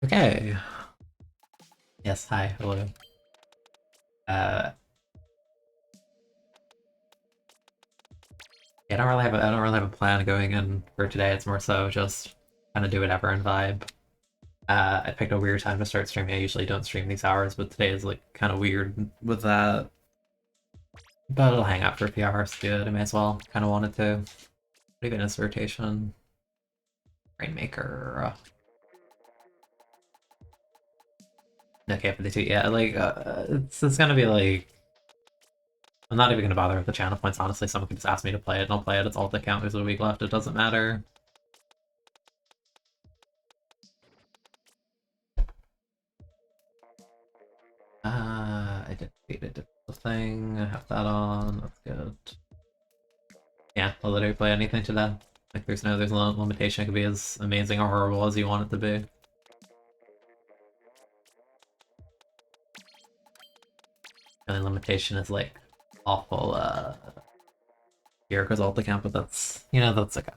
Okay. Yes, hi, hello. Uh, yeah, I don't really have a plan going in for today. It's more so just kind of do whatever and vibe. I picked a weird time to start streaming. I usually don't stream these hours, but today is like kind of weird with that. But it'll hang out for a few hours. Good. I may as well. Kind of wanted to. Even this rotation. Rainmaker. Okay, for the two. Yeah, like it's gonna be like. I'm not even gonna bother with the channel points. Honestly, someone can just ask me to play it, and I'll play it. It's all the count. There's a week left. It doesn't matter. I did the thing. I have that on. That's good. Yeah, I'll literally play anything to that. Like, there's no limitation. It could be as amazing or horrible as you want it to be. The only limitation is like awful Jericho's alt account, but that's that's like a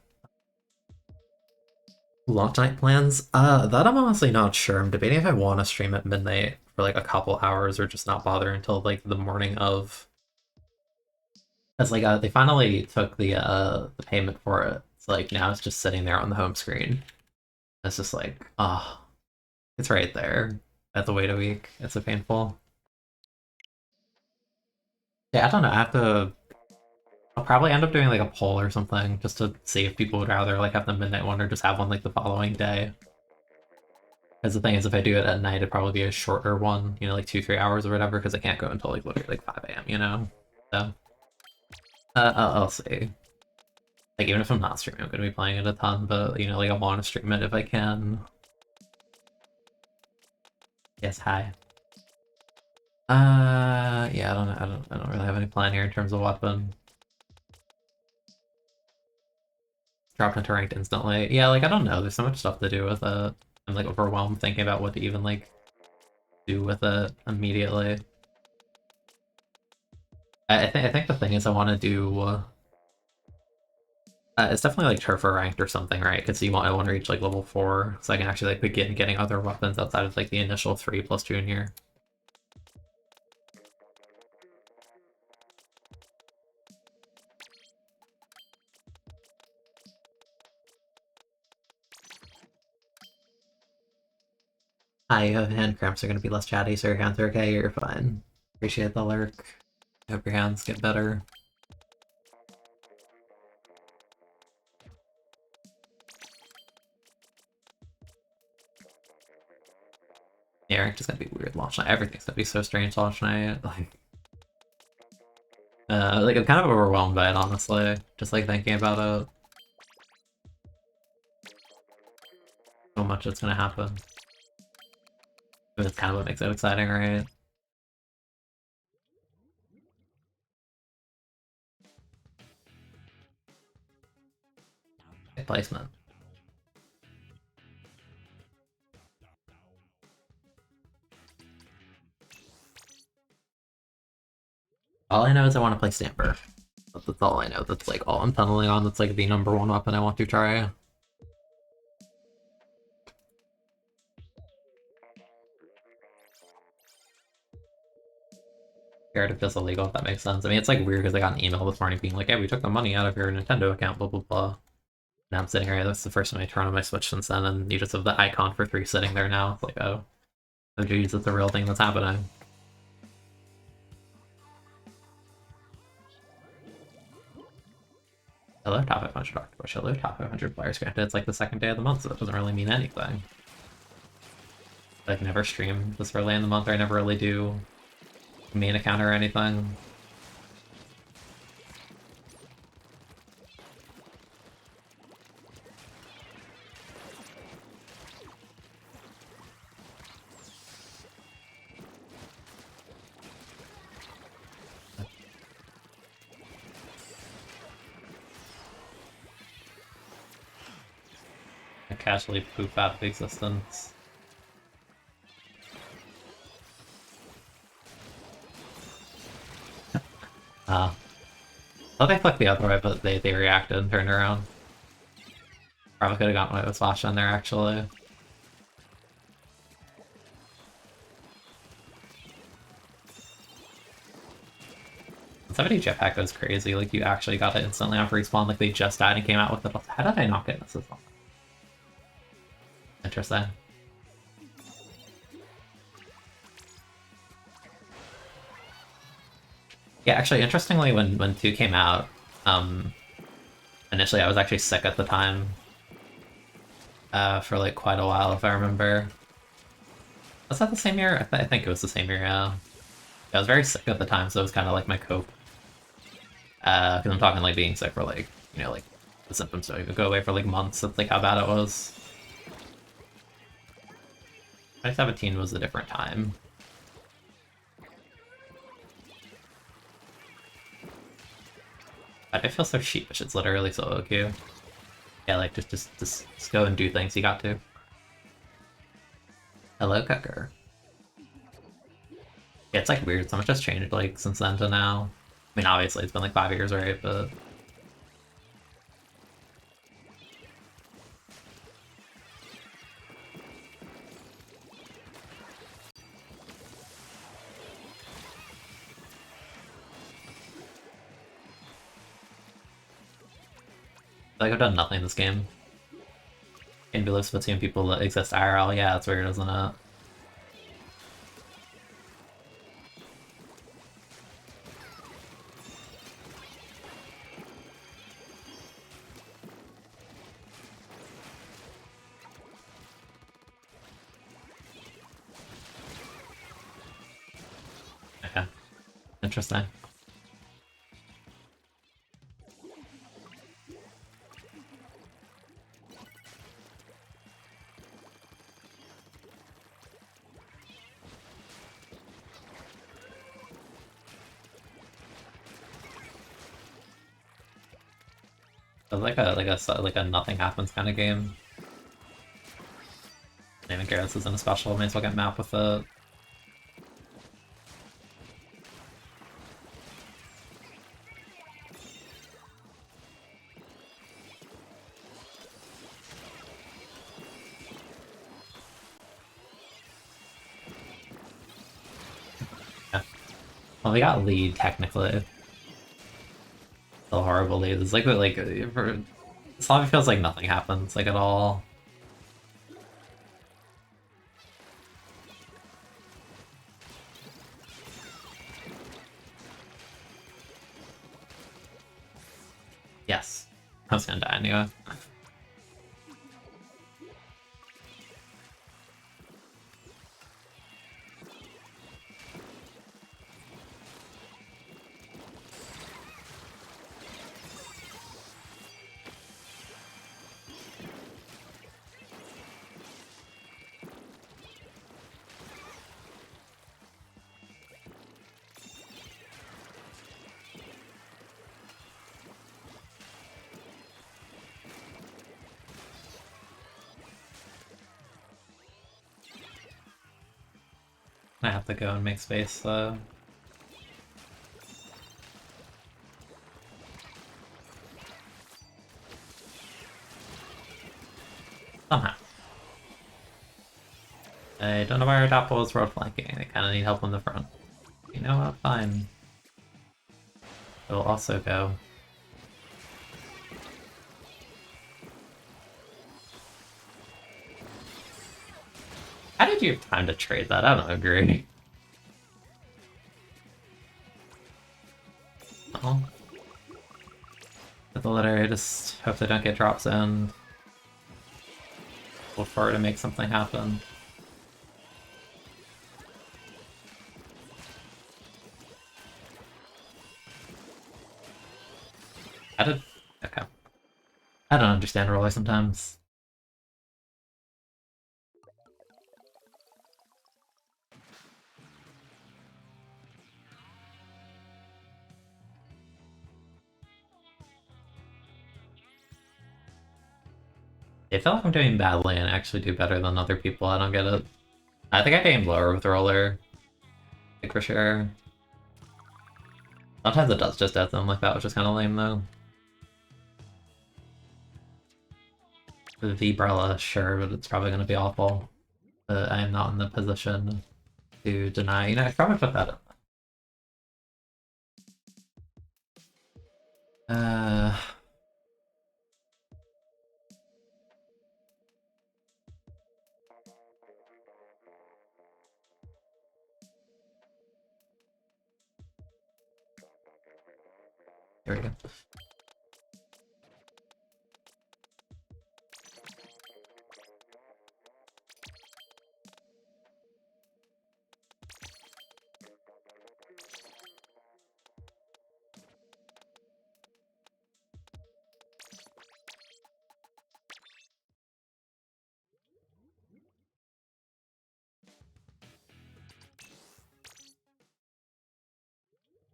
long night plans. That I'm honestly not sure. I'm debating if I want to stream at midnight for like a couple hours or just not bother until like the morning of. Because like they finally took the payment for it. So like now it's just sitting there on the home screen. It's just like, oh, it's right there. I have to wait a week. It's so painful. Yeah, I don't know. I'll probably end up doing like a poll or something just to see if people would rather like have the midnight one or just have one like the following day. Because the thing is, if I do it at night, it'd probably be a shorter one, like 2-3 hours or whatever, because I can't go until like literally like 5 a.m. So, I'll see. Like even if I'm not streaming, I'm gonna be playing it a ton, but like I want to stream it if I can. Yes, hi. Yeah, I don't know. I don't really have any plan here in terms of weapon. Dropped into ranked instantly. Yeah, like I don't know. There's so much stuff to do with it. I'm like overwhelmed thinking about what to even like do with it immediately. I think the thing is I want to do. It's definitely like turf or ranked or something, right? Because I want to reach like level 4, so I can actually like begin getting other weapons outside of like the initial 3 plus junior. Hi, hand cramps are gonna be less chatty, so your hands are okay. You're fine. Appreciate the lurk. Hope your hands get better. Yeah, ranked is gonna be weird launch night. Everything's gonna be so strange launch night. Like I'm kind of overwhelmed by it, honestly. Just like thinking about it. So much that's gonna happen. But it's kind of what makes it exciting, right? Placement. All I know is I want to play Stamper. That's all I know. That's like all I'm tunneling on. That's like the #1 weapon I want to try. Scared if it's illegal, if that makes sense. I mean, it's like weird because I got an email this morning being like, "Hey, we took the money out of your Nintendo account, blah blah blah." Now I'm sitting here. That's the first time I turn on my Switch since then, and you just have the icon for 3 sitting there now. It's like, oh geez, it's a real thing that's happening. Hello, top 500 Octopush. Hello, top 500 players. Granted, it's like the second day of the month, so that doesn't really mean anything. I've never streamed this early in the month, or I never really do main account or anything. I casually poof out of existence. Thought they clicked the other way, but they reacted and turned around. Probably could have gotten away with Slash on there, actually. 70 jetpack was crazy. Like, you actually got it instantly off respawn. Like, they just died and came out with it. How did I not get this as well? Interesting. Yeah, actually, interestingly, when 2 came out, initially I was actually sick at the time. For like quite a while, if I remember. Was that the same year? I think it was the same year, yeah. I was very sick at the time, so it was kind of like my cope. Because I'm talking like being sick for like, you know, like the symptoms don't even go away for like months. That's like how bad it was. 2017 was a different time. I feel so sheepish, it's literally solo queue. Yeah, like just go and do things you got to. Hello, Cucker. Yeah, it's like weird, so much has changed like since then to now. I mean, obviously it's been like 5 years, right? But like I've done nothing in this game. Can be lives between people that exist IRL. Yeah, that's weird, isn't it? Okay, interesting. It's like a nothing happens kind of game. I don't even care this isn't a special. May as well get map with it. Yeah. Well, we got lead technically. Still horrible lead. It's like this lobby feels like nothing happens like at all. Yes, I was gonna die anyway. I have to go and make space, so... Somehow. I don't know why our top was road flanking. I kinda need help on the front. You know what? Fine. I will also go. How did you have time to trade that? I don't agree. Oh. But the litter, I just hope they don't get drops in. Look forward to make something happen. How did... Okay. I don't understand roller sometimes. I feel like I'm doing badly and actually do better than other people. I don't get it. I think I aimed lower with roller. Like, for sure. Sometimes it does just dead them like that, which is kind of lame, though. The V-Brella, sure, but it's probably going to be awful. But I am not in the position to deny. You know, I should probably put that in. Uh, Here we go.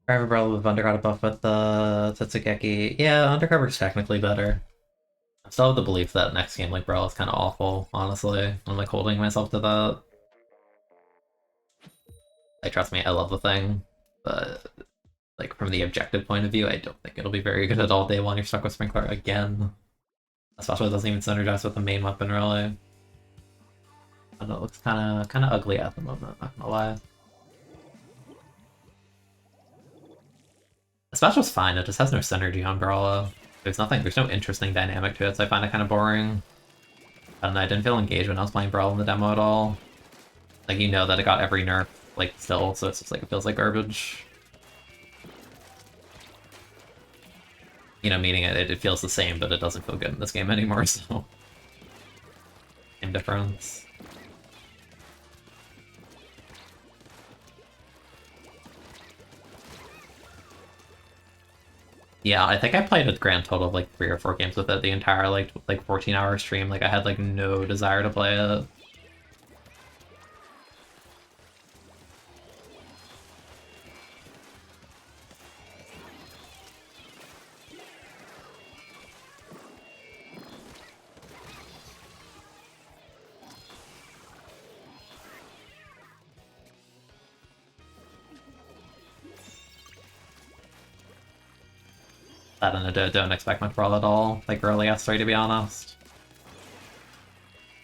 Private Brawl with Undercover buff with the Tatsugeki. Yeah, Undercover's technically better. I'm still of the belief that next game like Brawl is kind of awful, honestly. I'm like holding myself to that. Like, trust me, I love the thing, but like from the objective point of view, I don't think it'll be very good at all. Day one, you're stuck with Sprinkler again. Especially it doesn't even synergize with the main weapon, really. And it looks kind of ugly at the moment, not gonna lie. The special's fine, it just has no synergy on Brawler. There's no interesting dynamic to it, so I find it kind of boring. And I didn't feel engaged when I was playing Brawl in the demo at all. Like, you know that it got every nerf, like, still, so it's just like, it feels like garbage. You know, meaning it feels the same, but it doesn't feel good in this game anymore, so... Same difference. Yeah, I think I played a grand total of like 3 or 4 games with it the entire like 14-hour stream. Like I had like no desire to play it. I don't expect much Brawl at all, like early S3 to be honest.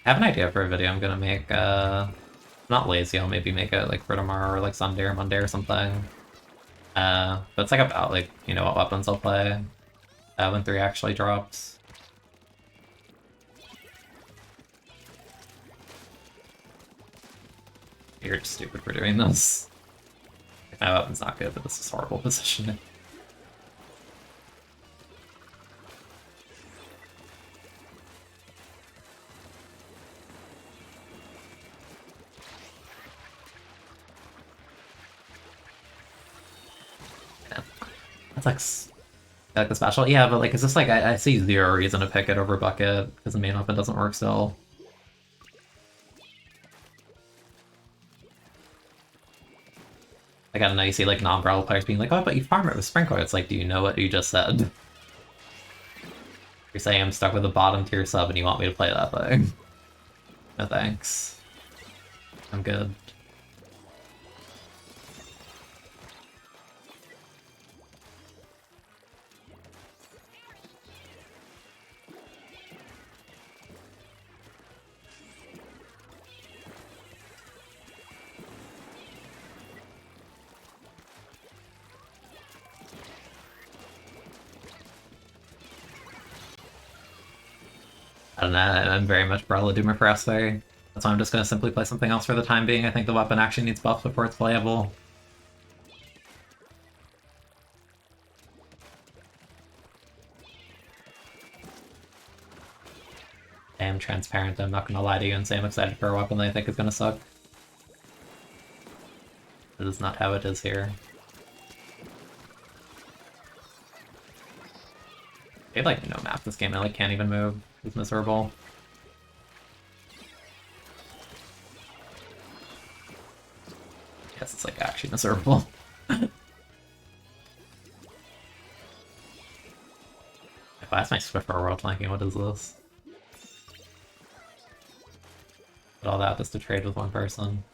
I have an idea for a video I'm gonna make, not lazy, I'll maybe make it like for tomorrow or like Sunday or Monday or something. But it's like about like, you know, what weapons I'll play when 3 actually drops. You're just stupid for doing this. My weapon's not good, but this is horrible positioning. That's like the special. Yeah, but like, it's just like I see zero reason to pick it over Bucket because the main weapon doesn't work still. Like, I don't know, you see like non-Brawl players being like, oh, but you farm it with Sprinkler. It's like, do you know what you just said? You're saying I'm stuck with a bottom tier sub and you want me to play that thing. No thanks. I'm good. I don't know, I'm very much Brawler Doomer for S3. That's why I'm just gonna simply play something else for the time being. I think the weapon actually needs buffs before it's playable. I am transparent, I'm not gonna lie to you and say I'm excited for a weapon that I think is gonna suck. This is not how it is here. They have like no map this game, I like can't even move. It's miserable. Yes, it's like actually miserable. That's my Swiffer world flanking, what is this? But all that just to trade with one person.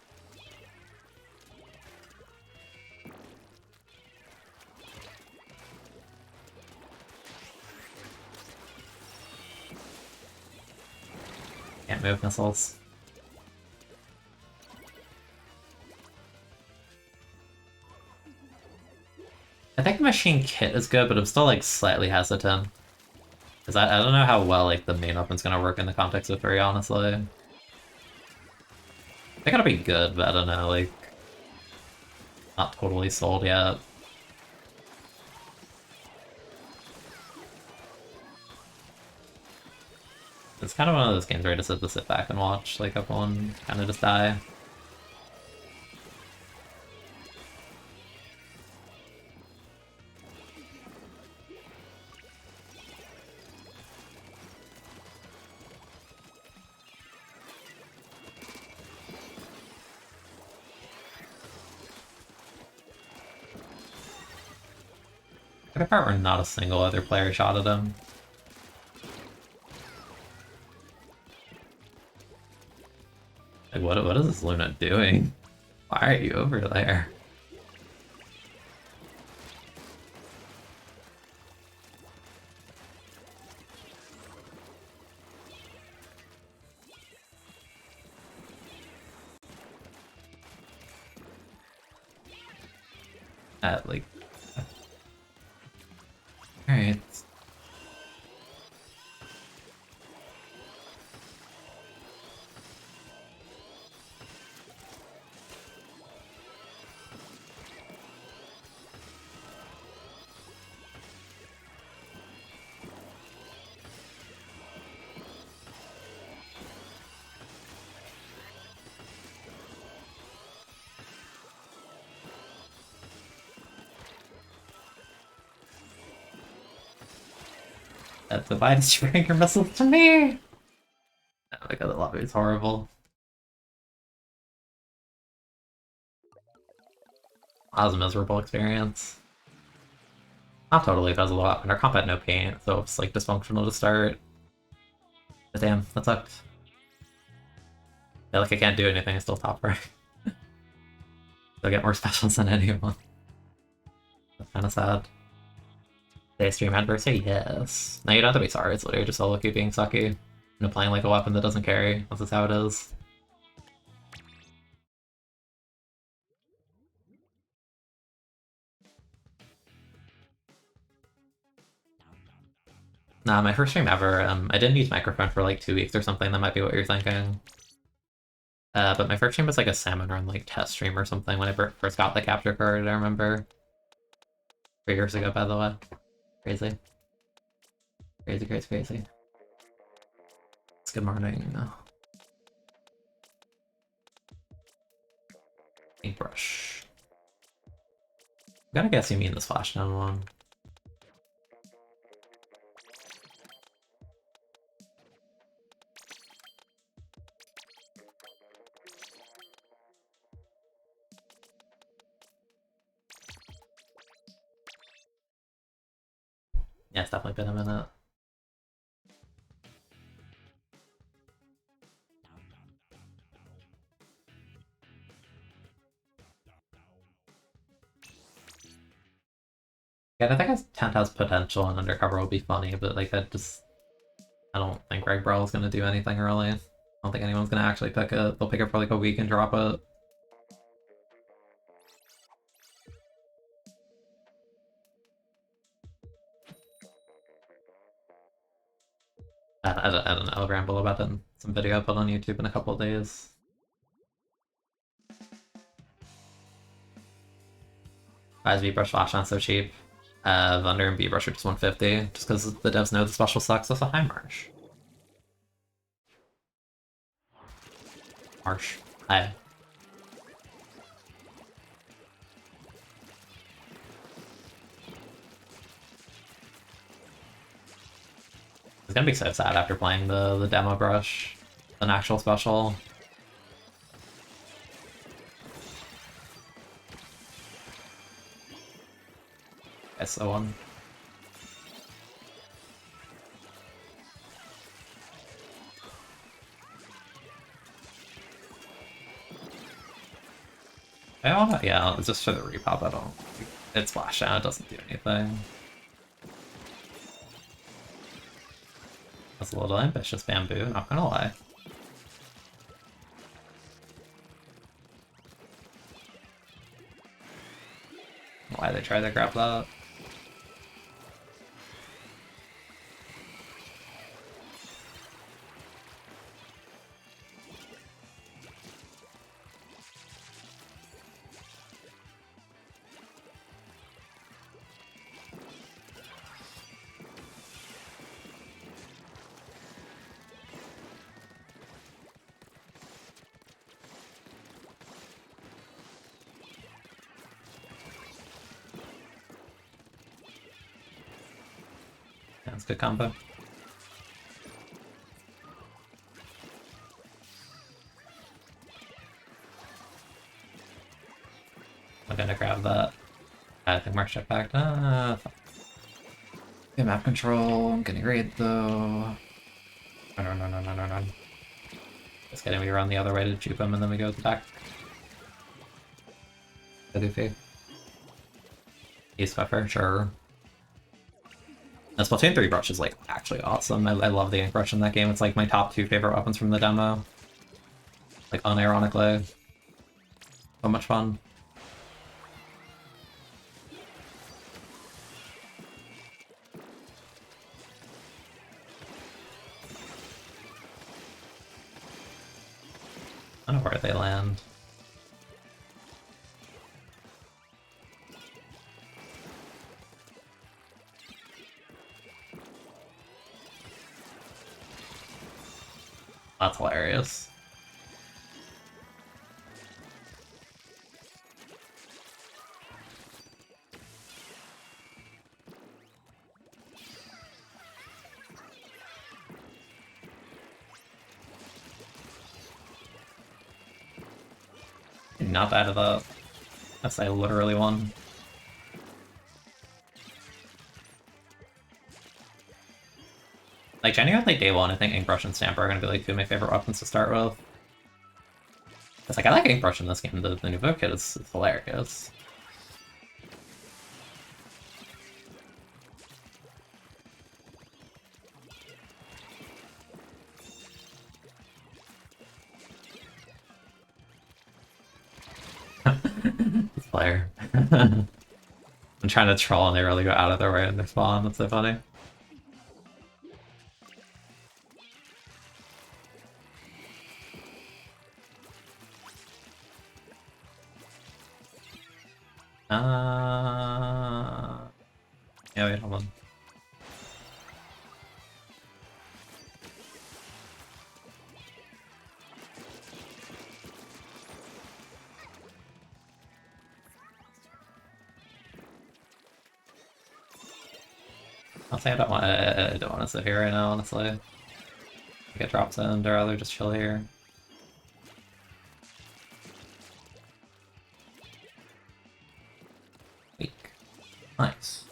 Can't move missiles. I think the machine kit is good, but I'm still like slightly hesitant. Because I don't know how well like the main weapon's gonna work in the context of 3, honestly. They're gonna be good, but I don't know, like not totally sold yet. It's kind of one of those games where I just have to sit back and watch like everyone kind of just die. The part where not a single other player shot at him. Like, what is this Luna doing? Why are you over there? Like... Alright. That's why did you bring your missiles to me? Oh my god, the lobby is horrible. That was a miserable experience. Not totally, because a lot, and our comp had no paint, so it's like dysfunctional to start. But damn, that sucked. Yeah, like I can't do anything, I still top right. Still get more specials than anyone. That's kinda sad. Day stream adversary, yes. No, you don't have to be sorry, it's literally just all Loki being sucky. And playing like a weapon that doesn't carry. That's just how it is. Nah, my first stream ever, I didn't use microphone for like 2 weeks or something, that might be what you're thinking. But my first stream was like a salmon run like test stream or something when I first got the capture card, I remember. 3 years ago, by the way. Crazy. Crazy, crazy, crazy. It's good morning. Paintbrush. I'm gonna guess you mean the splashdown one. Yeah, it's definitely been a minute. Yeah, I think Tent has potential and Undercover will be funny, but like I don't think Greg Brawl is gonna do anything really. I don't think anyone's gonna actually pick it. They'll pick it for like a week and drop it. I don't know, I'll ramble about it in some video I put on YouTube in a couple of days. Why is V-Brush Flashdown so cheap? Thunder and V-Brush are just 150, just because the devs know the special sucks. That's a high marsh. Marsh. High. It's gonna be so sad after playing the demo brush, an actual special. So on. I don't know, yeah, it's just for the repop, I don't... It's Splashdown, it doesn't do anything. That's a little ambitious, Bamboo, not gonna lie. Why they try to grab that? That's a good combo. I'm gonna grab that. I think Mark's jetpacked. Get map control. I'm getting raid though. No. Just kidding, we run the other way to juke him and then we go back. The goofy. He's pepper, sure. The Splatoon 3 brush is like actually awesome. I love the ink brush in that game. It's like my top 2 favorite weapons from the demo. Like unironically. So much fun. I don't know where they land. That's hilarious. Not bad at that. That's like literally one. Like genuinely day one, I think Inkbrush and Stamper are gonna be like 2 of my favorite weapons to start with. It's like I like Inkbrush in this game, the new book kit is hilarious. This player. I'm trying to troll and they really go out of their way in their spawn, that's so funny. Yeah, wait, hold on. I'll say I don't want to sit here right now, honestly. Get drops in, I'd rather just chill here. Weak. Nice.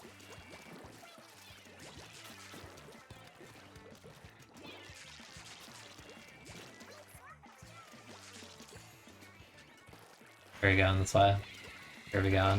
Here we go, this way. Here we go.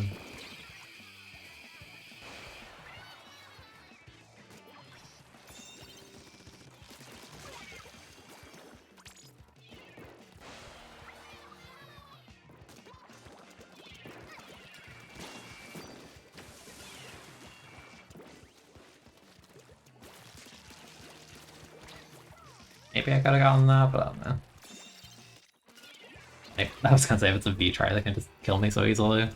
Maybe I could've gotten that, but I don't know. I was gonna say, if it's a V-try, they can just kill me so easily.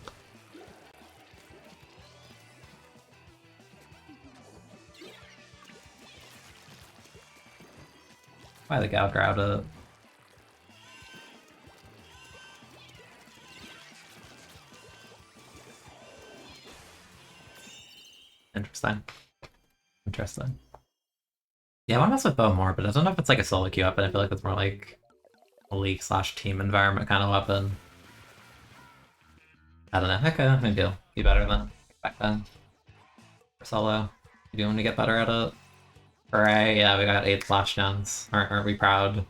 Why the Gal grabbed it? Interesting. Interesting. Yeah, I want to mess with Bow more, but I don't know if it's like a solo queue weapon. I feel like it's more like a league/team environment kind of weapon. I don't know. Okay, maybe it'll be better than back then. For solo. If you want to get better at it. Hooray, yeah, we got 8 slashdowns. Aren't we proud?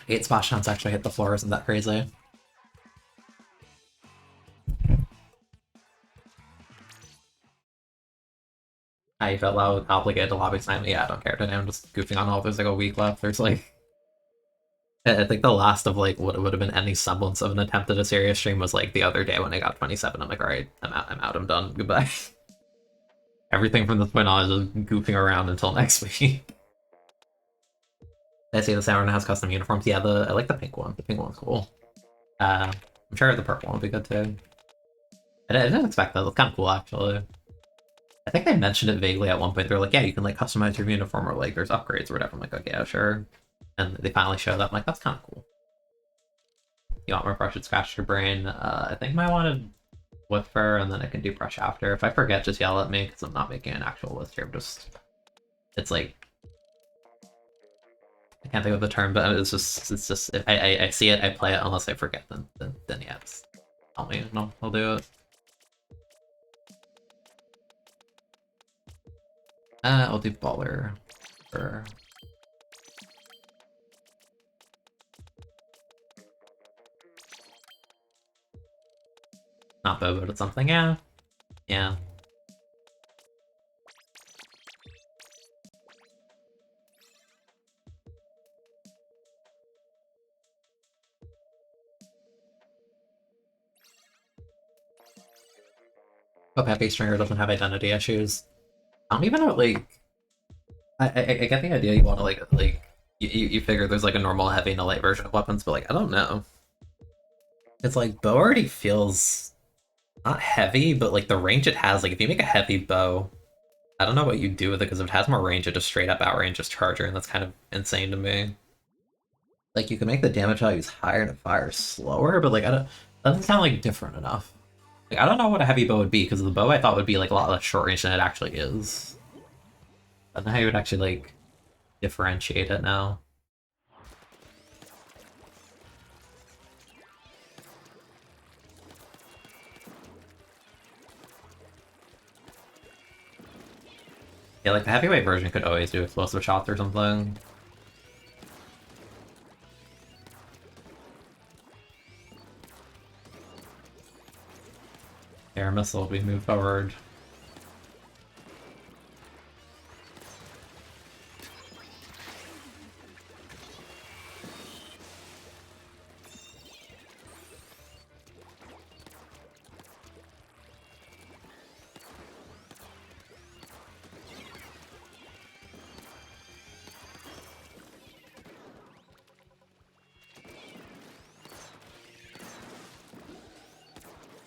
Eight splashdowns actually hit the floor, isn't that crazy? I felt obligated to lobby tonight. Yeah, I don't care today. I'm just goofing on all. There's like a week left. There's like, I think the last of like what would have been any semblance of an attempt at a serious stream was like the other day when I got 27. I'm like, all right, I'm out, I'm done. Goodbye. Everything from this point on is just goofing around until next week. I see the Samurai has custom uniforms. Yeah, I like the pink one. The pink one's cool. I'm sure the purple one would be good too. I didn't expect that. It's kind of cool actually. I think they mentioned it vaguely at one point. They're like, yeah, you can like customize your uniform or like there's upgrades or whatever. I'm like, okay, yeah, sure. And they finally showed up. I'm like, that's kind of cool. You want more brush and scratch your brain? I think my wanted with fur, and then I can do brush after. If I forget, just yell at me, because I'm not making an actual list here. It's like, I can't think of the term, but it's just, if I see it, I play it, unless I forget, then yeah, just tell me, and I'll do it. I'll do baller for... Not Bobo, but something, yeah. Yeah. Hope Happy Stringer doesn't have identity issues. I don't even know, like... I get the idea you want to, like you figure there's, like, a normal heavy and a light version of weapons, but, like, I don't know. It's like, bow already feels... not heavy, but, like, the range it has, like, if you make a heavy bow, I don't know what you do with it, because if it has more range, it just straight up outranges Charger, and that's kind of insane to me. Like, you can make the damage values higher and it fires slower, but, like, I don't... that doesn't sound, like, different enough. Like, I don't know what a heavy bow would be, because the bow I thought would be, like, a lot less short range than it actually is. I don't know how you would actually, like, differentiate it now. Yeah, like, the heavyweight version could always do explosive shots or something. Air missile, we move forward.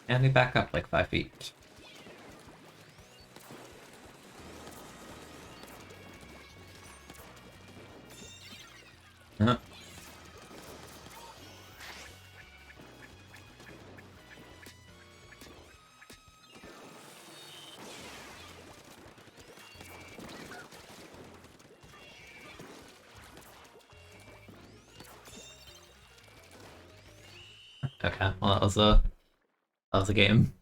And we back up like 5 feet. Huh. Okay, well that was a game.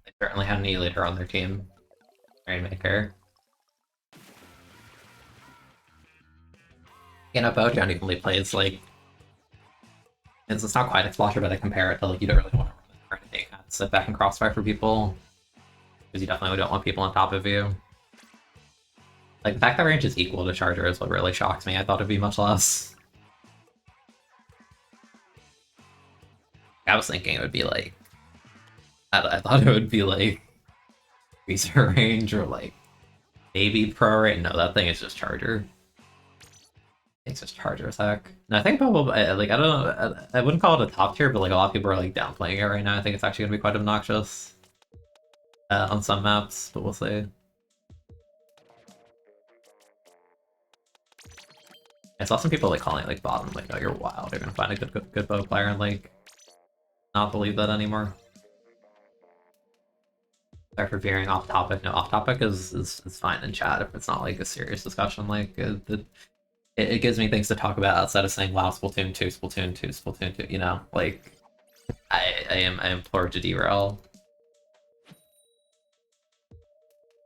They certainly had an E-leader on their team. Rainmaker. You know, Bojan evenly plays like it's not quite Explosion, but I compare it to, like, you don't really want to run anything. Sit back and crossfire for people. Because you definitely don't want people on top of you. Like, the fact that range is equal to Charger is what really shocks me. I thought it'd be much less. I was thinking it would be like... I thought it would be like... Freezer range or like... maybe pro range. No, that thing is just Charger. It's just Charger attack. No, I think probably... like, I don't know... I wouldn't call it a top tier, but, like, a lot of people are, like, downplaying it right now. I think it's actually going to be quite obnoxious. On some maps, but we'll see. I saw some people, like, calling it, like, bottom, like, oh, you're wild, you're gonna find a good bow player and, like, not believe that anymore. Sorry for veering off topic. No, off topic is fine in chat if it's not, like, a serious discussion. Like, it gives me things to talk about outside of saying, wow, Splatoon 2, Splatoon 2, Splatoon 2, you know? Like, I implore to derail.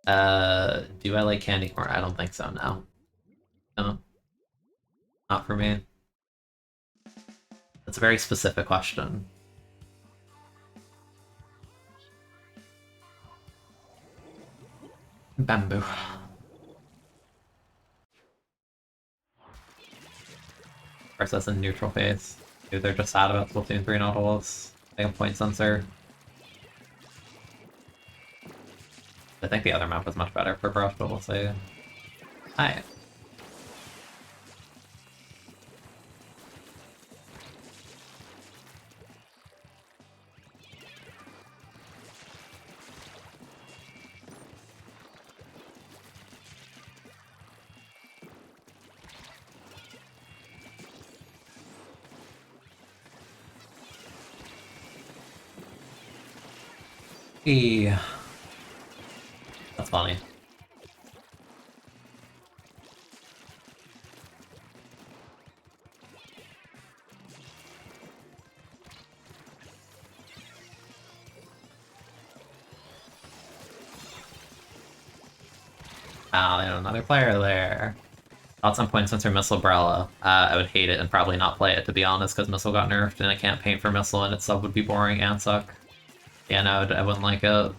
Do I like candy corn? I don't think so, no. No. Not for me. That's a very specific question. Bamboo. Of course, that's a neutral phase. Dude, they're just sad about Splatoon 3 Nautilus. They have point sensor. I think the other map was much better for Brush, but we'll see. Hi. Yeah. That's funny. Oh, they have another player there. At some point, since her Missile Umbrella, I would hate it and probably not play it, to be honest, because Missile got nerfed and I can't paint for Missile and its sub would be boring and suck. Yeah, no, I wouldn't like it.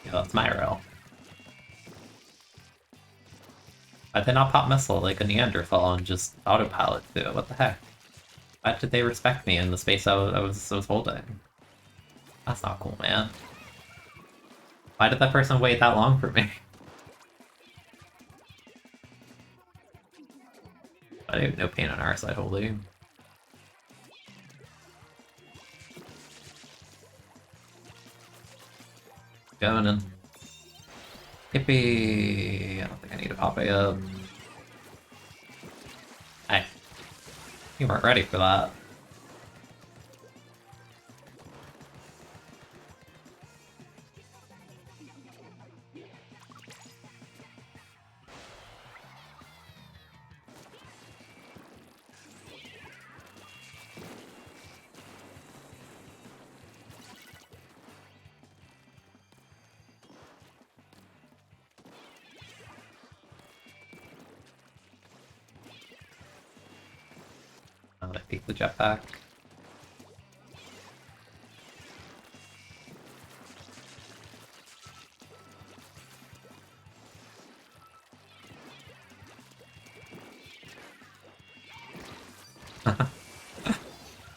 Yeah, that's my row. Why did they not pop Missile like a Neanderthal and just autopilot through it? What the heck? Why did they respect me in the space I was holding? That's not cool, man. Why did that person wait that long for me? I have no pain on our side, holy. Going in. Yippee! I don't think I need to pop it up. Hey. You weren't ready for that. Now that I peek the jetpack.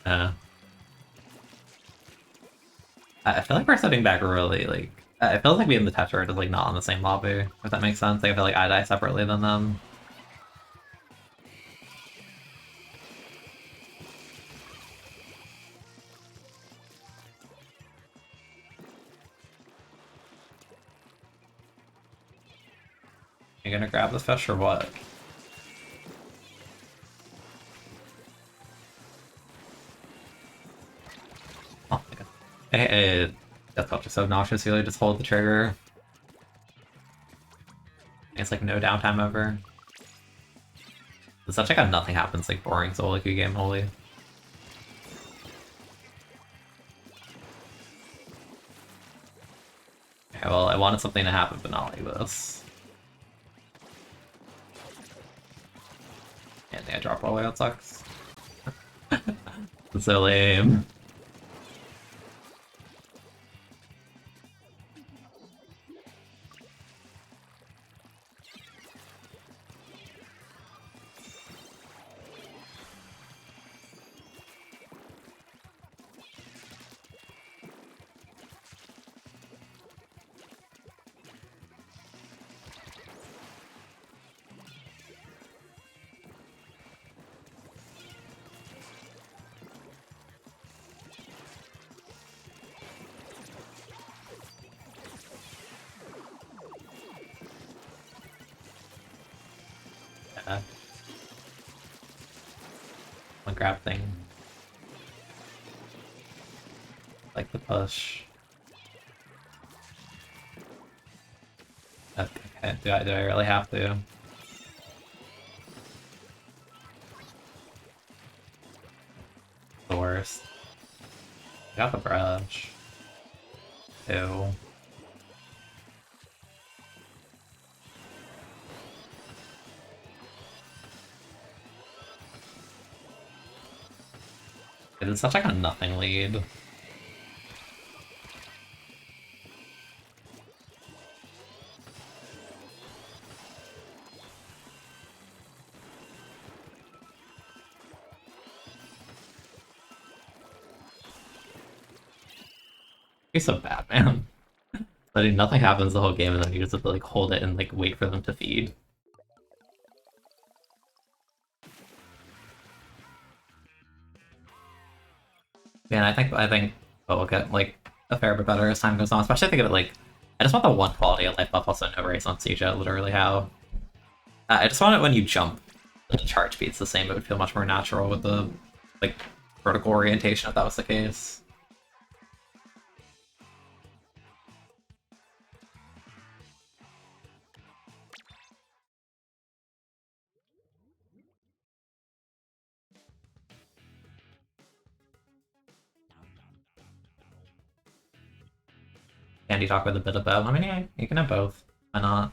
uh, I feel like we're sitting back really, like... It feels like me and the Tetra are just, like, not on the same lobby, if that makes sense. Like, I feel like I die separately than them. You gonna grab the fish or what? Oh my god. That's not just so nauseous, you really just hold the trigger. It's like no downtime ever. It's such like a nothing happens like boring solo queue game, holy. Okay, well, I wanted something to happen, but not like this. And I drop all the way, that sucks. That's so lame. Yeah. One grab thing. Like the push. Okay, do I really have to? The worst. Got the brush. Ew. It is such like a nothing lead. He's so bad, man. I mean, nothing happens the whole game, and then you just have to like hold it and like wait for them to feed. Yeah, and I think we'll get like a fair bit better as time goes on. Especially think of it like I just want the one quality of life buff, also no race on Siege. Literally how I just want it when you jump, the charge speed's the same. It would feel much more natural with the like vertical orientation if that was the case. Candy talk with a bit of both. I mean, yeah, you can have both. Why not?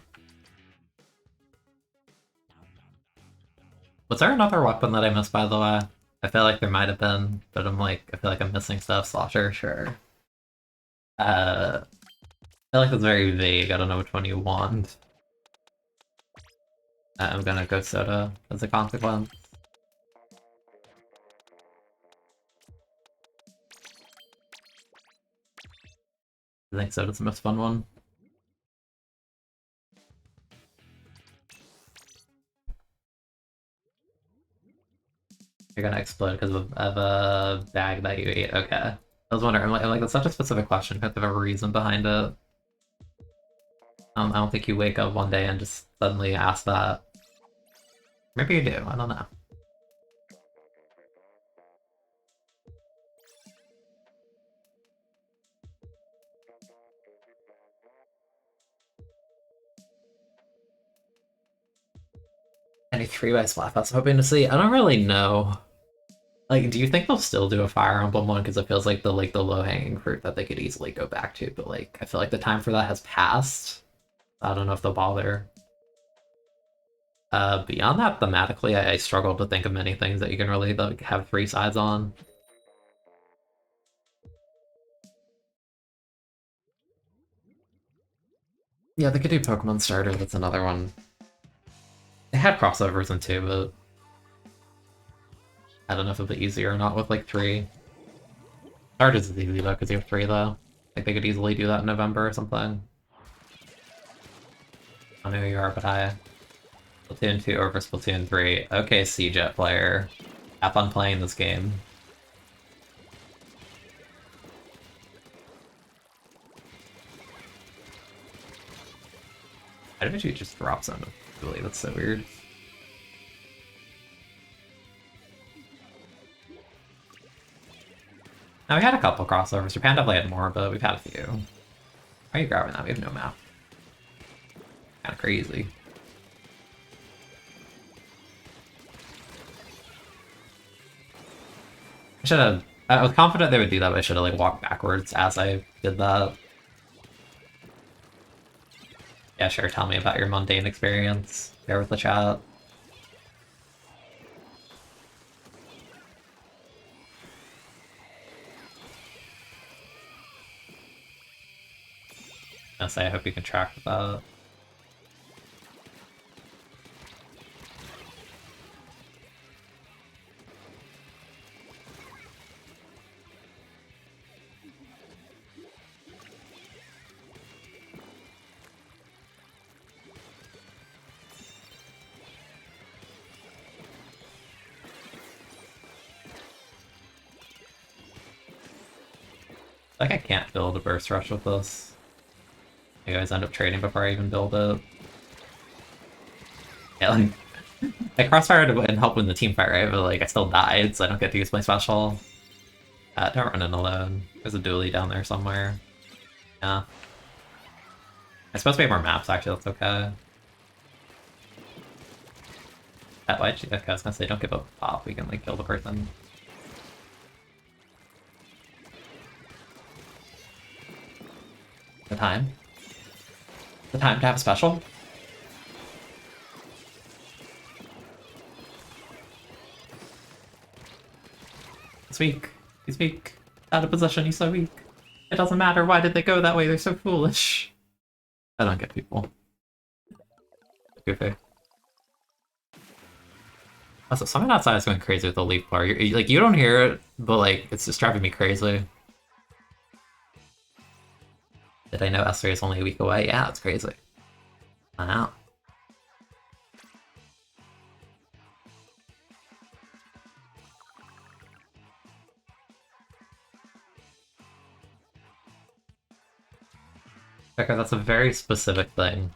Was there another weapon that I missed, by the way? I feel like there might have been, but I'm like, I feel like I'm missing stuff. Slaughter, sure. I feel like it's very vague. I don't know which one you want. I'm gonna go Soda as a consequence. I think Soda's the most fun one. You're gonna explode because of a bag that you ate. Okay. I was wondering, I'm like, that's such a specific question. You have to have a reason behind it. I don't think you wake up one day and just suddenly ask that. Maybe you do, I don't know. Any 3-way Splatfest I'm hoping to see? I don't really know. Like, do you think they'll still do a Fire Emblem one? Because it feels like the low-hanging fruit that they could easily go back to, but like, I feel like the time for that has passed. I don't know if they'll bother. Beyond that, thematically, I struggle to think of many things that you can really like have 3 sides on. Yeah, they could do Pokemon Starter, that's another one. They had crossovers in 2, but I don't know if it'll be easier or not with like 3. Starters is easy though, because you have 3 though. Like they could easily do that in November or something. I don't know who you are, but hi. Splatoon 2 over Splatoon 3. Okay, C-Jet player. Have fun playing this game. How did you just drop some? Really, that's so weird. Now we had a couple crossovers. Japan definitely had more, but we've had a few. Why are you grabbing that? We have no map. Kinda crazy. I should have. I was confident they would do that, but I should have like walked backwards as I did that. Yeah, sure. Tell me about your mundane experience. Share with the chat. I hope you can track with that. Like I can't build a burst rush with this. I always end up trading before I even build it. Yeah, like I crossfired and helped win the team fight, right? But like I still died, so I don't get to use my special. Don't run in alone. There's a dually down there somewhere. Yeah. I'm supposed to have more maps actually, that's okay. Why'd you, okay, I was gonna say don't give up pop, we can like kill the person. The time. The time to have a special. He's weak. He's weak. Out of possession, he's so weak. It doesn't matter, why did they go that way? They're so foolish. I don't get people. Goofy. Also, someone outside is going crazy with the leaf bar. Like, you don't hear it, but like, it's just driving me crazy. Did I know S3 is only a week away? Yeah, it's crazy. Wow. Okay, that's a very specific thing.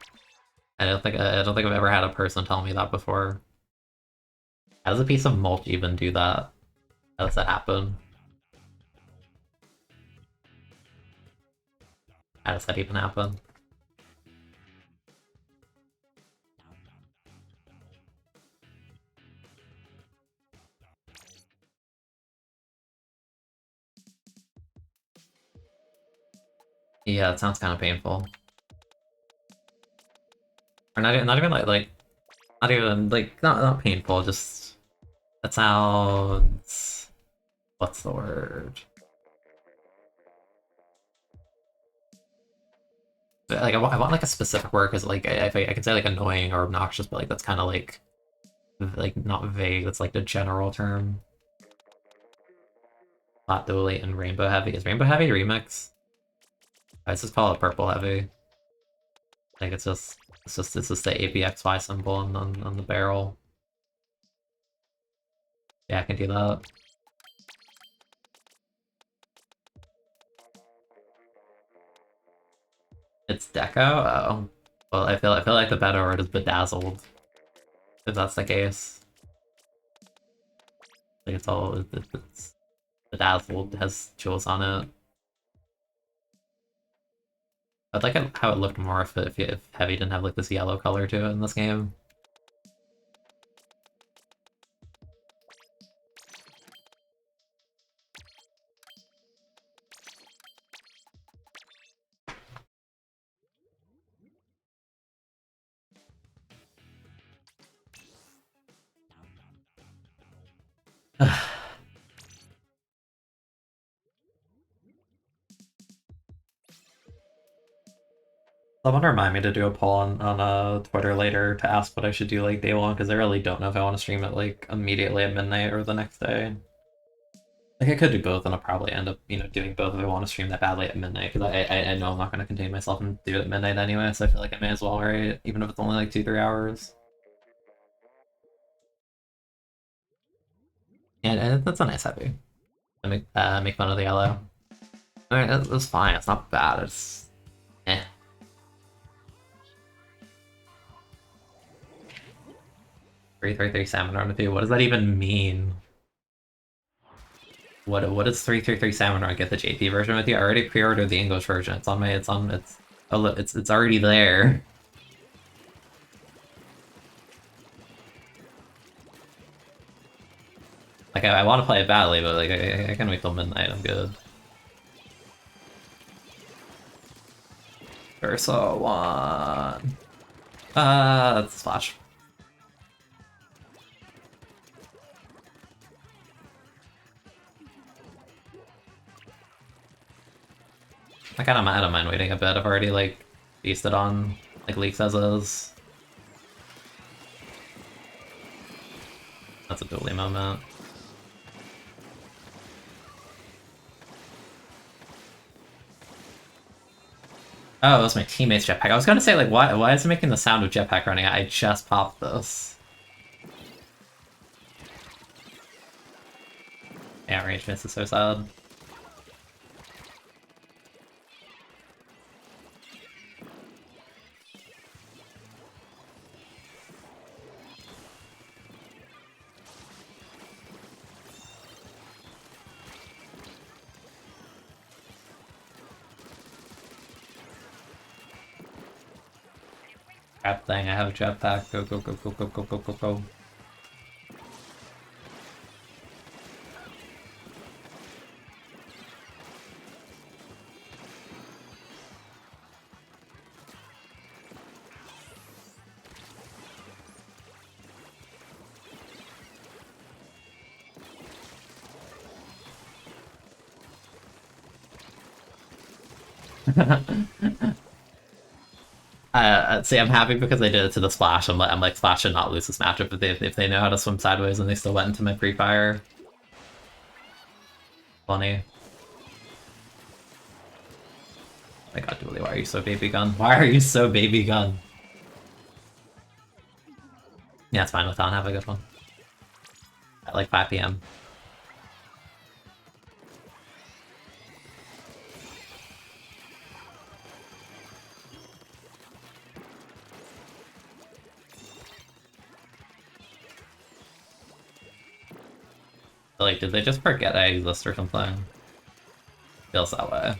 I don't think I've ever had a person tell me that before. How does a piece of mulch even do that? How does that happen? How does that even happen? Yeah, it sounds kind of painful. Or not even not even like not painful. Just that sounds. What's the word? Like I want like a specific word because like I can say like annoying or obnoxious, but like that's kind of like not vague. That's like the general term. Hot Dolly and Rainbow Heavy. Is Rainbow Heavy remix? I just call it Purple Heavy. Like it's just the APXY symbol on the barrel. Yeah, I can do that. It's Deco? Oh. Well, I feel like the better word is bedazzled. If that's the case. Like it's bedazzled, has jewels on it. I'd like how it looked more if Heavy didn't have like this yellow color to it in this game. Someone remind me to do a poll on Twitter later to ask what I should do like day one because I really don't know if I want to stream it like immediately at midnight or the next day. Like I could do both, and I'll probably end up doing both if I want to stream that badly at midnight because I know I'm not going to contain myself and do it at midnight anyway. So I feel like I may as well, right? Even if it's only like 2-3 hours. And that's a nice heavy. I make fun of the yellow. I mean, it's fine. It's not bad. It's eh. 333 Salmon Run with you. What does that even mean? What does 333 Salmon Run get the JP version with you? I already pre-ordered the English version. Oh look, it's already there. Like I want to play it badly, but like I can wait till midnight. I'm good. Versa 1. That's a splash. I don't mind waiting a bit. I've already like feasted on like leaks as is. That's a dually moment. Oh, it was my teammate's jetpack. I was gonna say like why is it making the sound of jetpack running? I just popped this. Yeah, range miss is so sad. Crap thing, I have a jetpack. Go, go, go, go, go, go, go, go, go. See, I'm happy because I did it to the splash. I'm like, Splash should not lose this matchup if they know how to swim sideways and they still went into my pre-fire. Funny. my god, Dooley, why are you so baby gun? Why are you so baby gun? Yeah, it's fine with on. Have a good one. At like 5 PM. Like, did they just forget I exist or something? Feels that way.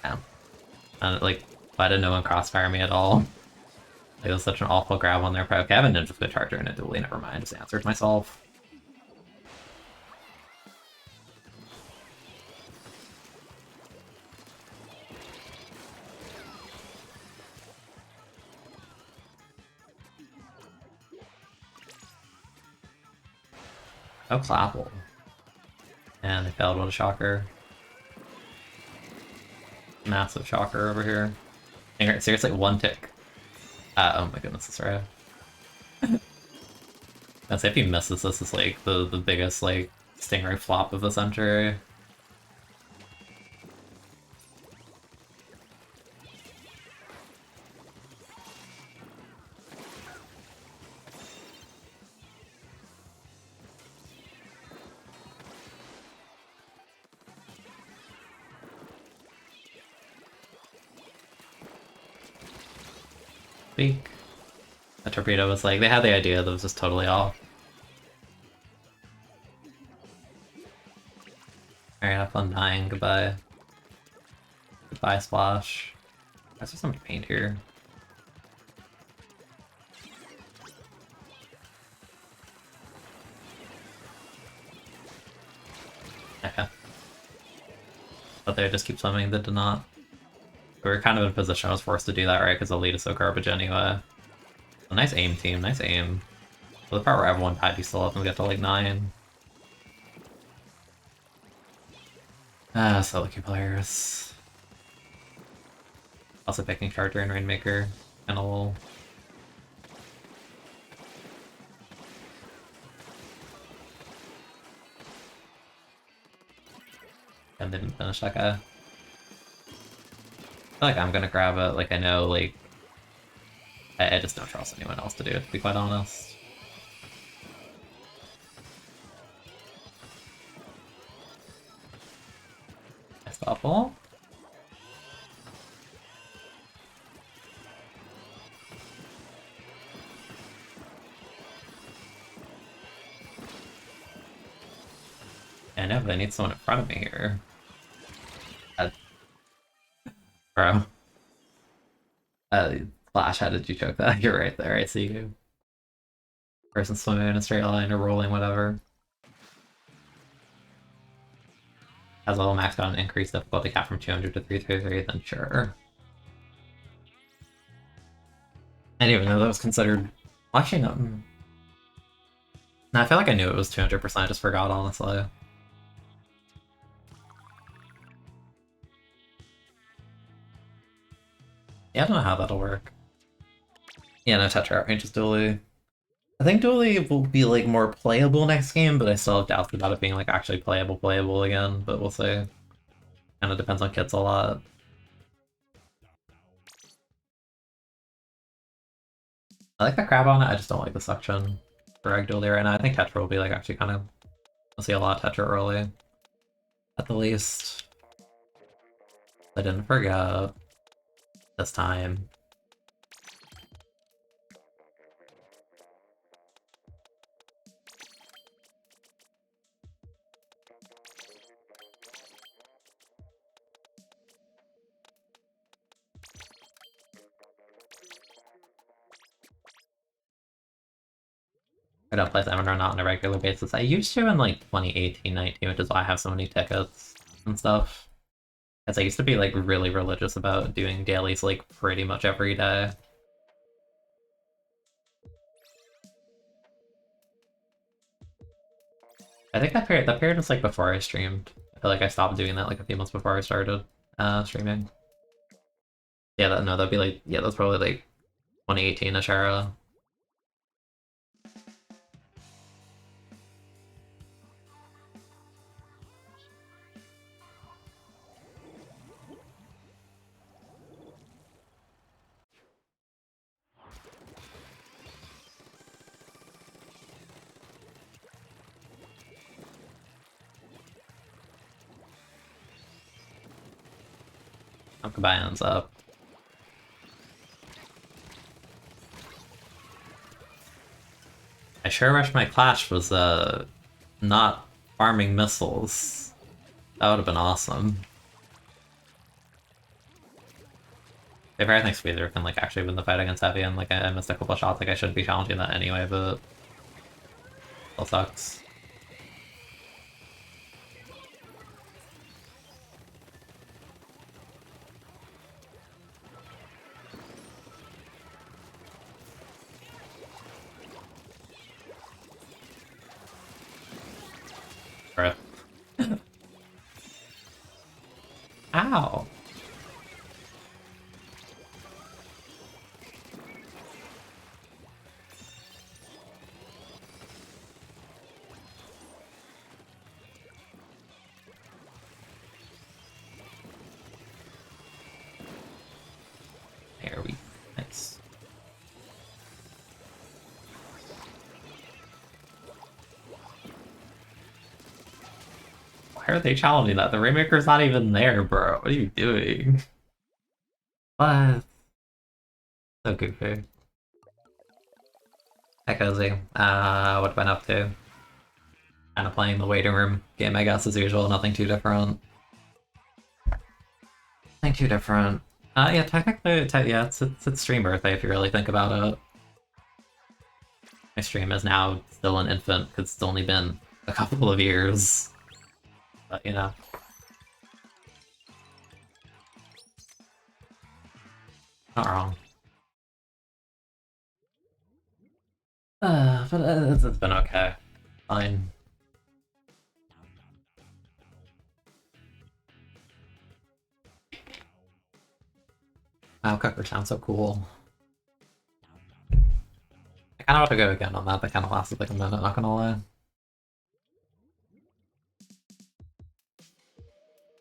Yeah. And like, why did no one crossfire me at all? Like, it was such an awful grab on their part. Okay, I have a ninja foot charger and a dually, never mind, just answered myself. Oh, Clapple. And they failed, what a shocker. Massive shocker over here. Seriously, one tick. Oh my goodness, that's right. I'd say if he misses this, is like the biggest like Stingray flop of the century. Speak. A torpedo was like, they had the idea that was just totally off. Alright, have fun dying. Goodbye. Goodbye, Splash. There's so much paint here. Okay. But they just keep swimming, that did not. We were kind of in a position I was forced to do that, right? Because the lead is so garbage anyway. A nice aim, team. Nice aim. For the part where everyone died, you still let them get to like 9. So lucky players. Also picking Charger and Rainmaker. And a little. And didn't finish that guy. I feel like I'm gonna grab it. Like, I know, like, I just don't trust anyone else to do it, to be quite honest. Nice bubble. I know, but I need someone in front of me here. Bro. Flash, how did you choke that? You're right there, I see you. Person swimming in a straight line or rolling, whatever. Has level maxed out an increased difficulty cap from 200 to 333, then sure. I didn't even know that was considered. Well, actually, no. No, I feel like I knew it was 200%, I just forgot, honestly. Yeah, I don't know how that'll work. Yeah, no, Tetra outranges Dooley. I think Dooley will be like more playable next game, but I still have doubts about it being like actually playable again, but we'll see. Kinda depends on kits a lot. I like the crab on it, I just don't like the suction for Egg Dooley right now. I think Tetra will be like actually kind of... We'll see a lot of Tetra early. At the least. I didn't forget. This time. I don't play Summoner not on a regular basis. I used to in like 2018-19, which is why I have so many tickets and stuff. Because I used to be like really religious about doing dailies like pretty much every day. I think that period was like before I streamed. I feel like I stopped doing that like a few months before I started streaming. Yeah, that'd be like, yeah, that's probably like 2018-ish era. Kabayan's up. I sure wish my Clash was not farming missiles. That would have been awesome. If I think Squeezer can like actually win the fight against Heavy, and like I missed a couple shots, like I shouldn't be challenging that anyway, but still sucks. Rip. Ow! There we go. Nice. Why are they challenging that? The Rainmaker's not even there, bro. What are you doing? What? So goofy. Hey, Cozy. What have I been up to? Kind of playing the waiting room game, I guess, as usual. Nothing too different. Nothing too different. Yeah, technically, yeah, it's stream birthday if you really think about it. My stream is now still an infant because it's only been a couple of years. But, you know. Not wrong. But it's been okay. Fine. Wow, Cooker sounds so cool. I kind of want to go again on that. That kind of lasted like a minute, not gonna lie.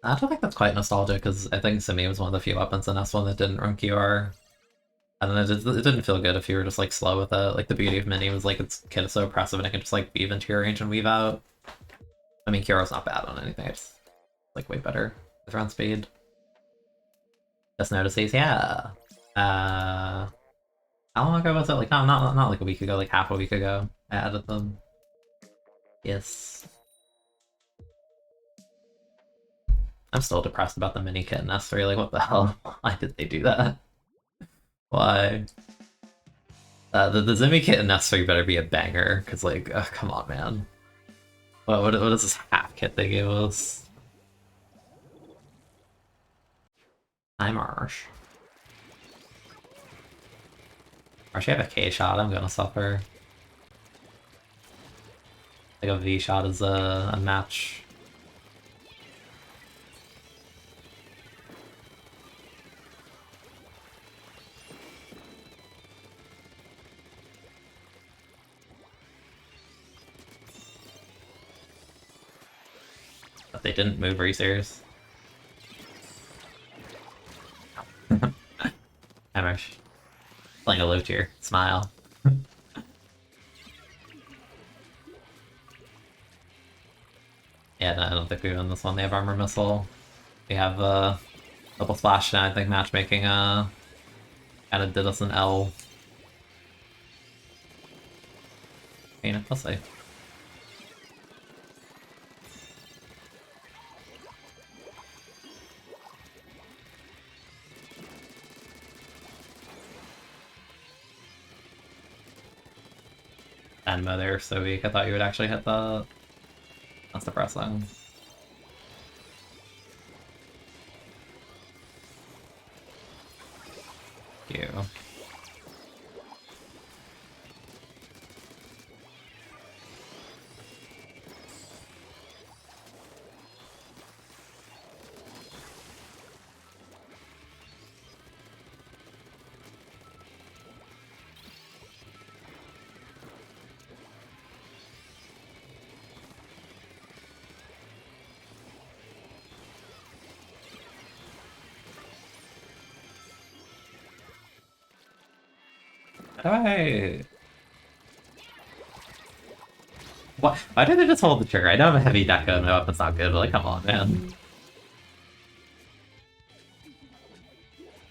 I don't think that's quite nostalgic, because I think Simi was one of the few weapons in S1 that didn't run QR. And then it didn't feel good if you were just like slow with it. Like the beauty of Mini was like its kit is so oppressive and it can just like weave into your range and weave out. I mean, Kira's not bad on anything, it's like way better with run speed. Just notices, yeah. How long ago was it? Like not like a week ago, like half a week ago. I added them. Yes. I'm still depressed about the mini kit in S3. Like, what the hell? Why did they do that? Why? The Zimmy kit in S3 better be a banger, because, like, come on, man. What is this half kit they gave us? Hi, Marsh. Marsh, you have a K shot, I'm gonna suffer. Like, a V shot is a match. But they didn't move, are you serious? Hi, Marsh. Playing a low tier. Smile. Yeah, no, I don't think we win this one. They have armor missile. We have double splash, and I think matchmaking kind of did us an L. You know, we'll see. Enmo there so weak. I thought you would actually hit that. That's depressing. Thank you. How do I... What? Why did I just hold the trigger? I know I'm a heavy deco and my weapon's not good, but like, come on, man.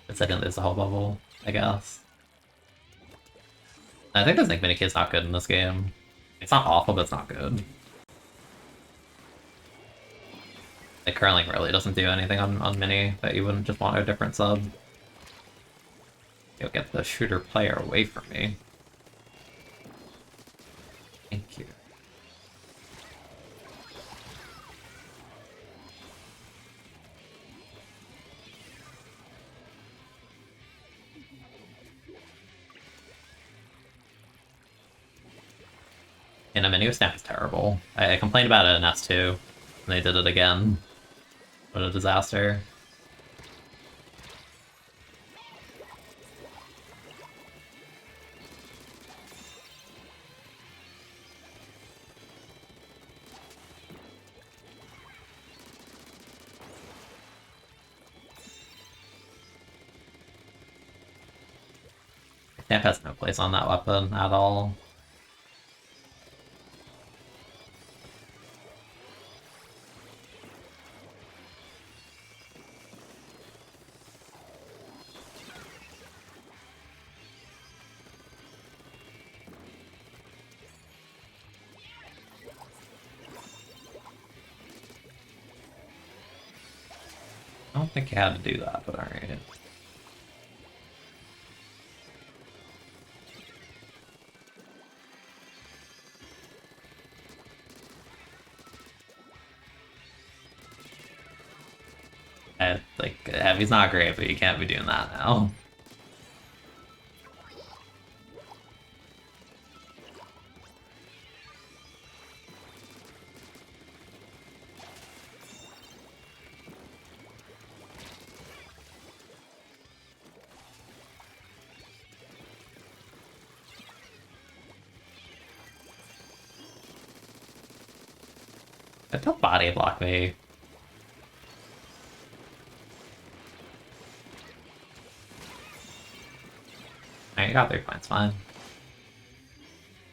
It's didn't lose the whole bubble, I guess. I think the Snake Minikit's not good in this game. It's not awful, but it's not good. Like, curling really doesn't do anything on Mini that you wouldn't just want a different sub. You'll get the shooter player away from me. Thank you. And a menu snap is terrible. I complained about it in S2, and they did it again. What a disaster. Snap has no place on that weapon at all. I don't think you had to do that, but alright. Like, Heavy's not great, but you can't be doing that now. Don't body block me. Alright, you got 3 points, fine.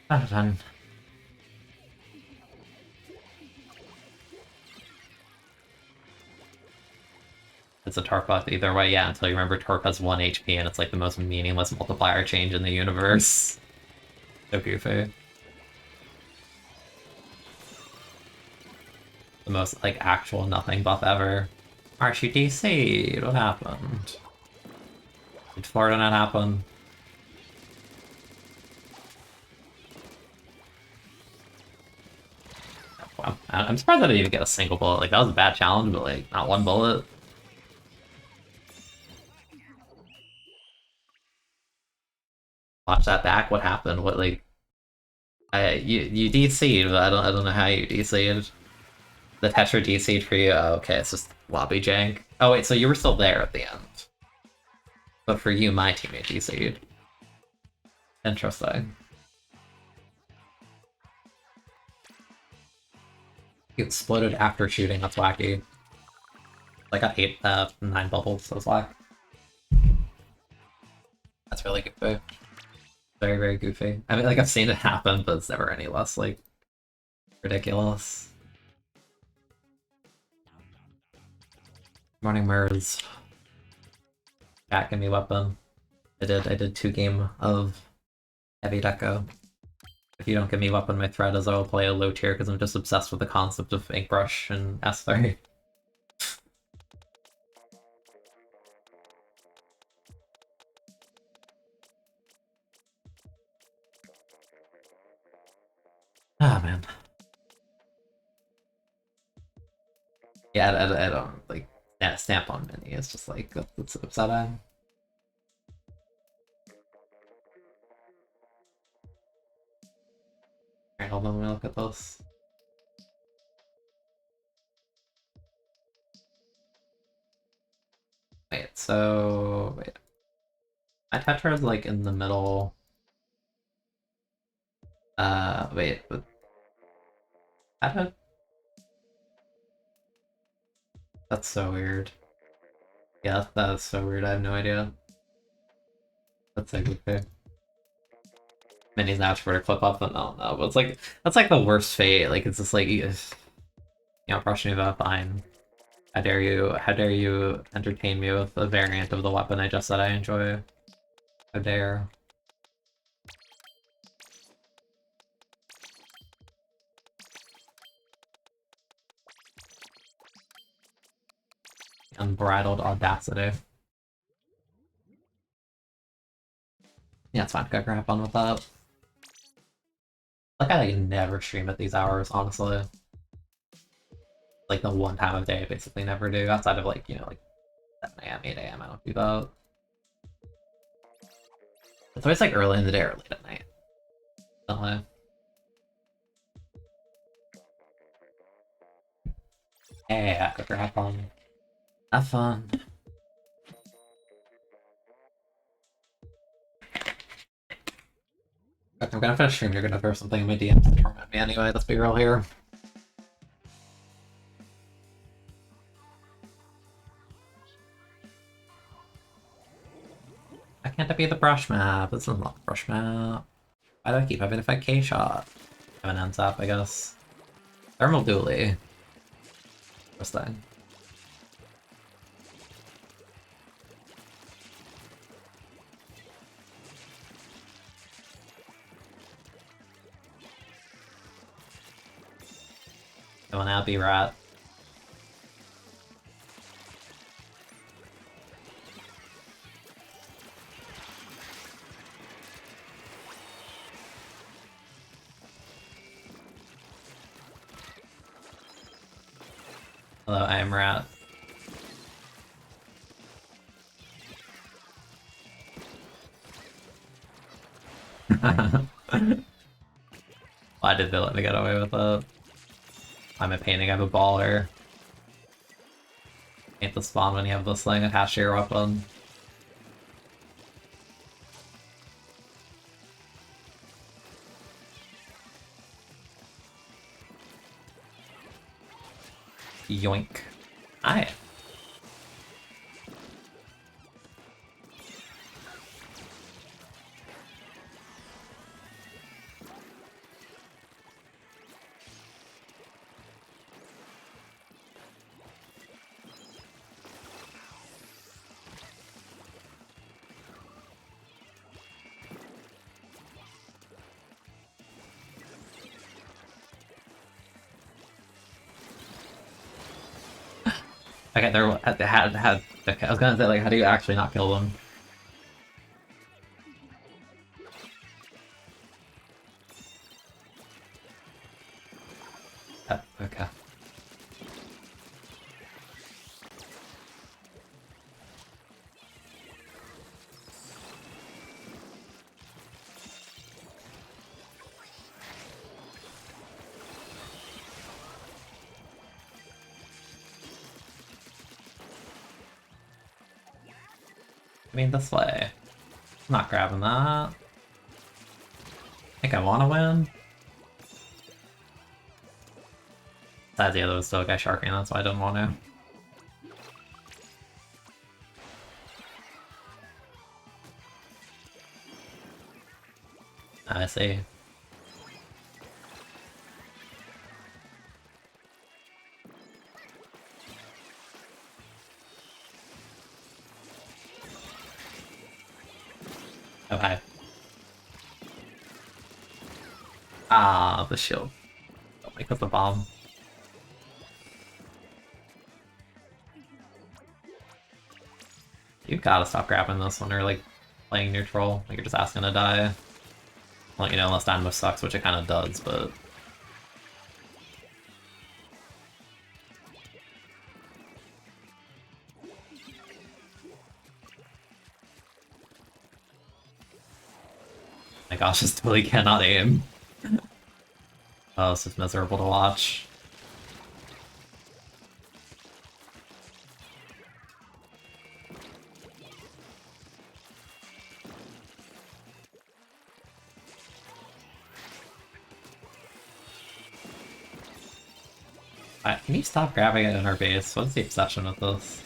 Done. It's a Torque buff either way, yeah, until you remember Torque has 1 HP and it's like the most meaningless multiplier change in the universe. So goofy. The most, like, actual nothing buff ever. Aren't you DC'd? What happened? Did Florida not happen? Wow. I'm surprised I didn't even get a single bullet. Like, that was a bad challenge, but, like, not one bullet. Watch that back. What happened? What, like... you DC'd, but I don't know how you DC'd. The Tetra DC'd for you? Oh, okay, it's just lobby jank. Oh wait, so you were still there at the end. But for you, my teammate DC'd. Interesting. You exploded after shooting, that's wacky. I got 9 bubbles, that's whack. That's really goofy. Very, very goofy. I mean, like, I've seen it happen, but it's never any less, like, ridiculous. Morning Mers. Chat, give me weapon. I did 2 game of heavy deco. If you don't give me weapon, my threat is I will play a low tier because I'm just obsessed with the concept of ink brush and S3. Ah, man. Yeah, I don't, like, stamp on mini. It's just like, that's upsetting. Alright, hold on, let me look at this. Wait, so... wait. My Tetra is, like, in the middle. Wait, but... Tetra? That's so weird. Yeah, that is so weird, I have no idea. That's like okay. Minis now for to clip up, but no, no. But it's like that's like the worst fate. Like it's just like brush me up, fine. How dare you entertain me with a variant of the weapon I just said I enjoy? How dare. Unbridled audacity. Yeah, it's fine. Go have fun with that. Like I like never stream at these hours, honestly. Like the one time of day I basically never do, outside of like, like 7 a.m., 8 a.m. I don't do that. It's always like early in the day or late at night. Definitely. Hey, Cooker, have fun. Have fun. Okay, I'm gonna finish stream, you're gonna throw something in my DMs to torment me anyway, let's be real here. Why can't it be the brush map? This is not the brush map. Why do I keep having a 5k shot? I have an ends up, I guess. Thermal dually. Interesting. I will now be rat. Hello, I am rat. Why did they let me get away with it? I'm a painting, I'm a baller. Paint the spawn when you have this thing attached to your weapon. Yoink. Hi. Okay, okay, I was gonna say, like, how do you actually not kill them? Okay. I mean, this way. I'm not grabbing that. I think I want to win. Besides, the other was still a guy sharking, that's why I didn't want to. I see. Oh, hi. Ah, the shield. Don't make up the bomb. You gotta stop grabbing this when you're, like, playing neutral. Like, you're just asking to die. Well, unless Dynamo sucks, which it kind of does, but... My gosh, this totally cannot aim. Oh, this is miserable to watch. Can you stop grabbing it in our base? What's the obsession with this?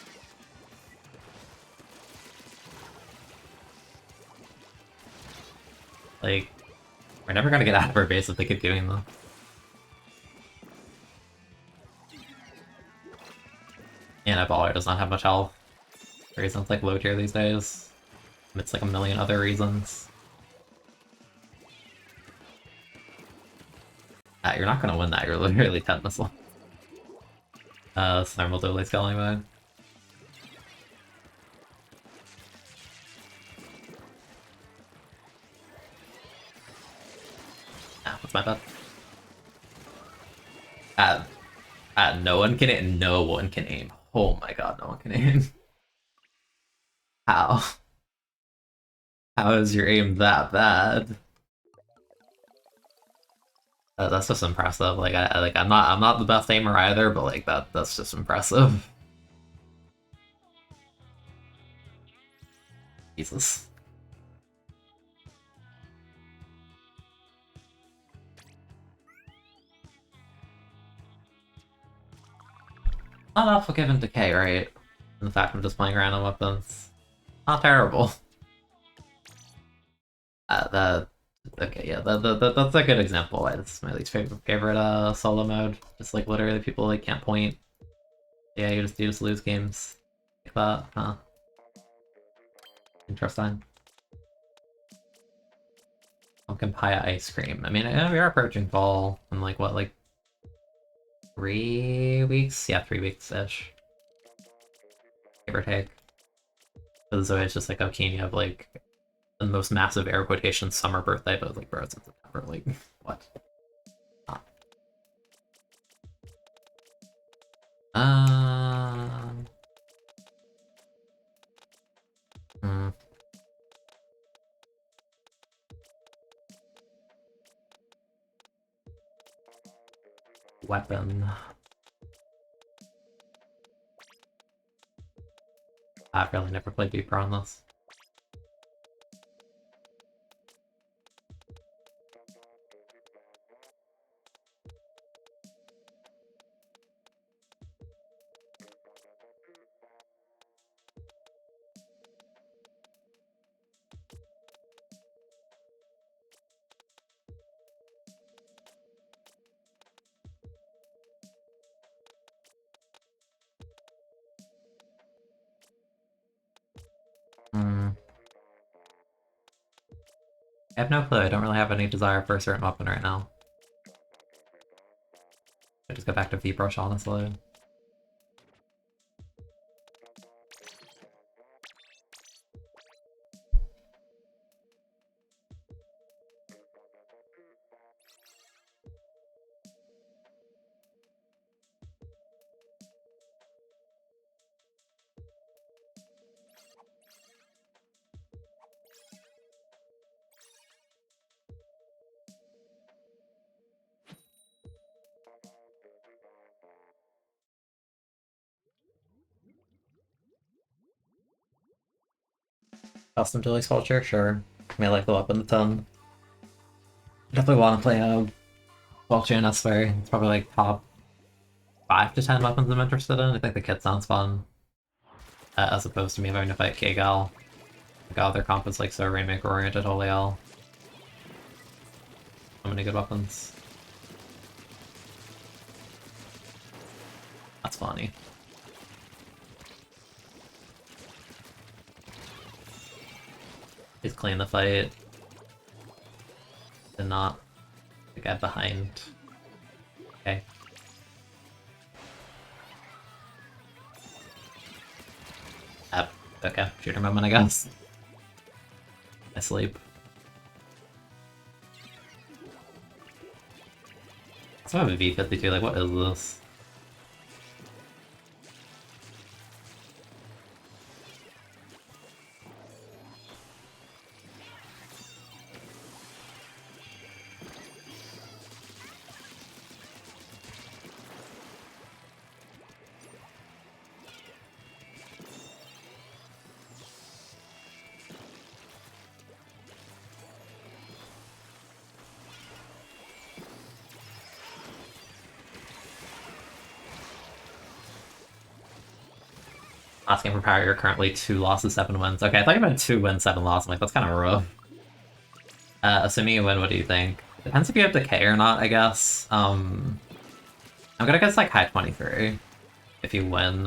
Like, We're never gonna get out of our base if they keep doing this. And Baller does not have much health. For reasons like low tier these days. It's like a million other reasons. You're not gonna win that, you're literally 10 missile. Thermal Dually scaling mode. What's my bad? No one can aim. No one can aim. Oh my god, no one can aim. How? How is your aim that bad? That's just impressive. Like I'm not the best aimer either, but like that's just impressive. Jesus. Not awful given decay, right? And the fact I'm just playing random weapons. Not terrible. Okay, yeah, that's a good example why this is my least favorite solo mode. Just like literally people like can't point. Yeah, you just lose games like that, huh? Interesting. Pumpkin pie ice cream. I mean, we are approaching fall in like what, like 3 weeks? Yeah, 3 weeks-ish. Give or take. Because it's just like, okay, you have like the most massive air quotation summer birthday, but like, bro, it's in September. Like, what? Hmm. Weapon. I've really never played deeper on this. I have no clue. I don't really have any desire for a certain weapon right now. I just go back to V-Brush, honestly. Custom Dually Sculpture? Sure. I like the weapon a ton. I definitely want to play a Sculpture in S-Sphere. It's probably like top 5 to 10 weapons I'm interested in. I think the kit sounds fun. As opposed to me having to fight K-Gal. God, their comp is like so Rainmaker oriented, holy hell. So many good weapons. That's funny. He's clean the fight. Did not get behind. Okay. Okay, shooter moment, I guess. I sleep. I also have a V52, like what is this? Asking for power, you're currently 2 losses, 7 wins. Okay, I thought you meant 2 wins, 7 losses. I'm like, that's kind of rough. Assuming you win, what do you think? Depends if you have decay or not, I guess. I'm gonna guess like high 23 if you win.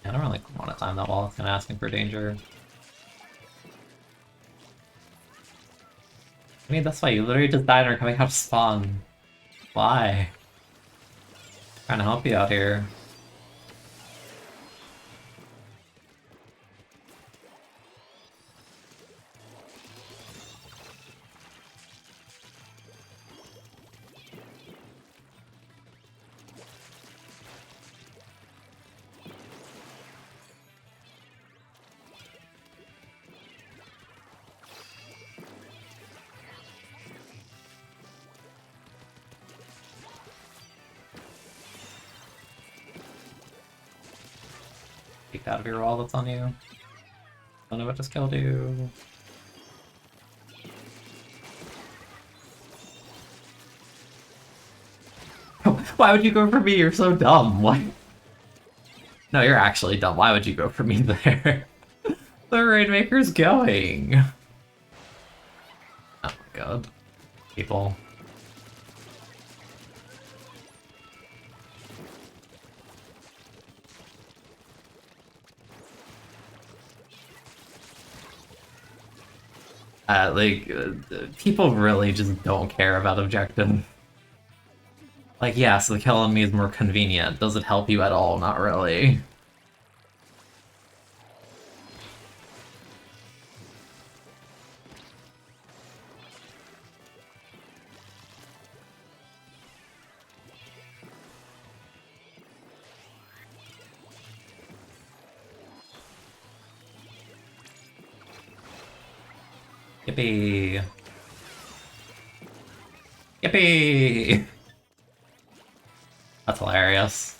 I don't really want to climb that wall, it's kind of asking for danger. I mean, that's why you literally just died and are coming out of spawn. Why? Trying to help you out here. Peek out of your wall that's on you. Don't know what just killed you. Why would you go for me? You're so dumb. Why? No, you're actually dumb. Why would you go for me there? The Rainmaker's going. Oh my god. People. People really just don't care about objective. Like, yes, the kill on me is more convenient. Does it help you at all? Not really. Yippee! Yippee! That's hilarious.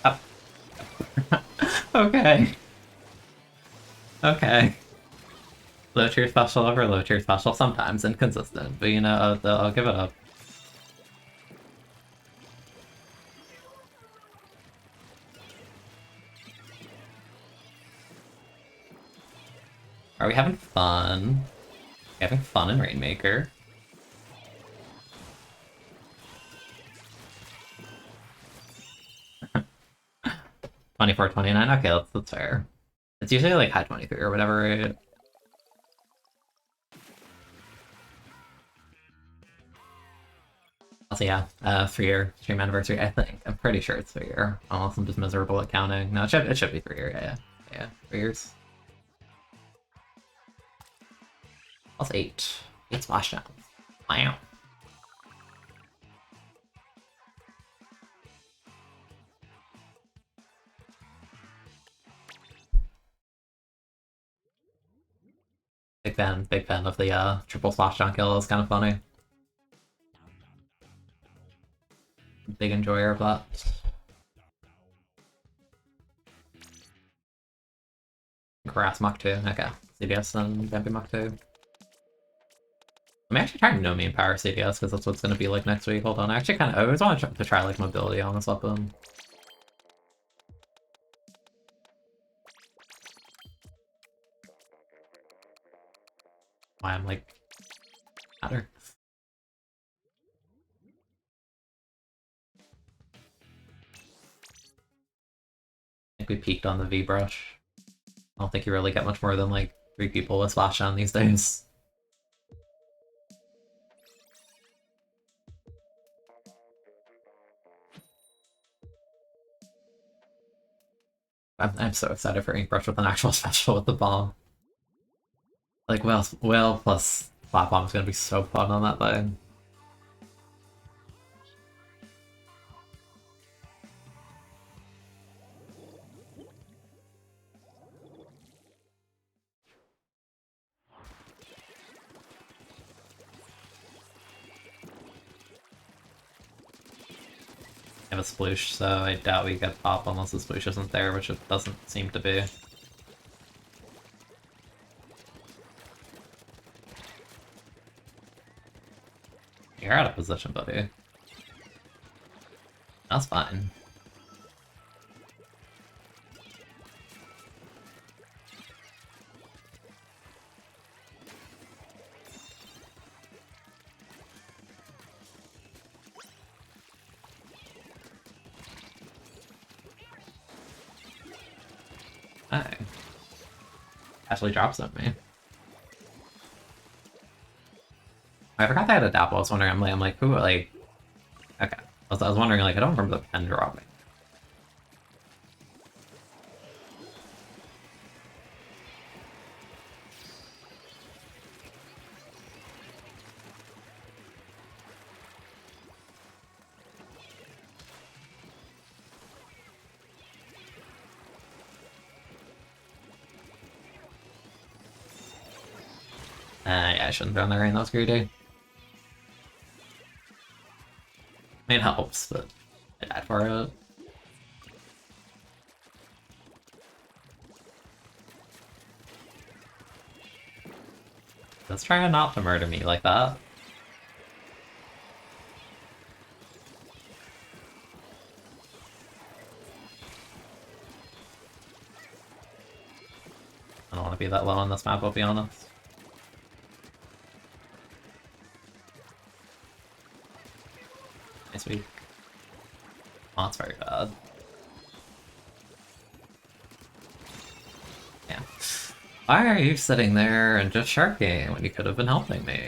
Oh. Okay. Okay. Low tier special over low tier special, sometimes inconsistent, but you know, I'll give it up. Are we having fun? Having fun in Rainmaker. $24, $29. Okay, that's fair. It's usually like high 23 or whatever, right? Also, yeah, 3-year stream anniversary, I think. I'm pretty sure it's 3-year. Unless I'm just miserable at counting. No, it should be 3-year, yeah. 3 years. Plus 8. 8 splashdowns. Wow. Big fan of the triple splashdown kill. It's kind of funny. Big enjoyer of that. Harass Mach 2, okay. CDS and Vampy Mach 2. I'm actually trying no main power CDS because that's what's going to be like next week. Hold on, I always want to try like mobility on this weapon. Why I'm like matter. we peaked on the V brush. I don't think you really get much more than like 3 people with splashdown these days. I'm so excited for Ink Brush with an actual special with the bomb. Like, well plus Flat Bomb is gonna be so fun on that thing. I have a sploosh, so I doubt we get pop unless the sploosh isn't there, which it doesn't seem to be. You're out of position, buddy. That's fine. Hey. Actually drops at me. I forgot they had a dapple. I was wondering, I'm like, who, like... Okay. I was wondering, like, I don't remember the pen dropping. Yeah, I shouldn't have done the rain, that was greedy. I mean, it helps, but I died for it. Let's try not to murder me like that. I don't want to be that low on this map, I'll be honest. Nice week. Oh, that's very bad. Yeah. Why are you sitting there and just sharking when you could have been helping me?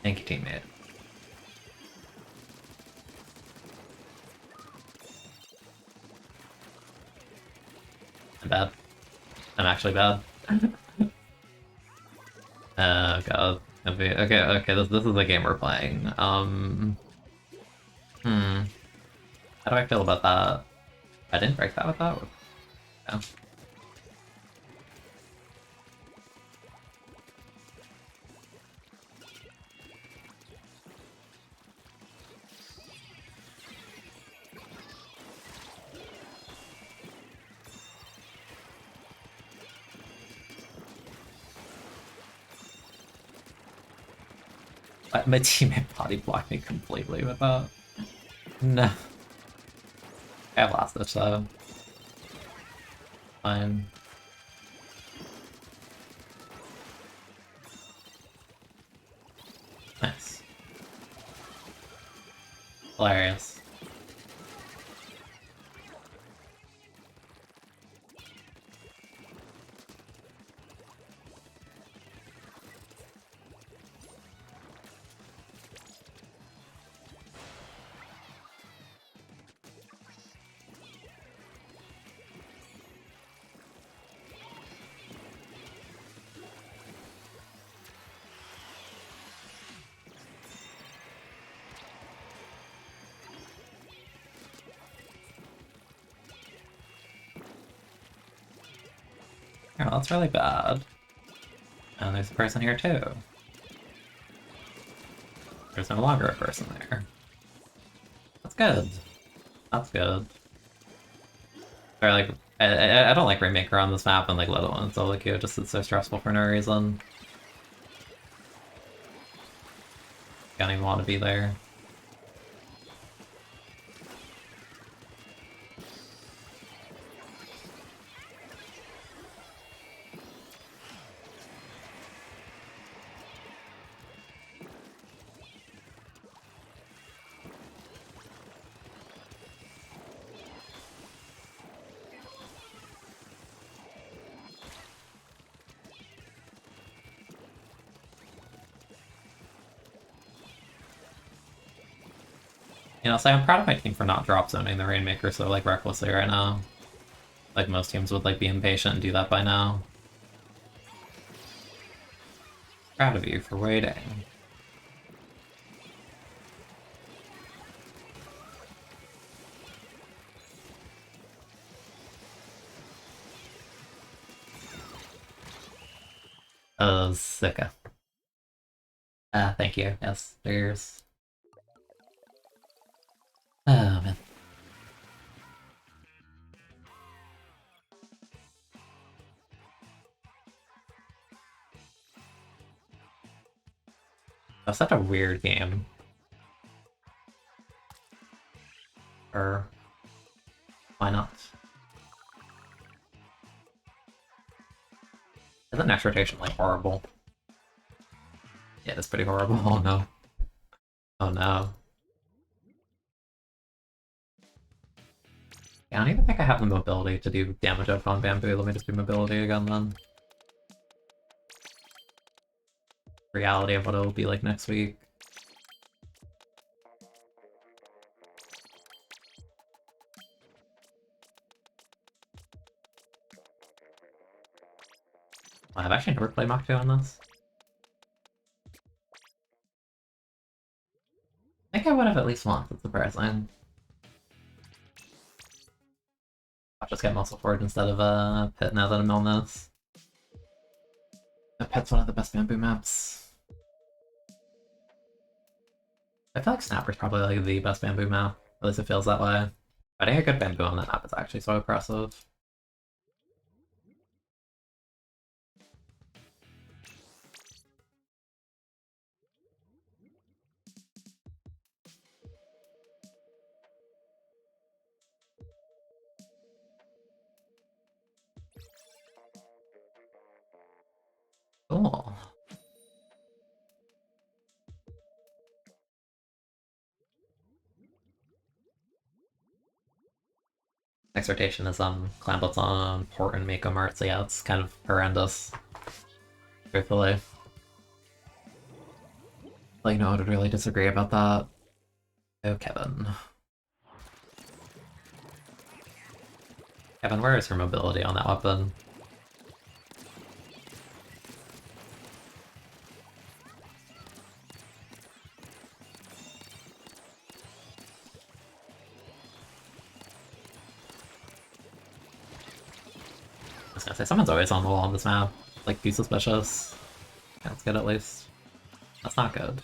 Thank you, teammate. I'm bad. I'm actually bad. Oh god. Okay, this is the game we're playing. How do I feel about that? I didn't break that with that? Yeah. My teammate body blocked me completely with that. No. I have last ditch though. Fine. Nice. Hilarious. Oh, that's really bad. And there's a person here too. There's no longer a person there. That's good. That's good. Or like, I don't like Rainmaker on this map and like Little One Solo queue, just it's so stressful for no reason. Don't even want to be there. You know, so I'm proud of my team for not drop zoning the Rainmaker so like recklessly right now. Like most teams would like be impatient and do that by now. Proud of you for waiting. Oh, Zika. Thank you. Yes, there's... Oh, man. That was such a weird game. Or... why not? Is the next rotation like horrible? Yeah, it's pretty horrible. Oh no. Oh no. Yeah, I don't even think I have the mobility to do damage up on Bamboo. Let me just do mobility again then. Reality of what it'll be like next week. I've actually never played Mach 2 on this. I think I would have at least once, it's surprising. I'll just get Muscle Forge instead of Pit now that I'm on this. Pit's one of the best Bamboo maps. I feel like Snapper's probably like the best Bamboo map. At least it feels that way. Finding a good Bamboo on that map is actually so impressive. Cool. Next rotation is Clan Blitz on Port and Mako Mart, so yeah, it's kind of horrendous. Truthfully. Like, no one would really disagree about that. Oh, Kevin. Kevin, where is her mobility on that weapon? I was gonna say, someone's always on the wall on this map. Like, be suspicious. That's good at least. That's not good.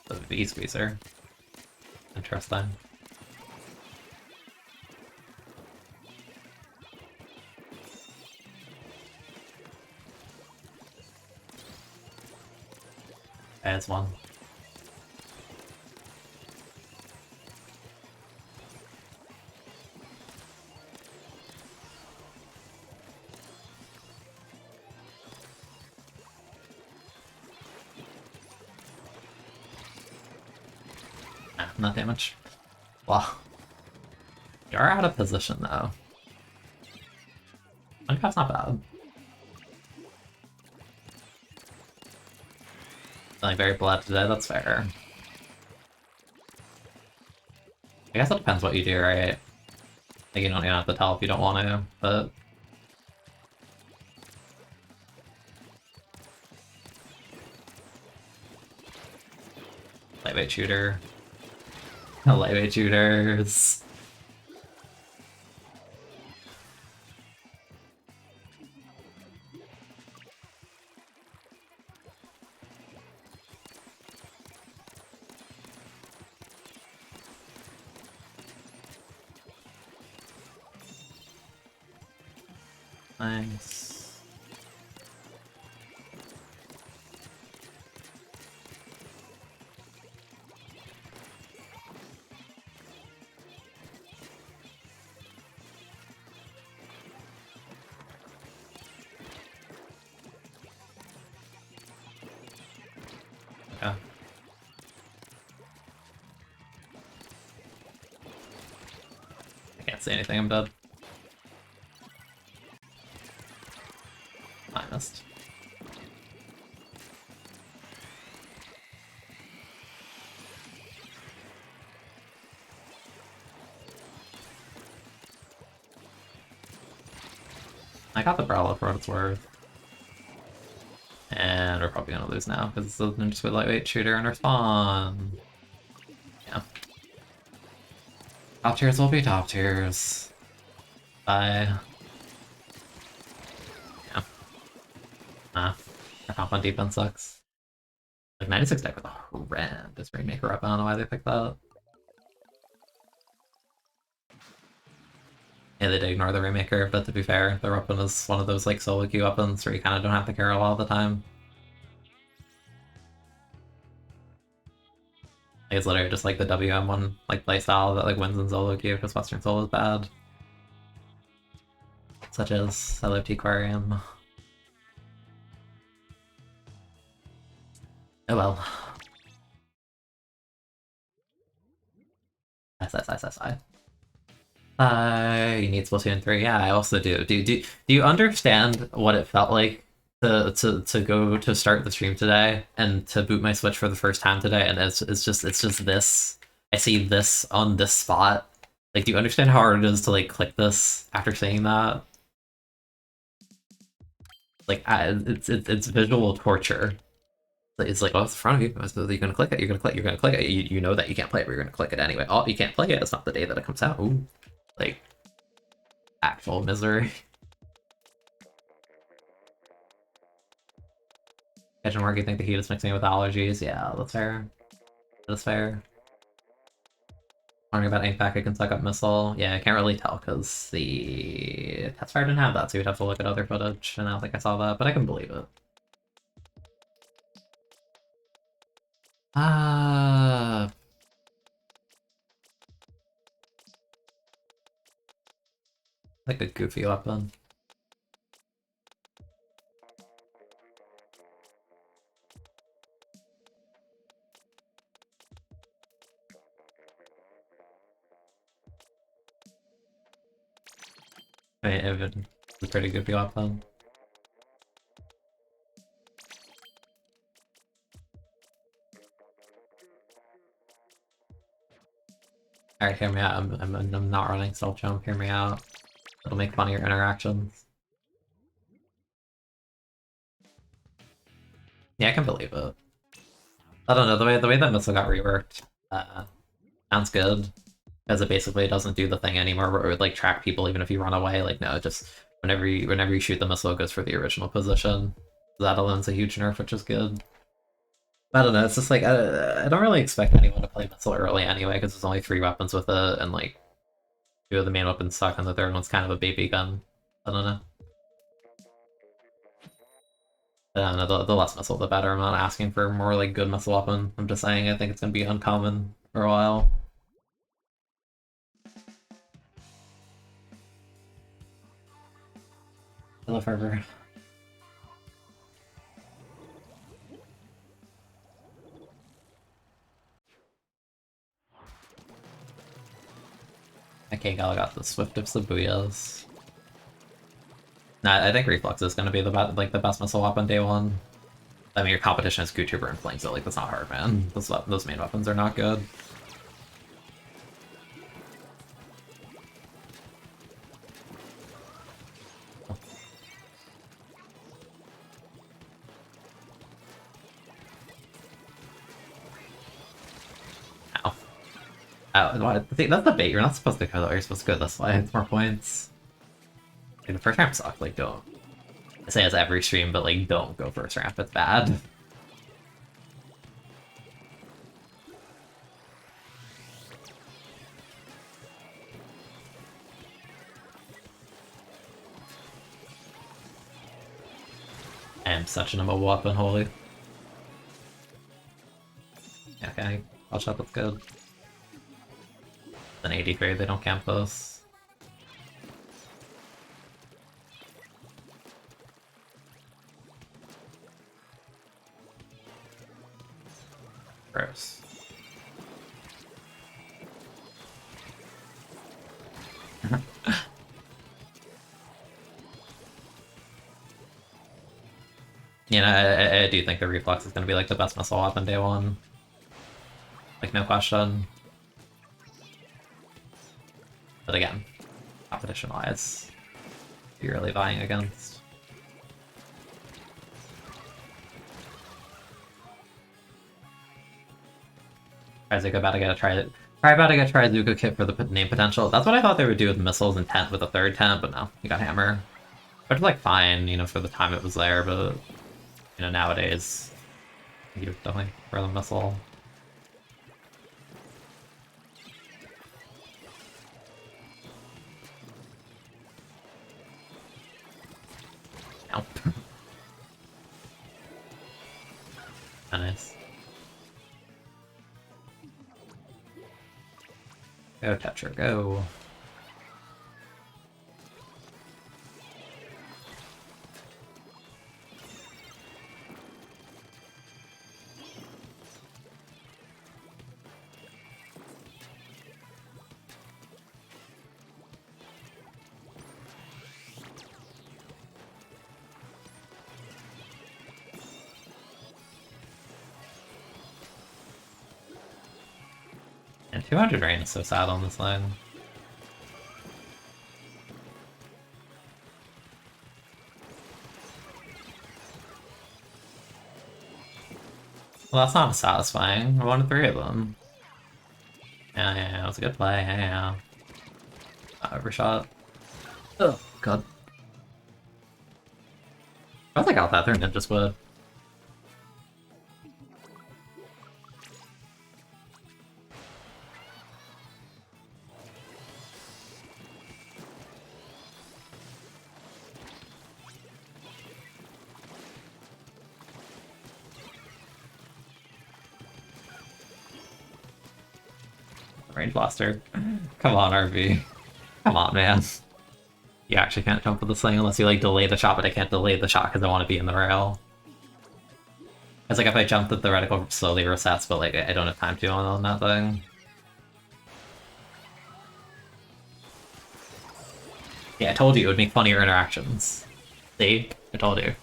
The V-Squeezer. Interesting. As one. Not damage. Wow. You're out of position though. I think that's not bad. Feeling very bled today, that's fair. I guess it depends what you do, right? Like, you don't even have to tell if you don't want to, but... Lightweight shooter. Lightweight shooters. Nice. Yeah. Can't see anything, I'm dead. I missed. I got the Brawler for what it's worth. And we're probably gonna lose now, because it's a Ninja Squid lightweight shooter in our spawn. Yeah. Top tiers will be top tiers. Bye. Yeah. Our comp on defense sucks. Like 96 deck with a horrendous Rainmaker up, I don't know why they picked that. Yeah, they did ignore the Rainmaker, but to be fair, their weapon is one of those like solo queue weapons where you kind of don't have to care a lot of the time. Like, it's literally just like the WM1 like playstyle that like wins in solo queue because Western Soul is bad. Such as LFT Aquarium. Oh well. SSSSI. You need Splatoon 3. Yeah, I also do. Do you understand what it felt like to go to start the stream today and to boot my Switch for the first time today, and it's just this. I see this on this spot. Like, do you understand how hard it is to like click this after saying that? Like, it's visual torture. It's like, oh, it's in front of you. So you're gonna click it. You're gonna click. You're gonna click it. You know that you can't play it, but you're gonna click it anyway. Oh, you can't play it. It's not the day that it comes out. Ooh, like actual misery. Catching Mark, you think the heat is mixing with allergies? Yeah, that's fair. That's fair. Wondering about ink packet can suck up missile. Yeah, I can't really tell because the test fire didn't have that, so you'd have to look at other footage, and I don't think I saw that, but I can believe it. Like a goofy weapon. I mean, it's a pretty goofy weapon. Alright, hear me out. I'm not running self jump. Hear me out. It'll make funnier interactions. Yeah, I can believe it. I don't know, the way that missile got reworked sounds good. Because it basically doesn't do the thing anymore where it would like track people even if you run away. Like, no, it just whenever you shoot the missile, it goes for the original position. That alone's a huge nerf, which is good. I don't know, it's just like I don't really expect anyone to play missile early anyway, because there's only 3 weapons with it, and like 2 of the main weapons suck, and the third one's kind of a baby gun. I don't know. I don't know, the less missile the better. I'm not asking for more like good missile weapon. I'm just saying I think it's gonna be uncommon for a while. Hello, Fervor. Okay, Gal got the Swift of Sabuyas. Nah, I think Reflux is gonna be the best missile weapon day 1. I mean, your competition is Gootuber and Flame, so like that's not hard, man. Those main weapons are not good. Ow. Ow, see, that's the bait. You're not supposed to go there. You're supposed to go this way. It's more points. Like, the first ramp sucked. Like, don't. I say it's every stream, but like, don't go first ramp. It's bad. I am such an immobile weapon, holy. Okay, I'll shot that's good. An 83, they don't camp those. Gross. You know, I do think the reflex is going to be like the best missile weapon day one. Like, no question. But again, competition-wise, you're really vying against. Trizuka about to get a Trizuka kit for the name potential. That's what I thought they would do with missiles and tent with a third tent, but no, you got hammer. Which is like fine, you know, for the time it was there, but you know, nowadays you definitely throw the missile. No. Nice. Go, Tetra, go. And 200 rain is so sad on this line. Well, that's not satisfying. I wanted 3 of them. Yeah, that was a good play. Yeah. Overshot. Oh, God. I was like out that there ninja squid. Range blaster. Come on, RV. Come on, man. You actually can't jump with this thing unless you like delay the shot, but I can't delay the shot because I want to be in the rail. It's like if I jump, the reticle slowly resets, but like I don't have time to on that thing. Yeah, I told you it would make funnier interactions. See? I told you.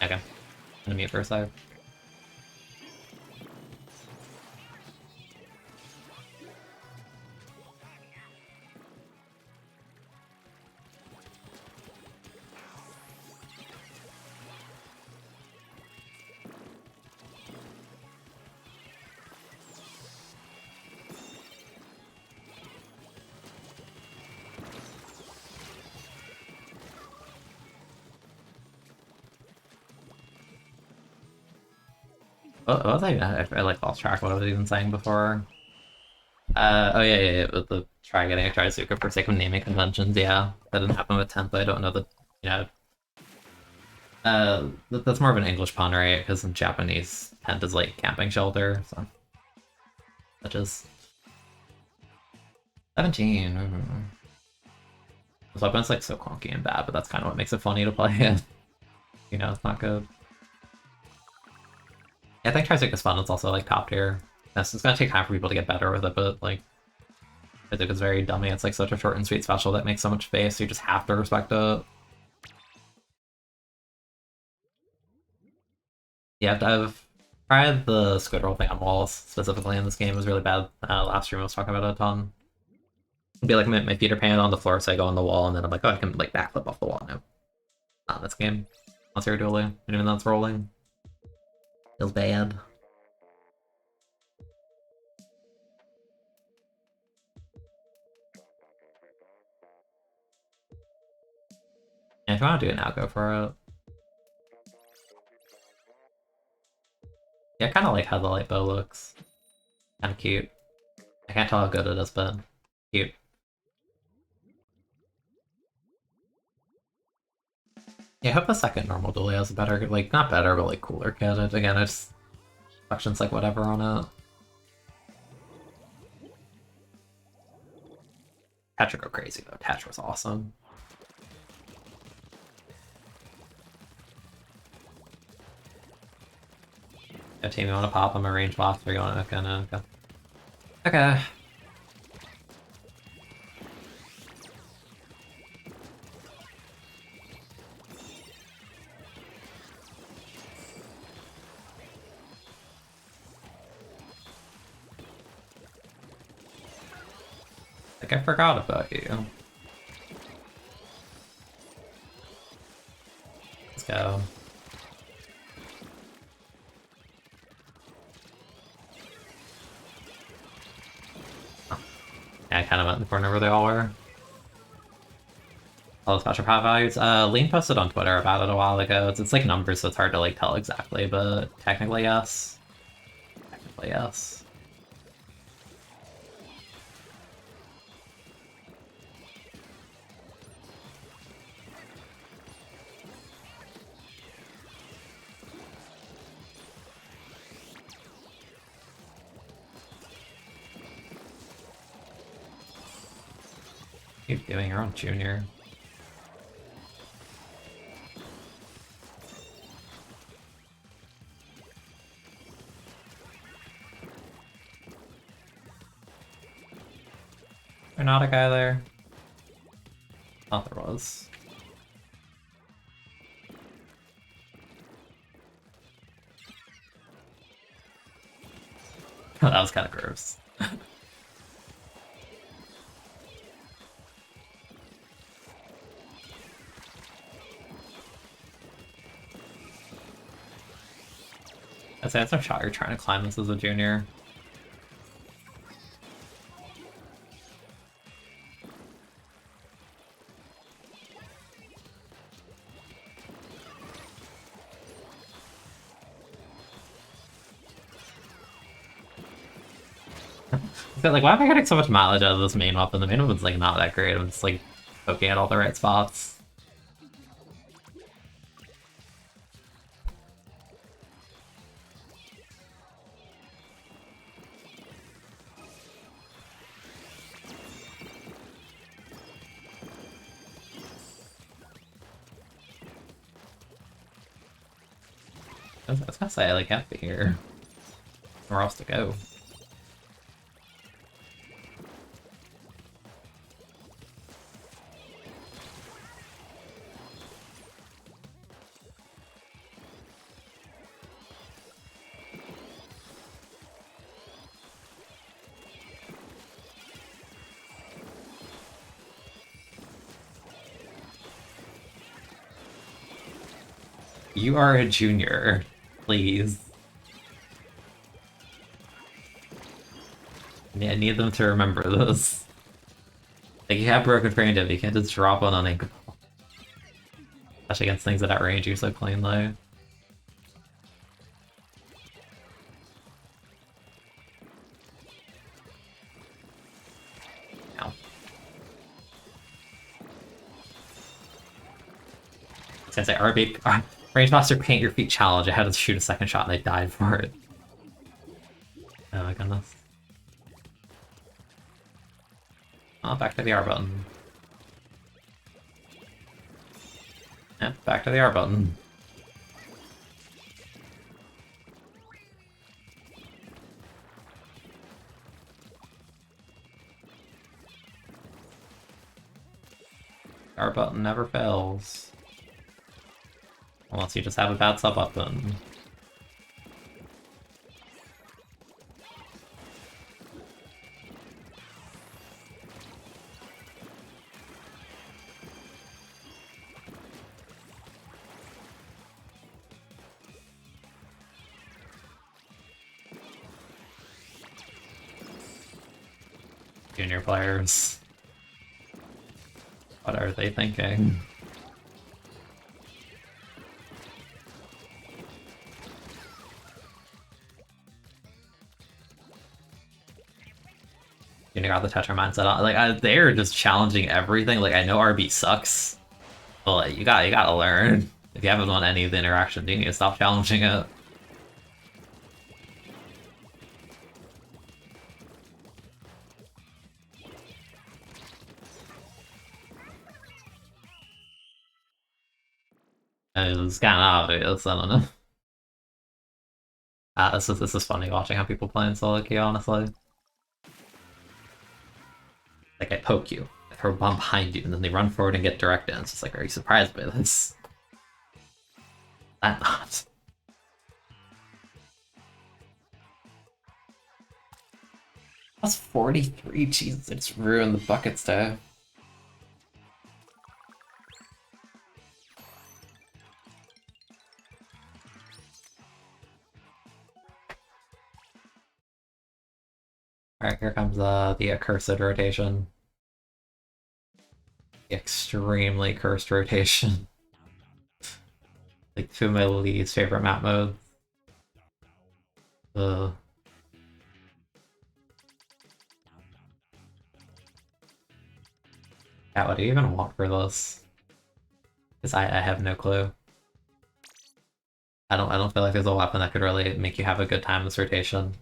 Okay. I'm gonna mute for a sec. What was I like lost track what I was even saying before. Oh yeah, with the try getting a Trizuka for sake of naming conventions, yeah. That didn't happen with Tempo, I don't know that, you know. That's more of an English pun, right? Because in Japanese, tent is like camping shelter, so. That is. 17. This weapon's like so clunky and bad, but that's kind of what makes it funny to play it. You know, it's not good. Yeah, I think Trizuka's fun, it's also like top tier. It's gonna take time for people to get better with it, but like Trizuka's very dummy. It's like such a short and sweet special that makes so much face, so you just have to respect it. Yeah, I've tried the squid roll thing on walls, specifically in this game. It was really bad. Last stream I was talking about it a ton. It'd be like my feet are painted on the floor, so I go on the wall, and then I'm like, oh, I can like backflip off the wall. No, not in this game. Unless you're dueling, and even that's rolling. Feels bad. And if you want to do it now, go for it. Yeah, I kind of like how the light bow looks. Kind of cute. I can't tell how good it is, but cute. Yeah, I hope the second normal dually has a better, like, not better, but like cooler kit. Again, I just functions like whatever on it. Tetra go crazy though. Tetra's awesome. Yeah, team, you want to pop? I'm a range boss. We're going. Okay, no, okay. Okay. Like I forgot about you. Let's go. Oh. Yeah, I kind of went in the corner where they all were. All the special power values. Lean posted on Twitter about it a while ago. It's like numbers, so it's hard to like tell exactly, but technically yes. Technically yes. What are you doing? You're on Junior. There's not a guy there. Thought there was. That was kind of gross. That's no shot you're trying to climb this as a junior. Like, why am I getting so much mileage out of this main weapon? The main weapon's like not that great. I'm just like poking at all the right spots. I was gonna say, I like have to here. Where else to go? You are a junior, please. I need them to remember this. Like, you have broken frame div, you can't just drop one on ankle. Especially against things that outrange you so cleanly. Ow. I was gonna say, RB, Range Master Paint Your Feet Challenge. I had to shoot a second shot and I died for it. Oh my goodness. Oh, back to the R button. Yep, back to the R button. R button never fails. Unless you just have a bad sub button. Junior players. What are they thinking? You got the Tetra mindset on. Like, they're just challenging everything. Like, I know RB sucks, Well, you gotta learn. If you haven't won any of the interaction, you need to stop challenging it. It's kind of obvious, I don't know. This is funny watching how people play in solo queue, honestly. Like, I poke you, I throw a bomb behind you, and then they run forward and get direct in. It's just like, are you surprised by this? I'm not. That's 43, Jesus, I just ruined the buckets there. Alright, here comes the accursed rotation. The extremely cursed rotation. Like, two of my least favorite map modes. Yeah, what do you even want for this? Because I have no clue. I don't feel like there's a weapon that could really make you have a good time this rotation.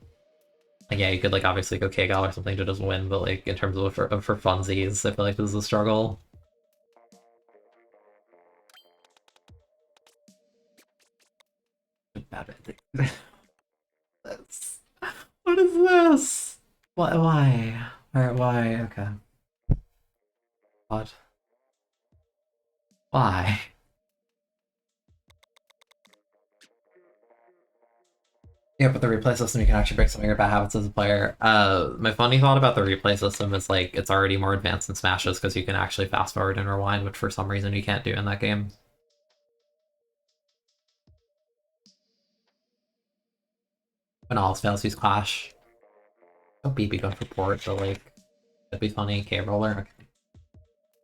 Like, yeah, you could like obviously go Kgal or something to just win, but like in terms of for funsies, I feel like this is a struggle. That's... What is this? What? Why? Why? Okay. What? Why? Yeah, but the replay system, you can actually break some of your bad habits as a player. My funny thought about the replay system is like it's already more advanced in Smashes because you can actually fast forward and rewind, which for some reason you can't do in that game. When all else fails, use Clash. Oh, BB going for port, but like that'd be funny. K roller. Okay.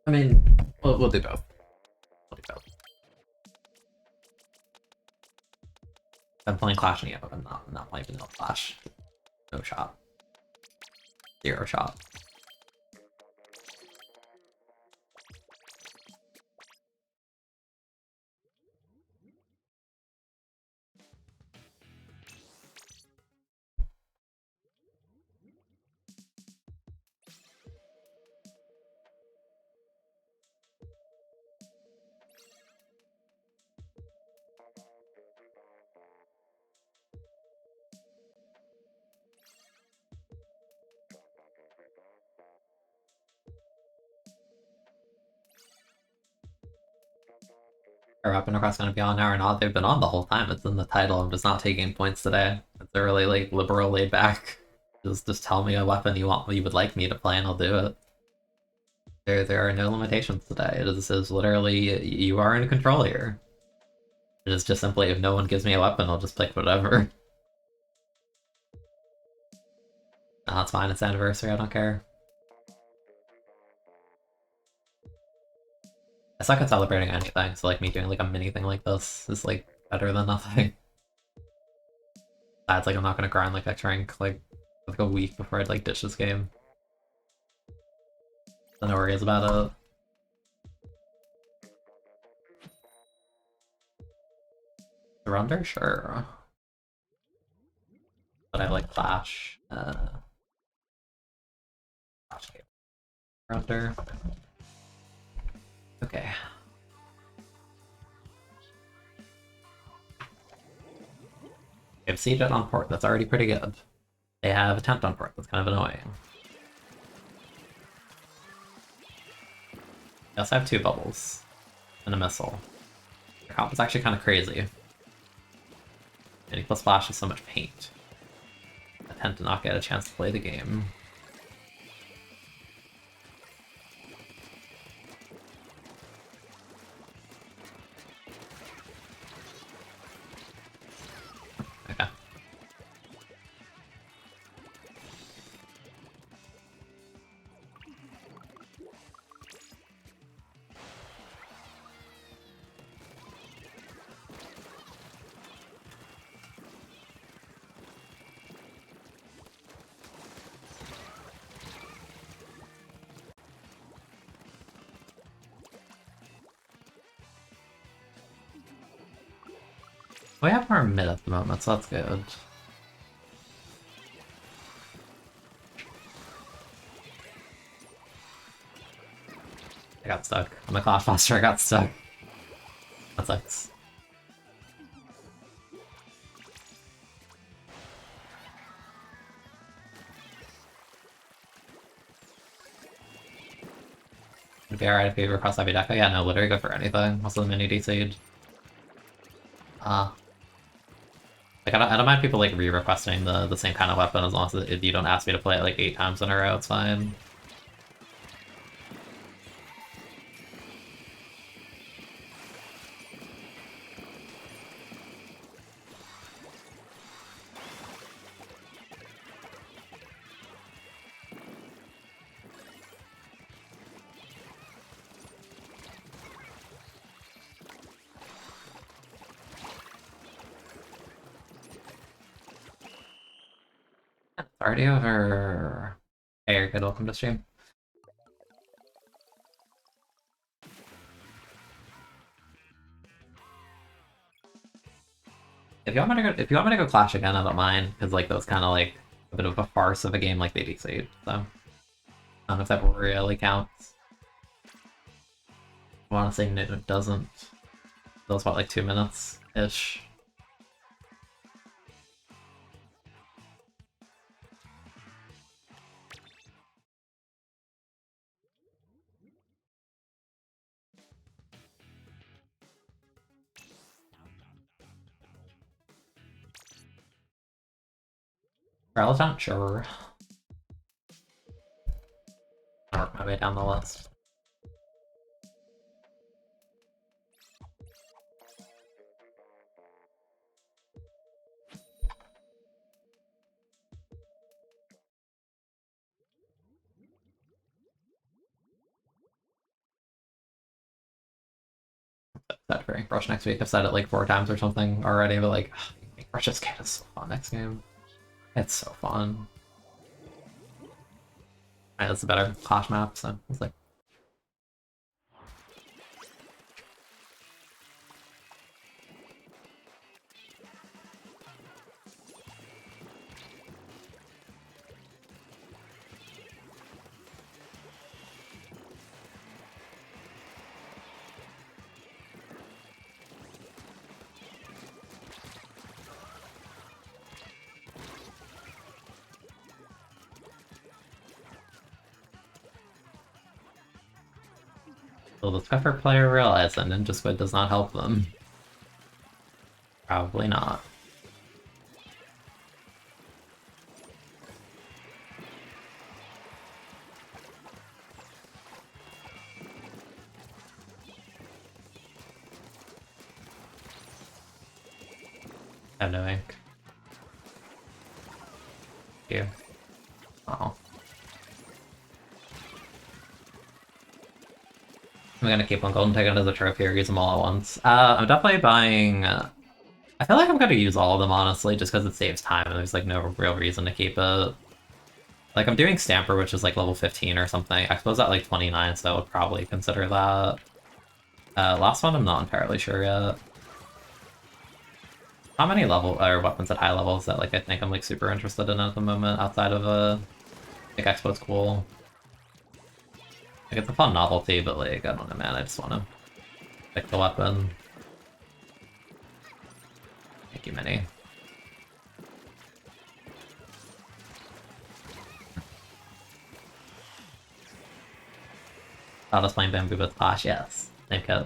I mean, we'll do both. We'll do both. I'm playing Clash and yeah, but I'm not playing vanilla Clash. No shot. Zero shot. Are Up and Across gonna be on now or not? They've been on the whole time. It's in the title. I'm just not taking points today. It's a really like liberal, laid back. Just tell me a weapon you would like me to play, and I'll do it. There are no limitations today. It is literally you are in control here. It is just simply if no one gives me a weapon, I'll just pick whatever. No, that's fine. It's anniversary. I don't care. I suck at celebrating anything, so like me doing like a mini thing like this is like better than nothing. That's like I'm not gonna grind like I drink like a week before I'd like ditch this game. So no worries about it. Surrender? Sure. But I like Clash. Clash game. Surrender. Okay. They have Siege on port, that's already pretty good. They have Attempt on port, that's kind of annoying. They also have two bubbles. And a missile. Their comp is actually kind of crazy. And plus Splash is so much paint. I tend to not get a chance to play the game. Okay. We have more mid at the moment, so that's good. I got stuck. On the Clash Foster, I got stuck. That sucks. It'd be alright if you request heavy deck. Oh yeah, no, literally go for anything. Also the mini D-Seed. Like, I don't mind people, like, re-requesting the same kind of weapon as long as if you don't ask me to play it, like, 8 times in a row, it's fine. Already over. Hey, you're good. Welcome to stream. If you want me to go Clash again, I don't mind, because like that was kind of like a bit of a farce of a game like BBC. So I don't know if that really counts. I want to say no, it doesn't. That was about like 2 minutes ish. Relatant? Sure. I'll work my way down the list. Set for Ink Rush next week. I've said it like 4 times or something already, but like, Ink Rush's kit is so fun next game. It's so fun. Alright, that's a better Clash map, so it's like. Will the Pepper player realize that Ninja Squid does not help them? Probably not. I have no ink. You. Oh. I'm gonna keep one golden ticket as a trophy or use them all at once. I'm definitely buying. I feel like I'm gonna use all of them honestly, just because it saves time and there's like no real reason to keep it. Like I'm doing Stamper, which is like level 15 or something. I suppose at like 29, so I would probably consider that. Last one, I'm not entirely sure yet. How many level or weapons at high levels that like I think I'm like super interested in at the moment outside of like Expo's cool. Like it's a fun novelty, but like I don't know, man. I just want to pick the weapon. Thank you, Mini. Thought I was playing Bamboo with Clash. Yes, thank you.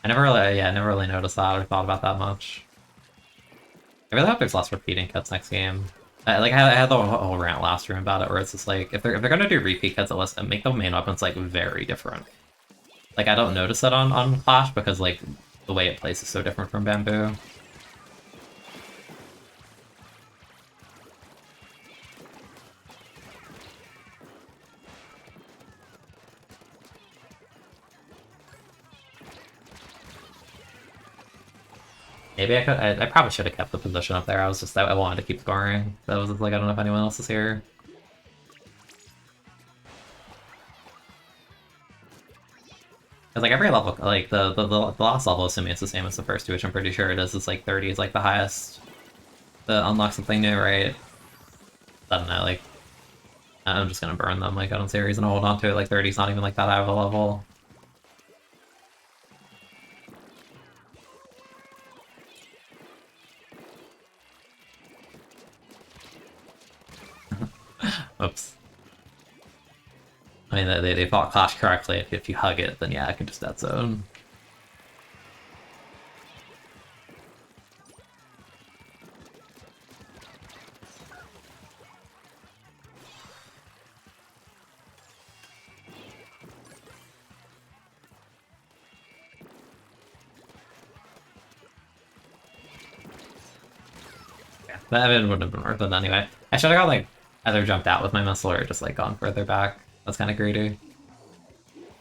I never really noticed that or thought about that much. I really hope there's less repeating cuts next game. I had the whole rant last room about it, where it's just like if they're gonna do repeat cuts, at least make the main weapons like very different. Like I don't notice it on Clash because like the way it plays is so different from Bamboo. Maybe I could. I probably should have kept the position up there. I wanted to keep scoring. That was like I don't know if anyone else is here. Because like every level, like the last level, assuming it's the same as the first two, which I'm pretty sure it is like 30 is like the highest to unlock something new, right? I don't know, like I'm just gonna burn them. Like I don't see a reason to hold on to it. Like 30 is not even like that high of a level. Oops. I mean, they thought Clash correctly. If you hug it, then yeah, I can just dead zone. Yeah, that wouldn't have been worth it anyway. I should have got like either jumped out with my missile or just like gone further back. That's kind of greedy.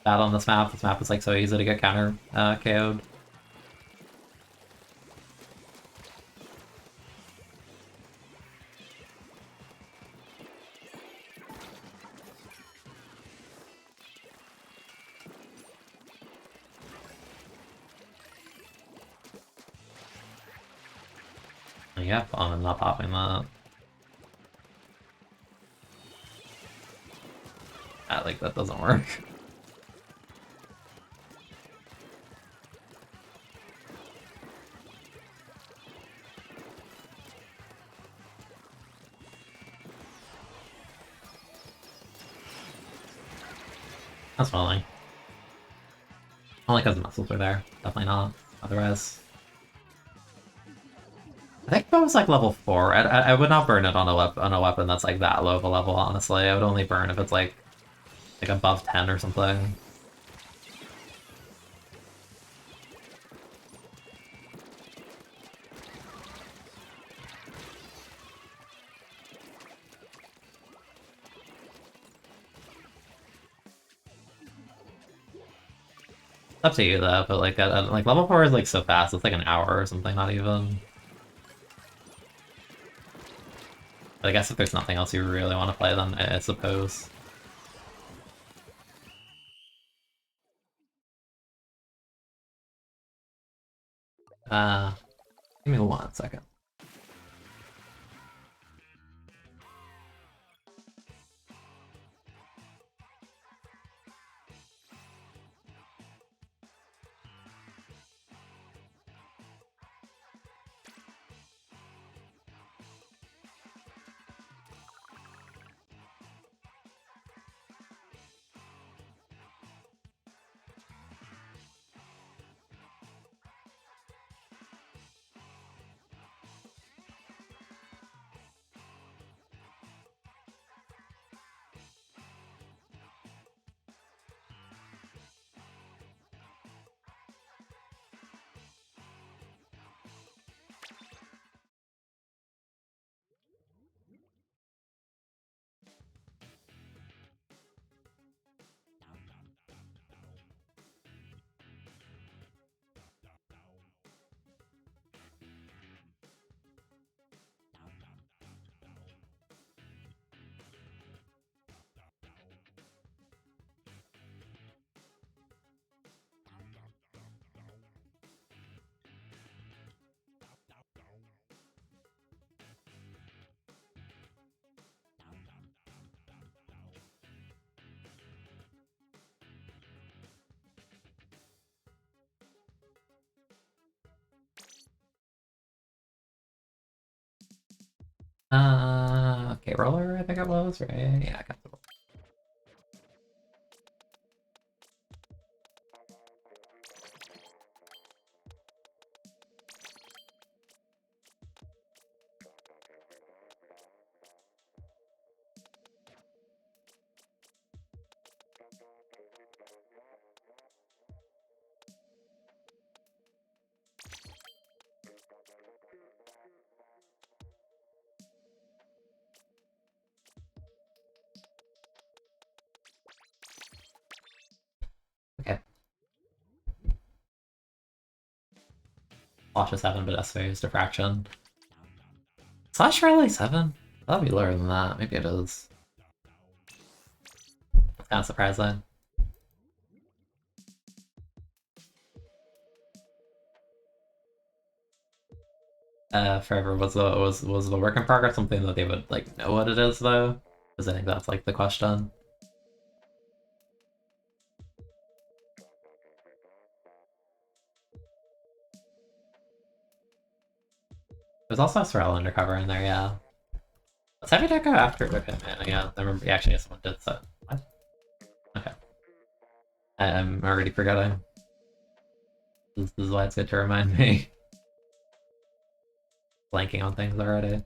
That on this map. This map is like so easy to get counter KO'd. Yep, I'm not popping that. Like that doesn't work. That's fine. Only because the muscles are there. Definitely not. Otherwise. I think if I was like level 4, I would not burn it on a weapon that's like that low of a level, honestly. I would only burn if it's like above 10 or something. Up to you though, but like level 4 is like so fast, it's like an hour or something, not even. But I guess if there's nothing else you really want to play, then I suppose. Give me 1 second. Okay, roller, I think it was, right? Yeah, I got the roller. Okay. Watch a 7, but S phase diffraction. Slash really 7? That'd be lower than that. Maybe it is. That's kind of surprising. forever. Was the work in progress something that they would like know what it is though? Because I think that's like the question. There's also a Sorrel undercover in there, yeah. Let's have you go after. Okay, man, yeah, I remember. Yeah, actually, someone did so. What? Okay. I'm already forgetting. This is why it's good to remind me. Blanking on things already.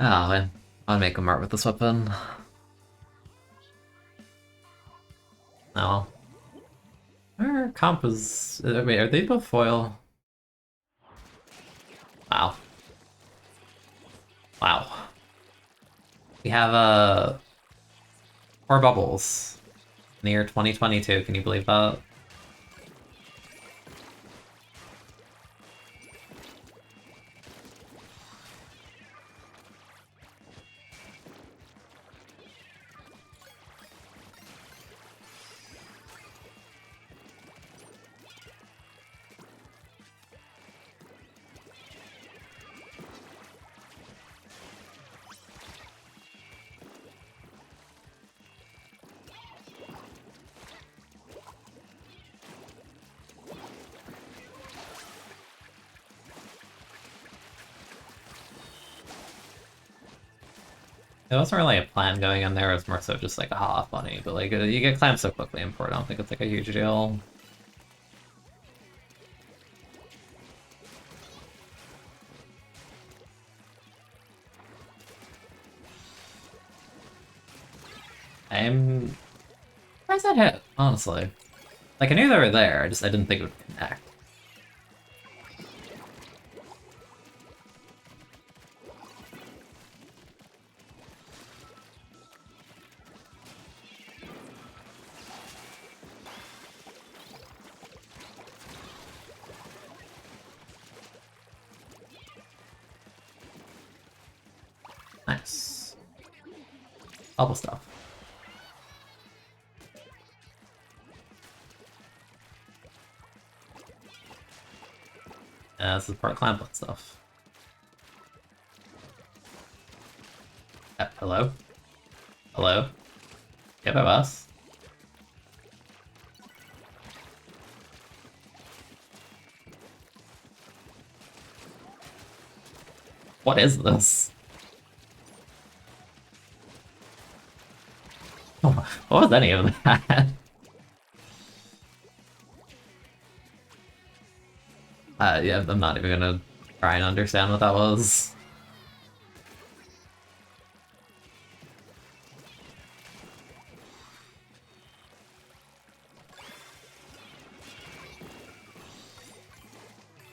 Oh, man. I'll make a mark with this weapon. No. Our comp is... Wait, are they both foil? Wow. Wow. We have, 4 bubbles in the year 2022, can you believe that? It wasn't really a plan going in there, it was more so just like a ha funny, but like you get clamped so quickly in port, I don't think it's like a huge deal. I'm surprised that hit, honestly. Like I knew they were there, I didn't think it would connect. Nice. Bubble stuff. Yeah, this is part clamp stuff. Hello? Hello? Give us. What is this? What was any of that? Yeah, I'm not even gonna try and understand what that was.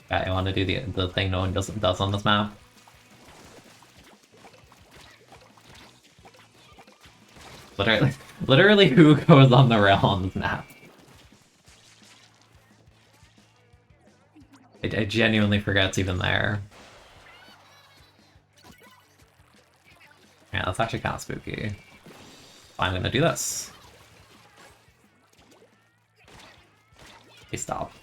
Yeah, I want to do the thing no one does on this map. Literally, literally, who goes on the rail on this map? I genuinely forget it's even there. Yeah, that's actually kind of spooky. I'm gonna do this. Please stop.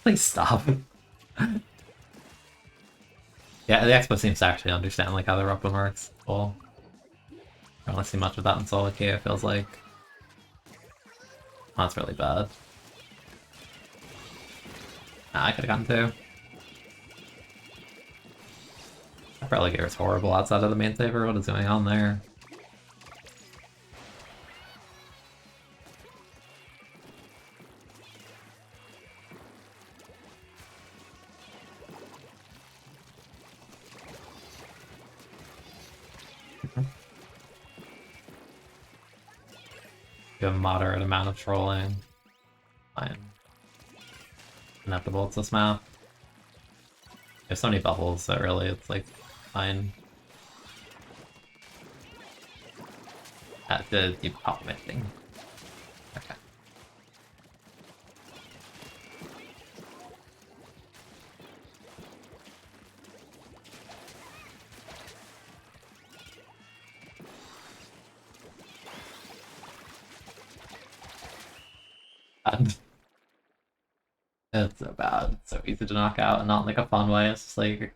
Please stop. Yeah, the expo seems to actually understand like how the weapon works. Cool. I don't want to see much of that in solo queue, it feels like. Oh, that's really bad. Nah, I could've gotten 2. That Religator is horrible outside of the main saber. What is going on there? Do a moderate amount of trolling. Fine. Inevitable, it's this map. There's so many bubbles that really it's like fine. You pop my thing. Okay. bad. It's so bad. It's so easy to knock out and not in like a fun way. It's just like,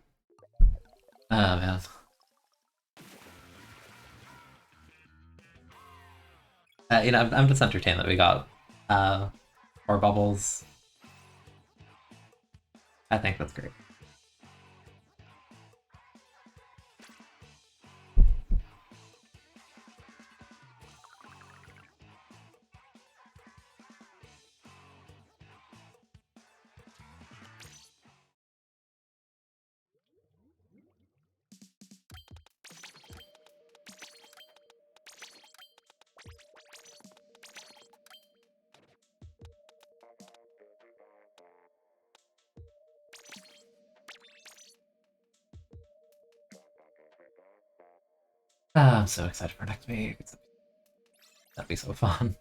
oh man. I'm just entertained that we got more bubbles. I think that's great. I'm so excited for next week. That'd be so fun.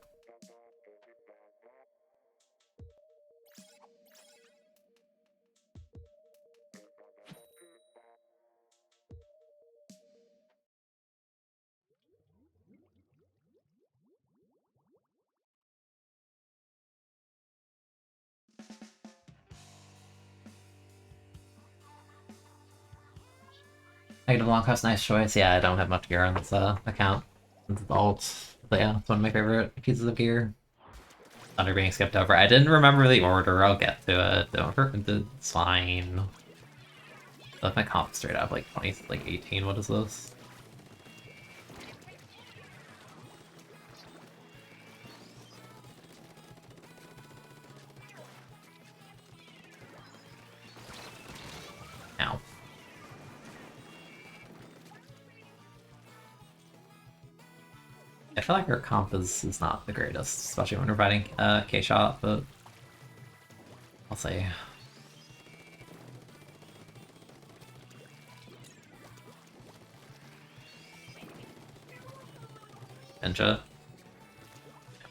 Negative long cost, nice choice. Yeah, I don't have much gear on this account. It's alt. But yeah, it's one of my favorite pieces of gear. Thunder being skipped over. I didn't remember the order. I'll get to it. It's fine. I left my comp straight up like 20, like 18. What is this? Ow. I feel like our comp is not the greatest, especially when we're fighting K-Shot, but I'll say. Ninja.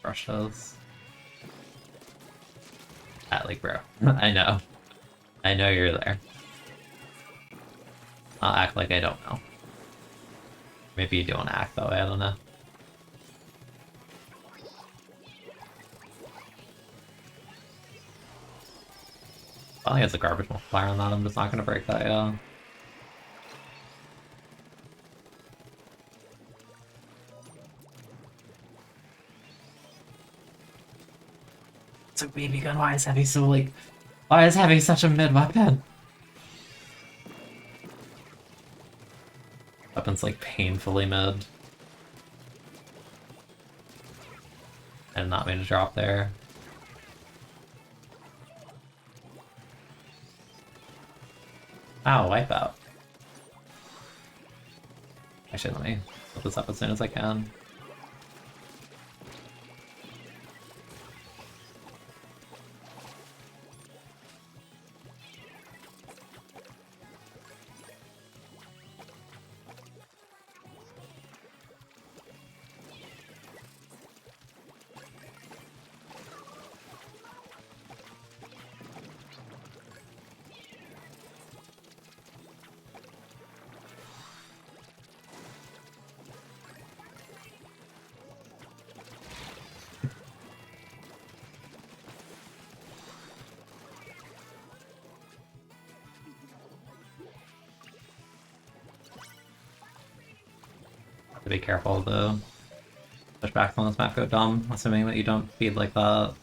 Brush those. Like, bro. I know. I know you're there. I'll act like I don't know. Maybe you do want to act that way, I don't know. I think it's a garbage multiplier on that, I'm just not gonna break that, yeah. It's a BB gun, why is Heavy so like... Why is Heavy such a mid-weapon? Weapon's like painfully mid. I did not mean to drop there. Wow, wipeout. Actually, let me flip this up as soon as I can. To be careful to push back on this map go dumb, assuming that you don't feed like that.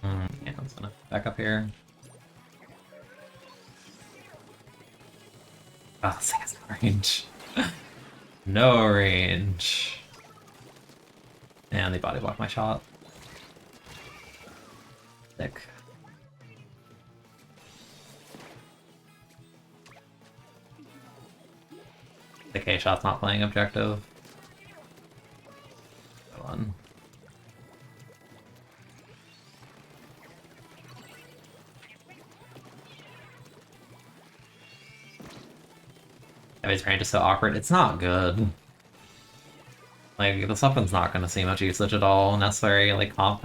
Yeah, I'm just gonna back up here. Oh, this thing has no range. No range. And they body blocked my shot. Sick. The K shot's not playing objective. Go on. His range is so awkward. It's not good. Like, this weapon's not gonna see much usage at all necessary, like comp.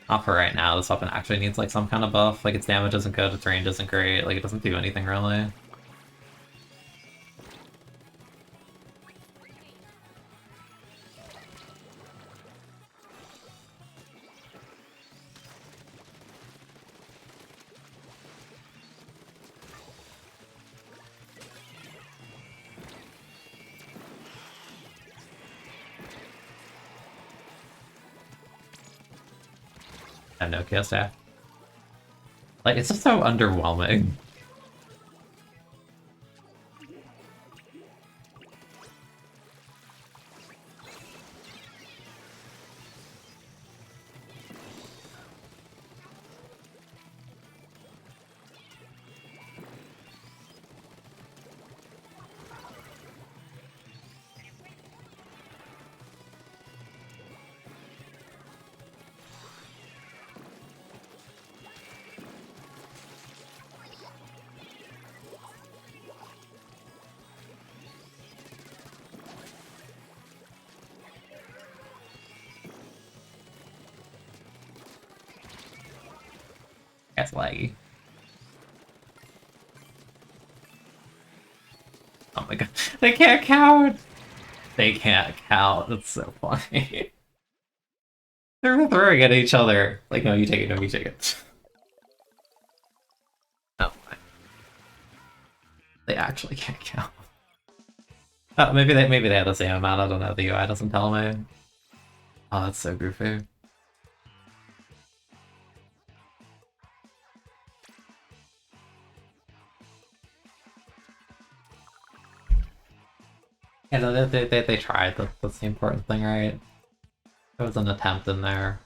Not for right now, this weapon actually needs like some kind of buff. Like its damage isn't good, its range isn't great, like it doesn't do anything really. I have no kill staff. Like, it's just so underwhelming. That's laggy. Oh my god. They can't count! They can't count. It's so funny. They're throwing at each other. Like, no, you take it, no, you take it. Oh my. They actually can't count. Oh, maybe they have the same amount, I don't know, the UI doesn't tell me. Oh, that's so goofy. Yeah, no, they tried, that's the important thing, right? There was an attempt in there.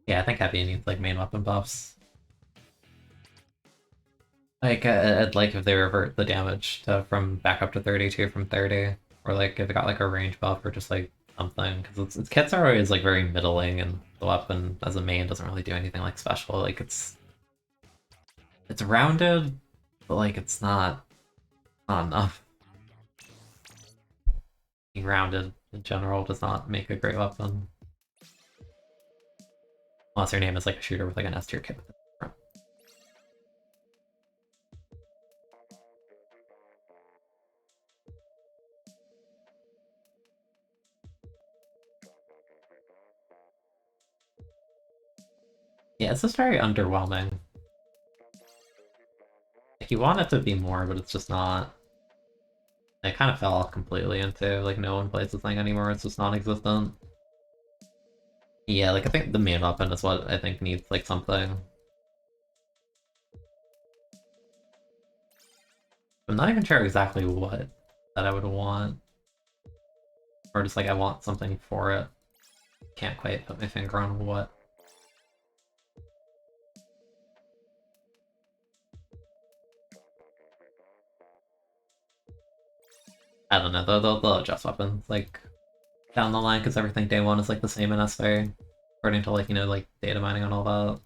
Yeah, I think Heavy needs like main weapon buffs. Like, I'd like if they revert the damage to from back up to 32 from 30, or like if it got like a range buff or just like something, because its kits are always like very middling, and the weapon as a main doesn't really do anything like special. Like it's rounded, but like it's not enough. Being rounded in general does not make a great weapon. Unless your name is like a shooter with like an S tier kit. Yeah, it's just very underwhelming. Like, you want it to be more, but it's just not. It kind of fell off completely into, like, no one plays the thing anymore, it's just non-existent. Yeah, like, I think the main weapon is what I think needs, like, something. I'm not even sure exactly what that I would want. Or just, like, I want something for it. Can't quite put my finger on what. I don't know, they'll adjust weapons, like, down the line, because everything day one is, like, the same in S-Fair. According to, like, you know, like, data mining and all that.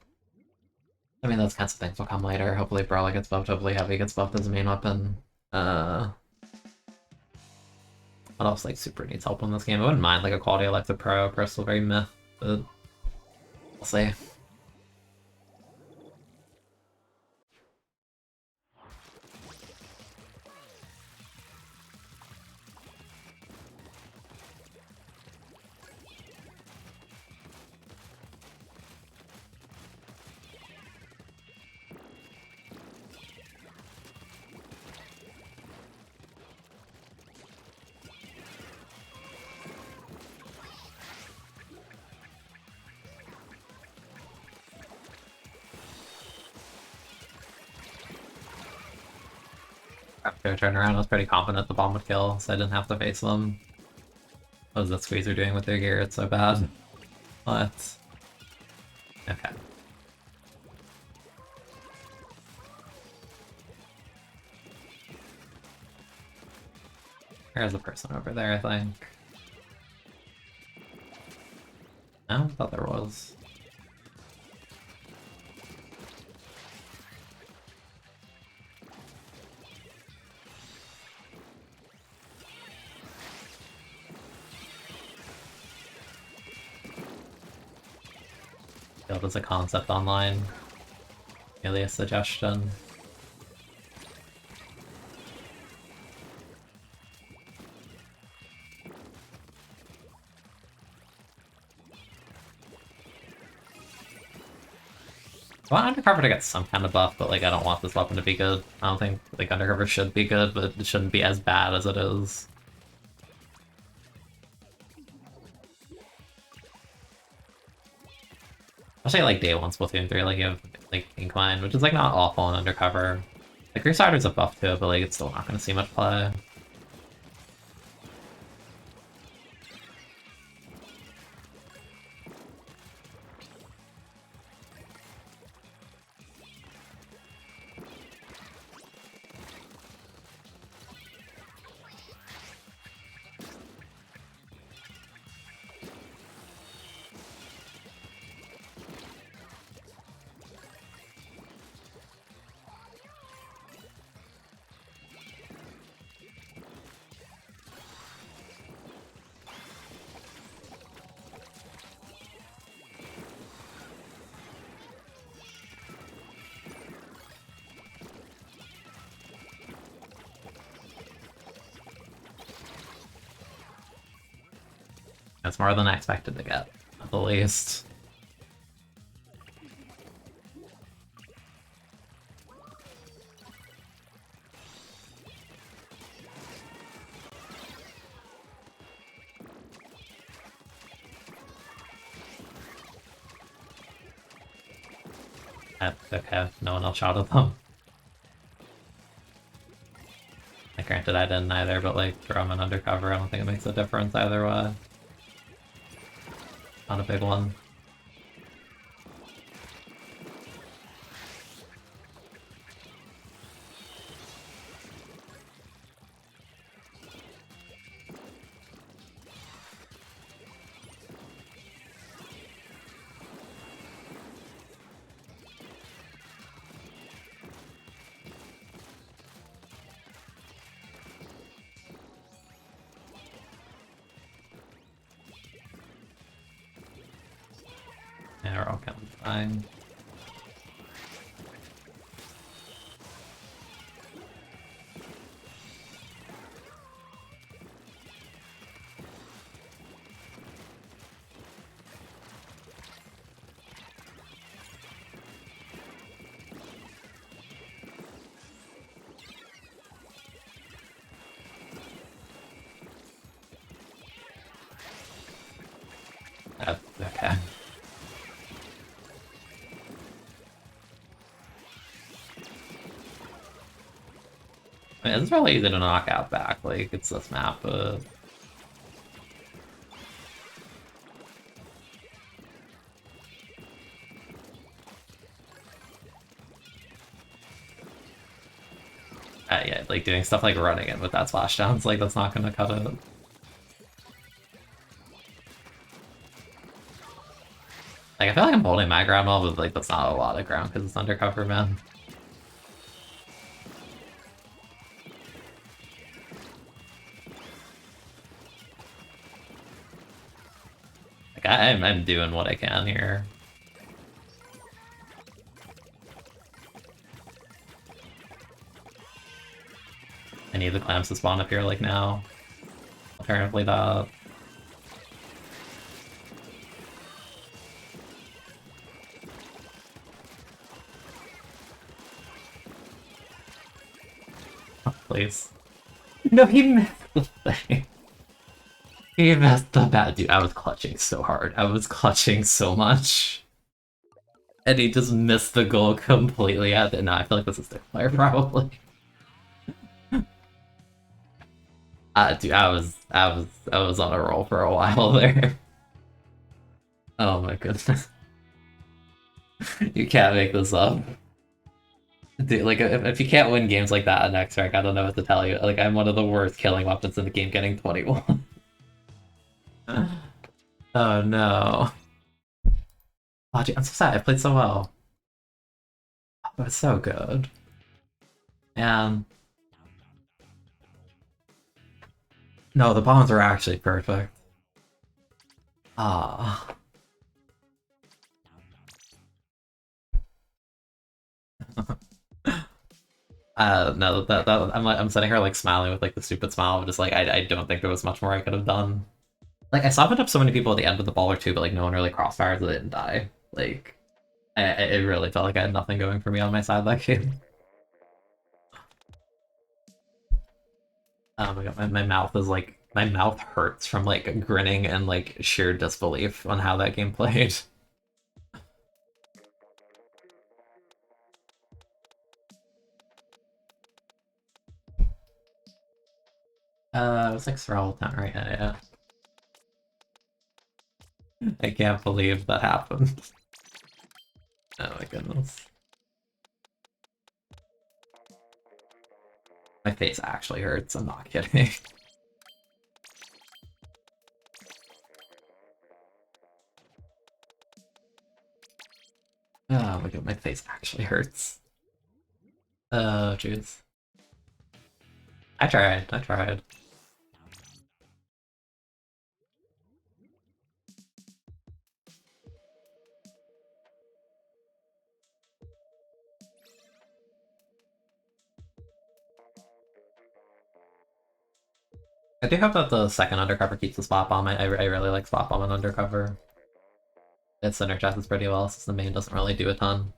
I mean, those kinds of things will come later. Hopefully Brawler gets buffed, hopefully Heavy gets buffed as a main weapon. What else, like, super needs help in this game? I wouldn't mind, like, a quality Alexa Pro. Pro's still very meh, but we'll see. After turnaround, I was pretty confident the bomb would kill, so I didn't have to face them. What was that Squeezer doing with their gear? It's so bad. What? Okay. There's a person over there, I think. No, I thought there was. Build as a concept online. Merely a suggestion. I want Undercover to get some kind of buff, but like I don't want this weapon to be good. I don't think like Undercover should be good, but it shouldn't be as bad as it is. Especially like day one Splatoon 3, like you have like Incline, which is like not awful in Undercover. Like Crusader's a buff to it, but like it's still not gonna see much play. That's more than I expected to get, at the least. Okay, no one else shot at them. Like, granted, I didn't either, but like, drum and Undercover, I don't think it makes a difference either way. Not a big one. Yeah, we're all kind of fine. Okay. I mean, it's really easy to knock out back, like, it's this map, but... yeah, like, doing stuff like running it with that splashdown's like, that's not gonna cut it. Like, I feel like I'm holding my ground well, but like, that's not a lot of ground, because it's Undercover, man. Like, I'm doing what I can here. I need the clamps to spawn up here, like, now. Alternatively, that. Oh, please. No, he missed the thing. He missed the bat. Dude, I was clutching so hard. I was clutching so much. And he just missed the goal completely. No, I feel like this is their player, probably. Dude, I was on a roll for a while there. Oh my goodness. You can't make this up. Dude, like, if you can't win games like that on X-Rank, I don't know what to tell you. Like, I'm one of the worst killing weapons in the game, getting 21. Oh no. Oh, dude, I'm so sad. I played so well. It was so good. And no, the bombs were actually perfect. Ah. No, that I'm sitting here like smiling with like the stupid smile, just like I don't think there was much more I could have done. Like I softened up so many people at the end with the baller too, but like no one really crossfired, so they didn't die. Like it really felt like I had nothing going for me on my side that game. Oh my god, my mouth is like my mouth hurts from like grinning and like sheer disbelief on how that game played. It was like Sorrel Town, right? Yeah. I can't believe that happened. Oh my goodness. My face actually hurts, I'm not kidding. Oh my god, my face actually hurts. Oh jeez. I tried. I do hope that the second undercover keeps the spot bomb. I really like spot bomb and undercover. It synergizes pretty well since the main doesn't really do a ton.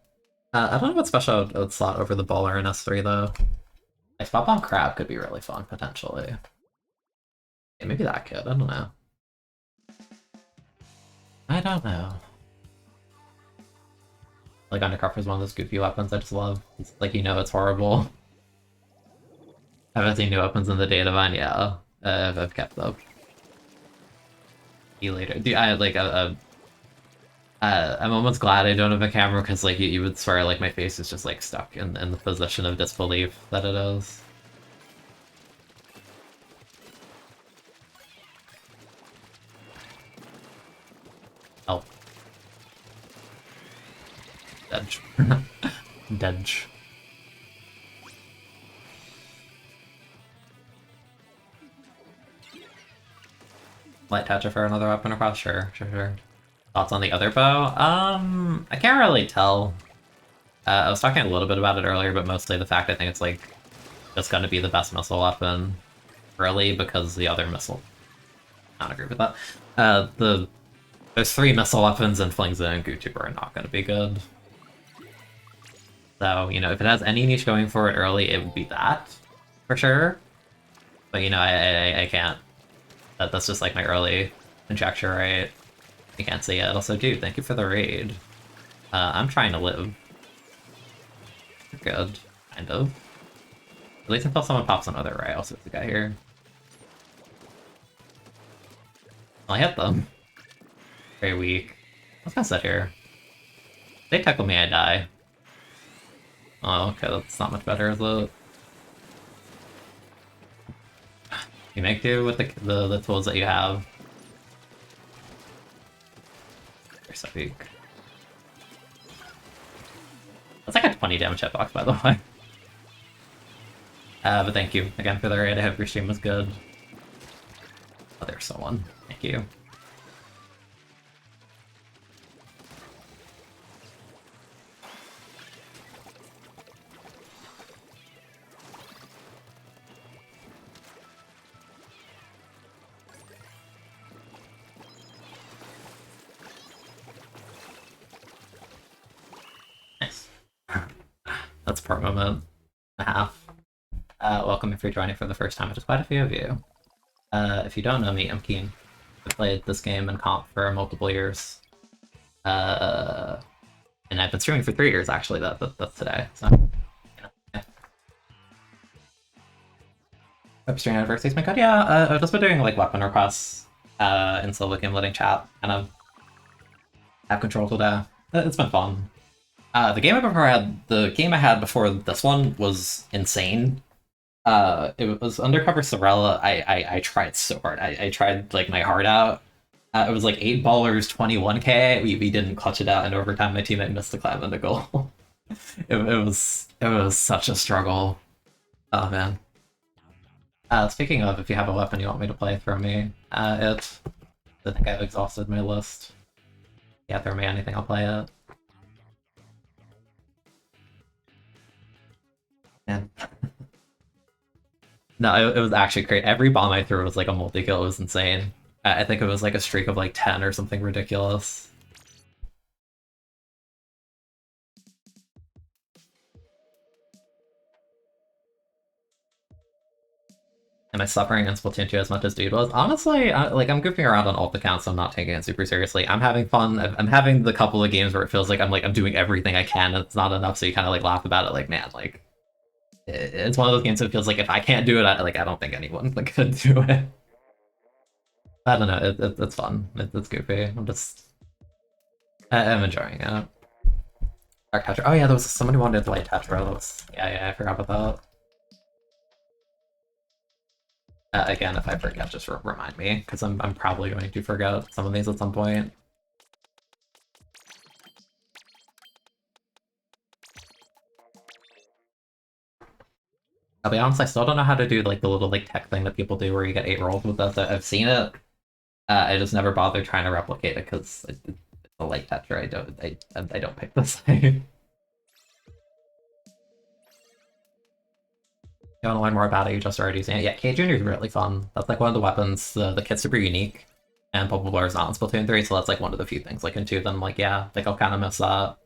I don't know what special would slot over the bowler in S3 though. Like spot bomb crab could be really fun potentially. Yeah, maybe that could. I don't know. I don't know. Like undercover is one of those goofy weapons I just love. It's like it's horrible. Haven't seen new weapons in the Data Divine. Yeah, I've kept up. See you later. Dude, I like I'm almost glad I don't have a camera because like you would swear like my face is just like stuck in the position of disbelief that it is. Oh. Dedge. Dedge. Light toucher for another weapon across? Sure. Thoughts on the other bow? I can't really tell. I was talking a little bit about it earlier, but mostly the fact I think it's like just gonna be the best missile weapon early because the other missile. I don't agree with that. There's 3 missile weapons and Flingza and Gutuber are not gonna be good. So, if it has any niche going for it early, it would be that, for sure. But, I can't. That's just, like, my early conjecture, right? I can't say it. Also, dude, thank you for the raid. I'm trying to live. Good. Kind of. At least until someone pops another right. Also, there's a guy here. I hit them. Very weak. I was gonna sit here. If they tackle me, I die. Oh, okay, that's not much better, is it? You make do with the tools that you have. They're so weak. That's like a 20 damage hitbox, by the way. But thank you again for the raid. I hope your stream was good. Oh, there's someone. Thank you. Nice. That's a part moment and a half. Welcome if you're joining for the first time, which is quite a few of you. If you don't know me, I'm Keen. I played this game in comp for multiple years. And I've been streaming for 3 years, actually, that's today, so, yeah. Upstream Anniversary's been good. Yeah, I've just been doing like weapon requests in solo game, letting chat kind of have control today. It's been fun. The game I had before this one was insane. It was Undercover Sorella. I tried so hard. I tried like my heart out. It was like 8 ballers, 21k. We didn't clutch it out in overtime. My teammate missed the climb and the goal. It was such a struggle. Oh man. Speaking of, if you have a weapon you want me to play, throw me it. I think I've exhausted my list. Yeah, throw me anything, I'll play it. And no, it was actually great. Every bomb I threw was like a multi-kill. It was insane. I think it was like a streak of like 10 or something ridiculous. Am I suffering in Splatoon 2 as much as Dude was? Honestly, like I'm goofing around on alt accounts, so I'm not taking it super seriously. I'm having fun. I'm having the couple of games where it feels like I'm doing everything I can, and it's not enough. So you kind of like laugh about it, like man, like it's one of those games that feels like if I can't do it, I don't think anyone like could do it. I don't know. It's fun. It's goofy. I'm enjoying it. Dark Tetra. Oh yeah, there was somebody who wanted Light Tetra. Yeah, I forgot about that. Again, if I forget, just remind me, because I'm probably going to forget some of these at some point. I'll be honest, I still don't know how to do like the little like tech thing that people do where you get 8 rolls with this. I've seen it. I just never bothered trying to replicate it because it's a light Tetra. I don't pick this. You want to learn more about it, you just started using it. Yeah, K Jr. is really fun. That's like one of the weapons. The kit's super unique, and Purple Blur is not in Splatoon 3, so that's like one of the few things like in 2 that I'm like, yeah, like I'll kind of miss that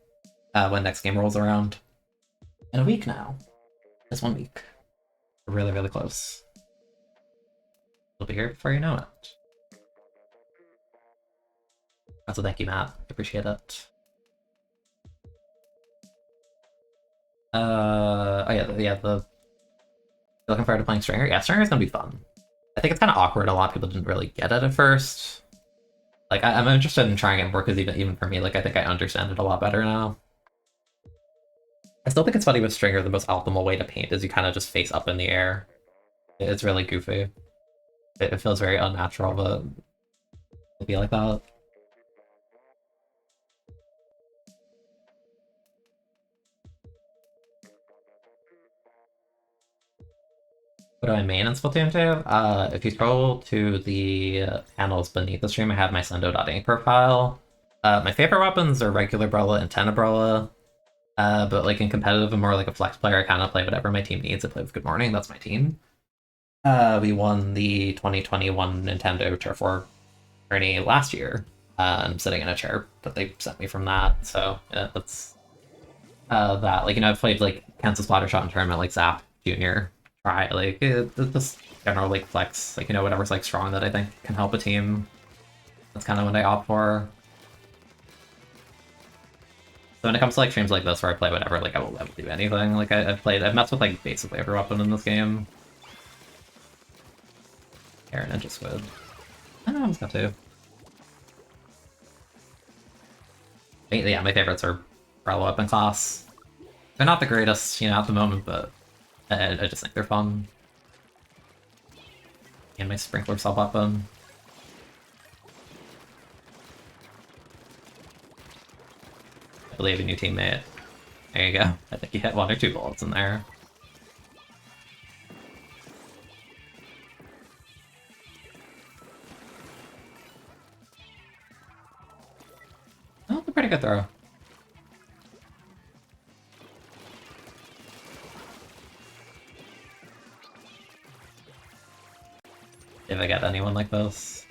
when next game rolls around. In a week now. Just 1 week. We're really, really close. It'll be here before you know it. Also, thank you, Matt. Appreciate it. Oh yeah, looking forward to playing Stringer. Yeah, Stringer's gonna be fun. I think it's kind of awkward. A lot of people didn't really get it at first. Like, I'm interested in trying it more because even for me, like, I think I understand it a lot better now. I still think it's funny with Stringer, the most optimal way to paint is you kind of just face up in the air. It's really goofy. It feels very unnatural, but it'll be like that. What do I main in Splatoon 2? If you scroll to the panels beneath the stream, I have my Sendo.ink profile. My favorite weapons are regular Brella and Tenebrella. But like in competitive, I'm more like a flex player. I kind of play whatever my team needs. I play with Good Morning. That's my team. We won the 2021 Nintendo Turf War tourney last year. And I'm sitting in a chair that they sent me from that. So yeah, that's that. Like, I've played like Kansas Splattershot in tournament, like Zap Junior. Try like this general like flex, like whatever's like strong that I think can help a team. That's kind of what I opt for. So when it comes to like streams like this where I play whatever, like I will do anything. Like I've messed with like basically every weapon in this game. Air Ninja Squid. I don't know, I almost got two. Yeah, my favorites are Brella weapon class. They're not the greatest, at the moment, but I just think they're fun. And my Sprinkler sub weapon. I believe in you, teammate. There you go. I think you hit 1 or 2 bullets in there. Oh, that's a pretty good throw. If I get anyone like this.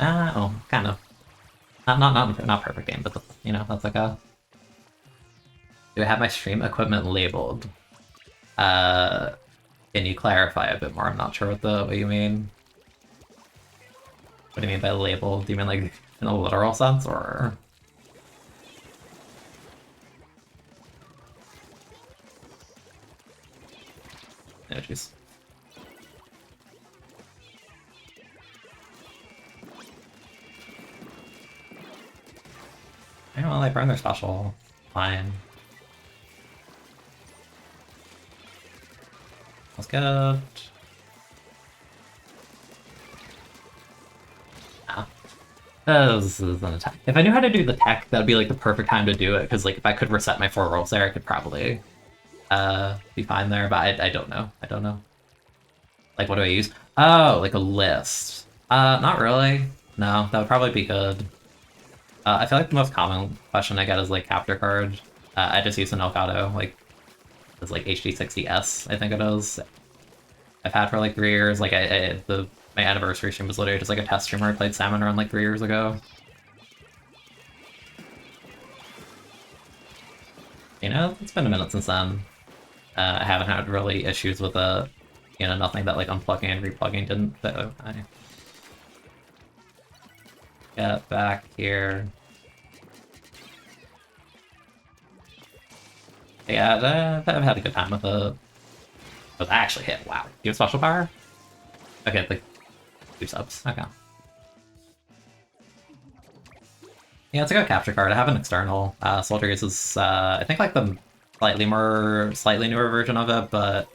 Oh, kind of. Not perfect aim, but that's like a. Do I have my stream equipment labeled? Can you clarify a bit more? I'm not sure what you mean. What do you mean by labeled? Do you mean like in a literal sense, or? jeez. Yeah, well, they burn their special. Fine. That's good. This is an attack. If I knew how to do the tech, that'd be like the perfect time to do it, because like if I could reset my 4 rolls there, I could probably be fine there, but I don't know. I don't know. Like, what do I use? Oh, like a list. Not really. No, that would probably be good. I feel like the most common question I get is like capture card. I just use an Elgato, like, it's like HD60S, I think it is. I've had for like 3 years. Like, my anniversary stream was literally just like a test stream where I played Salmon Run like 3 years ago. You know, it's been a minute since then. I haven't had really issues with it. You know, nothing that like unplugging and replugging didn't. So I get back here. Yeah, I've had a good time with it. But I actually hit. Wow. Do you have special power? Okay, like 2 subs. Okay. Yeah, it's a good capture card. I have an external. Soldier uses, I think, like the slightly newer version of it, but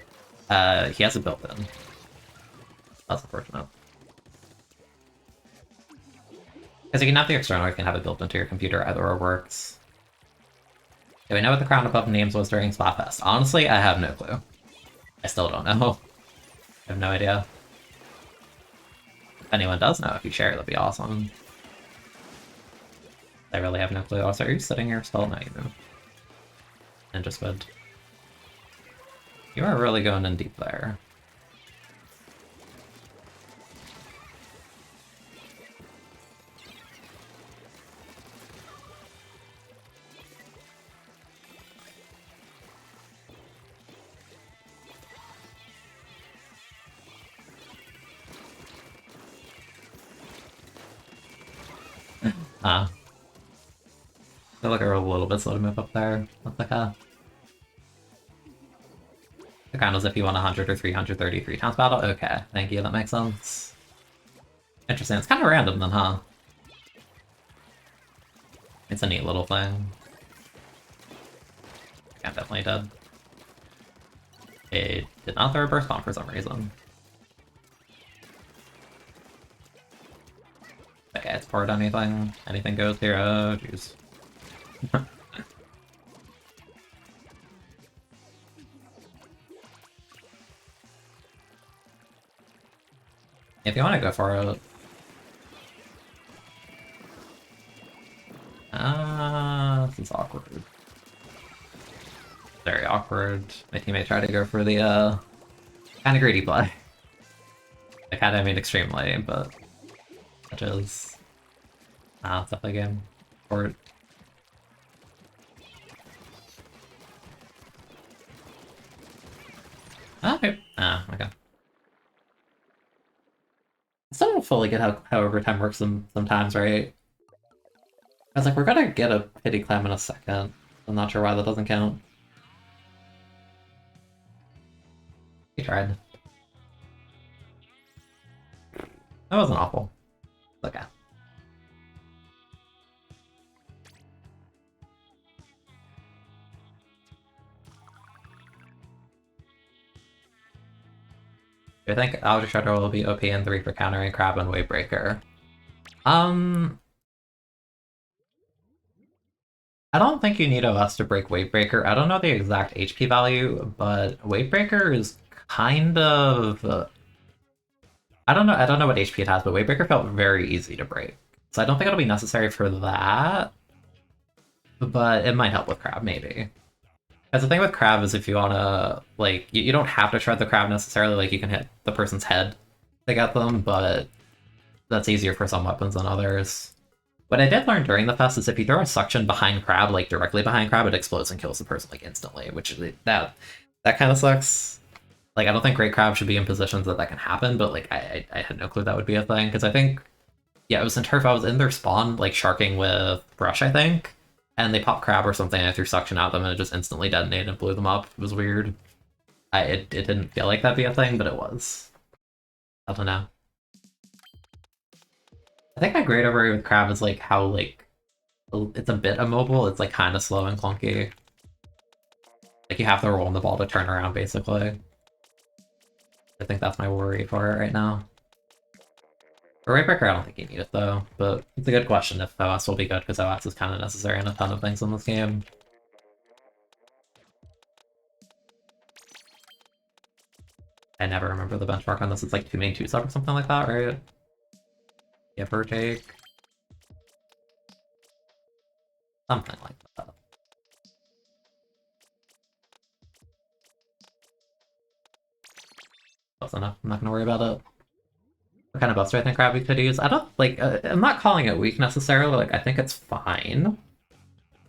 he has it built in. That's unfortunate. Because you can have the external, you can have it built into your computer. Either or works. Do we know what the crown above names was during Splatfest? Honestly, I have no clue. I still don't know. I have no idea. If anyone does know, if you share, that'd be awesome. I really have no clue. Also, are you sitting here still? No, you move. And just would. You are really going in deep there. I feel like we're a little bit slow to move up there. What's the cut? The count is if you want 100 or 333 times battle? Okay, thank you, that makes sense. Interesting, it's kind of random then, huh? It's a neat little thing. Yeah, definitely did. It did not throw a burst bomb for some reason. Okay, it's poured anything. Anything goes here. Oh, jeez. If you want to go for it. This is awkward. Very awkward. My teammate tried to go for the, kind of greedy play. I kind of mean extremely, but... Which is... it's definitely a game for it. Okay. Okay. I still don't fully get how overtime works sometimes, right? I was like, we're gonna get a pity clam in a second. I'm not sure why that doesn't count. We tried. That wasn't awful. It's okay. I think Outer Shredder will be OP in 3 for countering Crab and Wavebreaker. I don't think you need OS to break Wavebreaker. I don't know the exact HP value, but Wavebreaker is kind of... I don't know what HP it has, but Wavebreaker felt very easy to break. So I don't think it'll be necessary for that, but it might help with Crab, maybe. Because the thing with Crab is if you want to, like, you don't have to shred the Crab necessarily, like, you can hit the person's head to get them, but that's easier for some weapons than others. What I did learn during the fest is if you throw a suction behind Crab, like directly behind Crab, it explodes and kills the person like instantly, which that kind of sucks. Like, I don't think Great Crab should be in positions that can happen, but like I had no clue that would be a thing, because I think, yeah, it was in Turf, I was in their spawn, like sharking with Brush, I think, and they popped Crab or something, and I threw suction at them and it just instantly detonated and blew them up. It was weird. It didn't feel like that'd be a thing, but it was. I don't know. I think my great worry with Crab is like how like it's a bit immobile. It's like kind of slow and clunky. Like you have to roll in the ball to turn around, basically. I think that's my worry for it right now. For Waybreaker, I don't think you need it though, but it's a good question if OS will be good, because OS is kind of necessary in a ton of things in this game. I never remember the benchmark on this. It's like 2 main 2 sub or something like that, right? Give or take. Something like that. Close enough. I'm not gonna worry about it. What kind of buffs do I think Krabby could use? I don't, like, I'm not calling it weak necessarily, like, I think it's fine.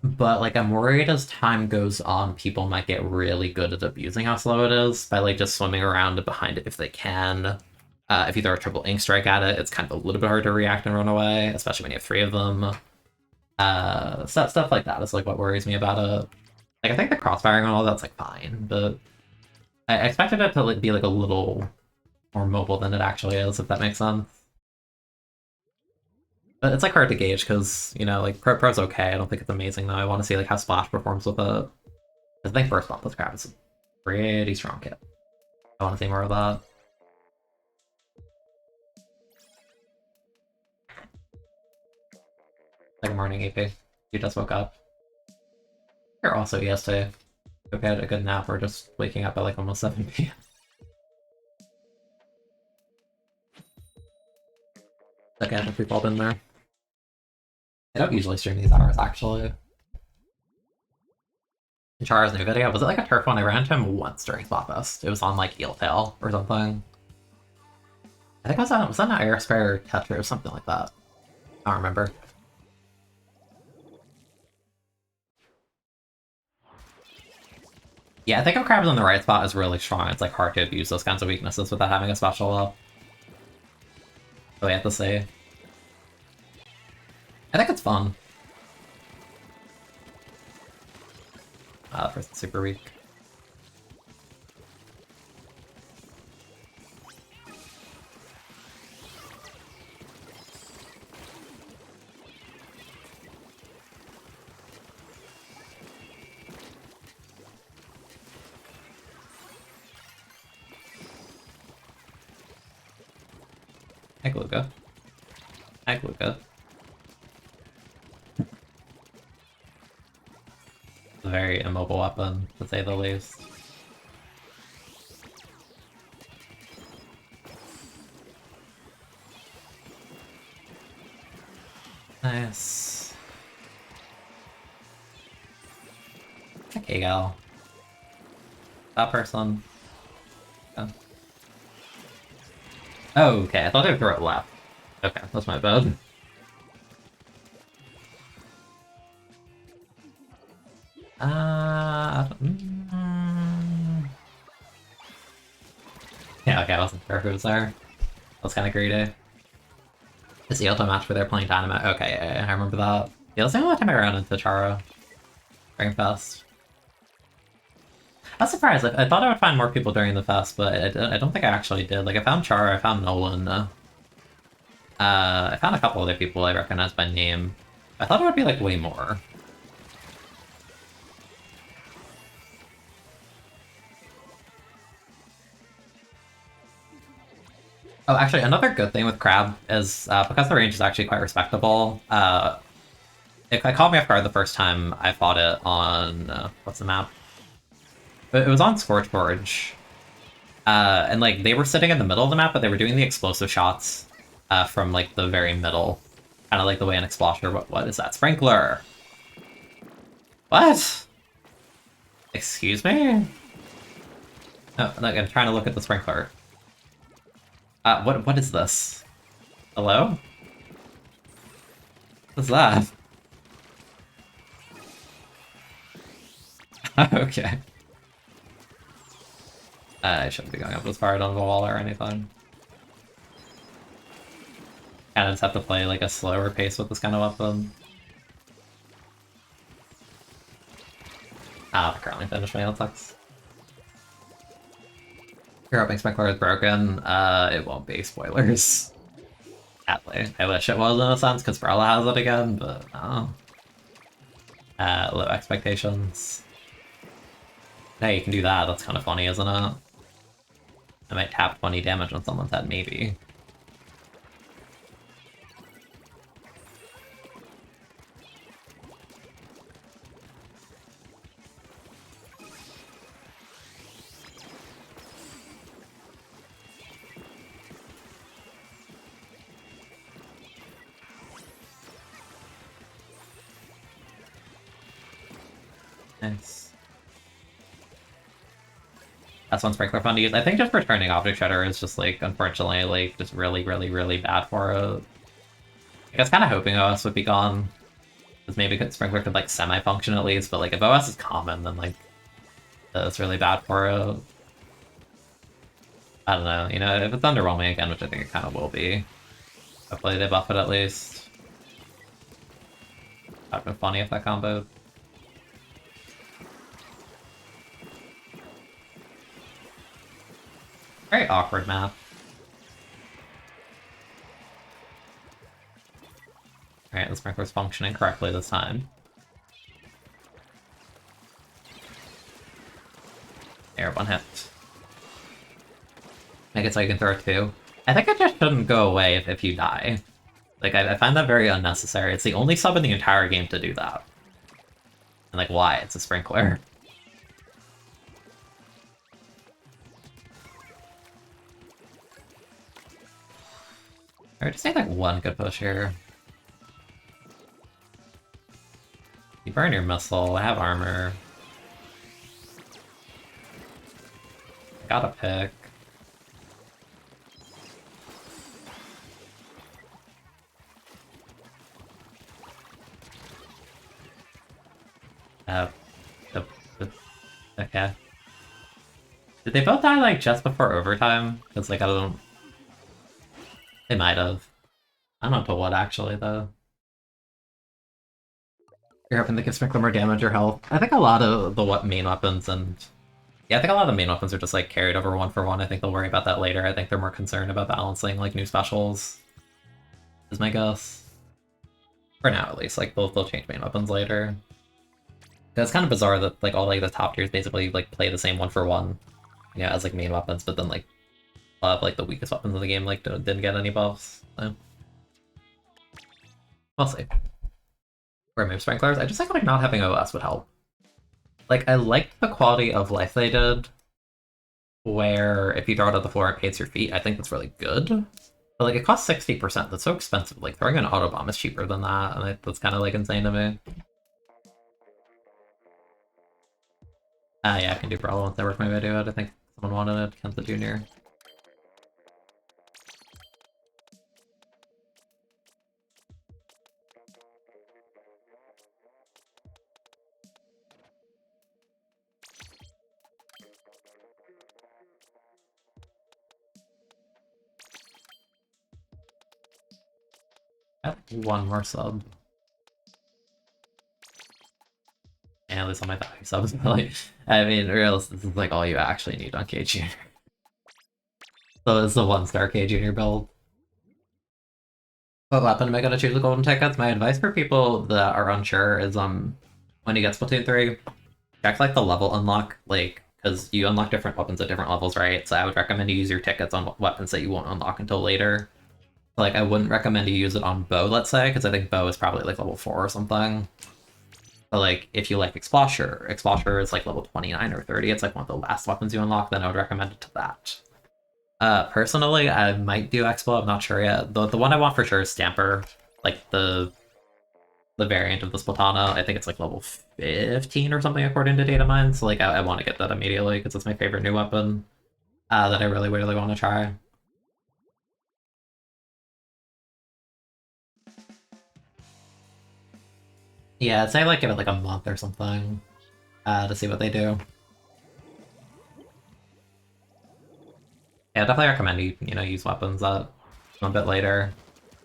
But, like, I'm worried as time goes on, people might get really good at abusing how slow it is by, like, just swimming around behind it if they can. If you throw a triple ink strike at it, it's kind of a little bit hard to react and run away, especially when you have 3 of them. Stuff like that is, like, what worries me about it. Like, I think the crossfiring and all that's, like, fine, but I expected it to, like, be, like, a little more mobile than it actually is, if that makes sense. But it's like hard to gauge because, you know, like Pro's okay. I don't think it's amazing though. I want to see like how Splash performs with it. I think first bump with Crab is a pretty strong kit. I want to see more of that. Like a morning EP. You just woke up. You're also EST. Hope you had a good nap or just waking up at like almost 7 p.m. Again, if we've all been there. I don't usually stream these hours, actually. In Chara's new video, was it like a turf one? I ran into him once during Splatfest. It was on like Eeltail or something. I think it was that an Air Spray or Tetra or something like that. I don't remember. Yeah, I think if Crab's in the right spot is really strong. It's like hard to abuse those kinds of weaknesses without having a special up. So we have to see. I think it's fun. First super weak. Hi, Gluka. Hi, Gluka. A very immobile weapon, to say the least. Nice. Okay, gal. That person. Oh. Oh, okay, I thought they would throw it left. Okay, that's my bad. Yeah, okay, I wasn't sure who was there. That was kind of greedy. It's the ultimate match where they're playing Dynamite. Okay, yeah, I remember that. Yeah, that's the only time I ran into Chara during Fest. I was surprised. I thought I would find more people during the Fest, but I don't think I actually did. Like, I found Chara, I found Nolan. I found a couple other people I recognized by name. I thought it would be, like, way more. Oh, actually, another good thing with Crab is, because the range is actually quite respectable, it caught me off guard the first time I fought it on, what's the map? It was on Scorchforge. And, like, they were sitting in the middle of the map, but they were doing the explosive shots from, like, the very middle. Kind of like the way an Explosion... What is that? Sprinkler! What? Excuse me? No, like, I'm trying to look at the Sprinkler. What is this? Hello? What's that? Okay. I shouldn't be going up as far down the wall or anything. Kind of just have to play like a slower pace with this kind of weapon. Ah, the curling finished me, that sucks. You're hoping Sprinkler is broken. It won't be. Spoilers. Sadly. I wish it was in a sense, because Brella has it again, but no. Low expectations. Hey, you can do that. That's kind of funny, isn't it? I might tap 20 damage on someone's head, maybe. Nice. That's one Sprinkler fun to use. I think just returning Object Shredder is just, like, unfortunately, like, just really, really, really bad for it. Like, I was kind of hoping OS would be gone. Because maybe Sprinkler could, like, semi-function at least, but, like, if OS is common, then, like, it's really bad for it. I don't know, you know, if it's underwhelming again, which I think it kind of will be, hopefully they buff it at least. That'd been funny if that comboed. Very awkward map. Alright, the Sprinkler's functioning correctly this time. There, one hit. Make it so you can throw two. I think it just shouldn't go away if you die. Like, I find that very unnecessary. It's the only sub in the entire game to do that. And, like, why? It's a Sprinkler. I just need, like, one good push here. You burn your missile, I have armor. I gotta pick. Okay. Did they both die, like, just before overtime? Because, like, I don't... They might have. I don't know to what, actually, though. You're hoping to give Sprinkler more damage or health. I think a lot of the main weapons and... Yeah, I think a lot of the main weapons are just, like, carried over 1-for-1. I think they'll worry about that later. I think they're more concerned about balancing, like, new specials. Is my guess. For now, at least. Like, they'll change main weapons later. It's kind of bizarre that, like, all, like, the top tiers basically, like, play the same 1-for-1. Yeah, as, like, main weapons, but then, like, a lot of, like, the weakest weapons in the game, like, didn't get any buffs. So... We'll see. Remove Sprinklers. I just think, like, not having OS would help. Like, I liked the quality of life they did, where if you throw it at the floor, it paints your feet. I think that's really good. But, like, it costs 60%. That's so expensive. Like, throwing an autobomb is cheaper than that, and that's kind of, like, insane to me. Yeah, I can do Brawl once I work my way to it. I think someone wanted it. Kenta Jr. One more sub. And at least on my 30 subs, really. I mean, realistically, this is like all you actually need on K Jr. So it's the 1-star K Jr. build. What weapon am I gonna choose the golden tickets? My advice for people that are unsure is when you get Splatoon 3, check like the level unlock, like, because you unlock different weapons at different levels, right? So I would recommend you use your tickets on weapons that you won't unlock until later. Like, I wouldn't recommend you use it on bow, let's say, because I think bow is probably like level 4 or something. But like, if you like Explosher is like level 29 or 30, it's like one of the last weapons you unlock, then I would recommend it to that. Personally, I might do Expo, I'm not sure yet. The one I want for sure is Stamper, like the variant of the Splatana. I think it's like level 15 or something according to data mine, so like I want to get that immediately because it's my favorite new weapon that I really, really want to try. Yeah, I'd say like give it like a month or something to see what they do. Yeah, definitely recommend you use weapons that come a bit later.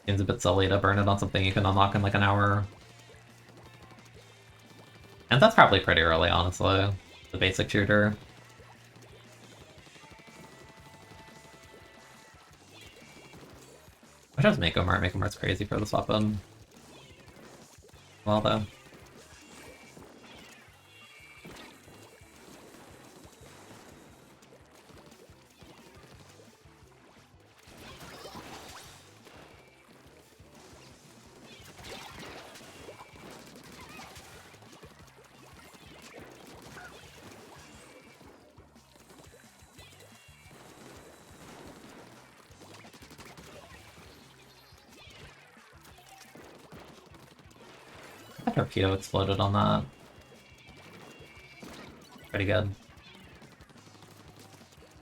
Seems a bit silly to burn it on something you can unlock in like an hour. And that's probably pretty early, honestly. The basic shooter. I chose Mako Mart. Mako Mart's crazy for this weapon. Well, though. A torpedo exploded on that. Pretty good.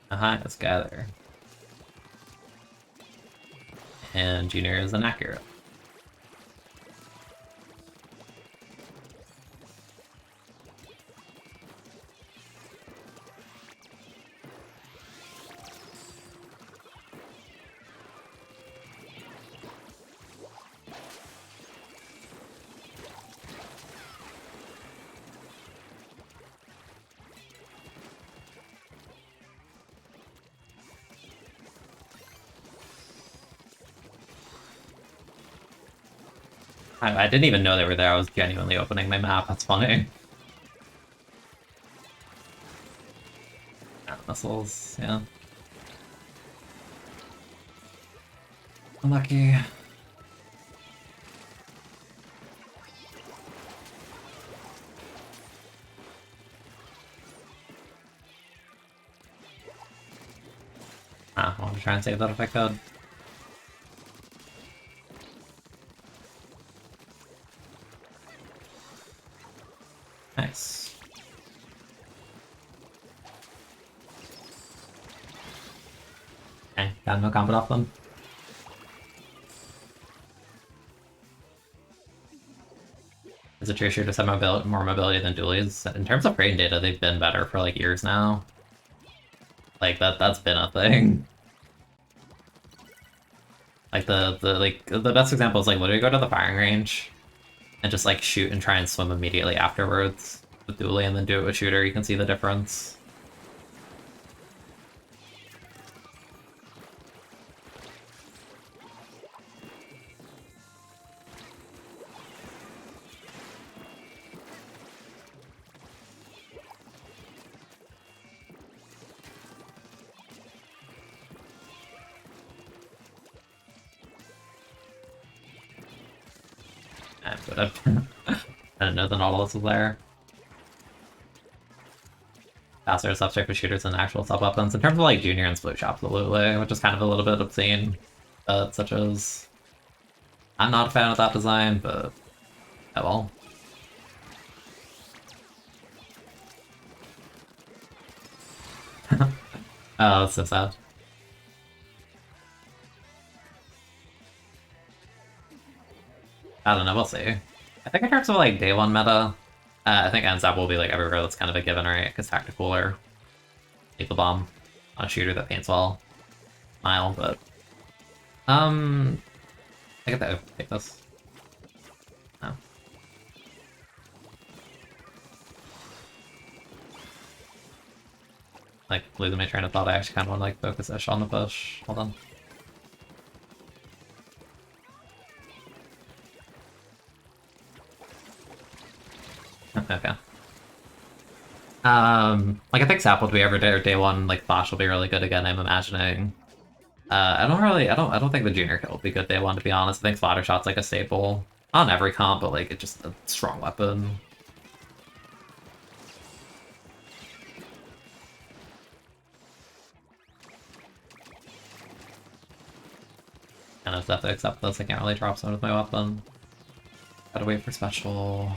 This guy there. And Junior is inaccurate. I didn't even know they were there. I was genuinely opening my map. That's funny. Missiles, yeah. Unlucky. I wanted to try and save that if I could. Nice. Okay, got no combat off them. Is it true shooters have more mobility than dualies? In terms of raid data, they've been better for like years now. Like that's been a thing. Like the best example is like literally go to the firing range and just like shoot and try and swim immediately afterwards with dually and then do it with shooter. You can see the difference. I didn't know the Nautilus was there. Faster subject with shooters than actual sub-weapons. In terms of like Junior and Split Shop, absolutely, which is kind of a little bit obscene. But such as... I'm not a fan of that design, but... oh well. Oh, that's so sad. I don't know, we'll see. I think in terms of like day one meta, I think NZAP will be like everywhere. That's kind of a given, right? Because tactical or lethal bomb on a shooter that paints well, mile. But I get that. Take this. No. Like losing my train of thought. I actually kind of want to like focus-ish on the push. Hold on. Okay. Like I think Sap will be every day or day one. Like Flash will be really good again. I'm imagining. I don't think the Junior kill will be good day one, to be honest. I think Splatter Shot's like a staple on every comp, but like it's just a strong weapon. Kind of have to accept this. I can't really drop zone with my weapon. Gotta wait for special.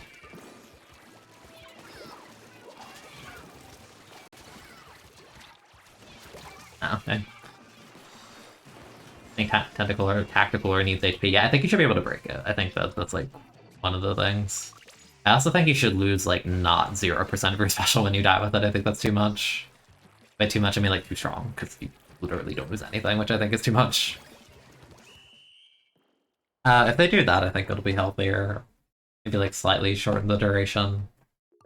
Okay. I think tactical or needs HP. Yeah, I think you should be able to break it. I think that's like one of the things. I also think you should lose like not 0% of your special when you die with it. I think that's too much. By too much, I mean like too strong, because you literally don't lose anything, which I think is too much. If they do that, I think it'll be healthier. Maybe like slightly shorten the duration,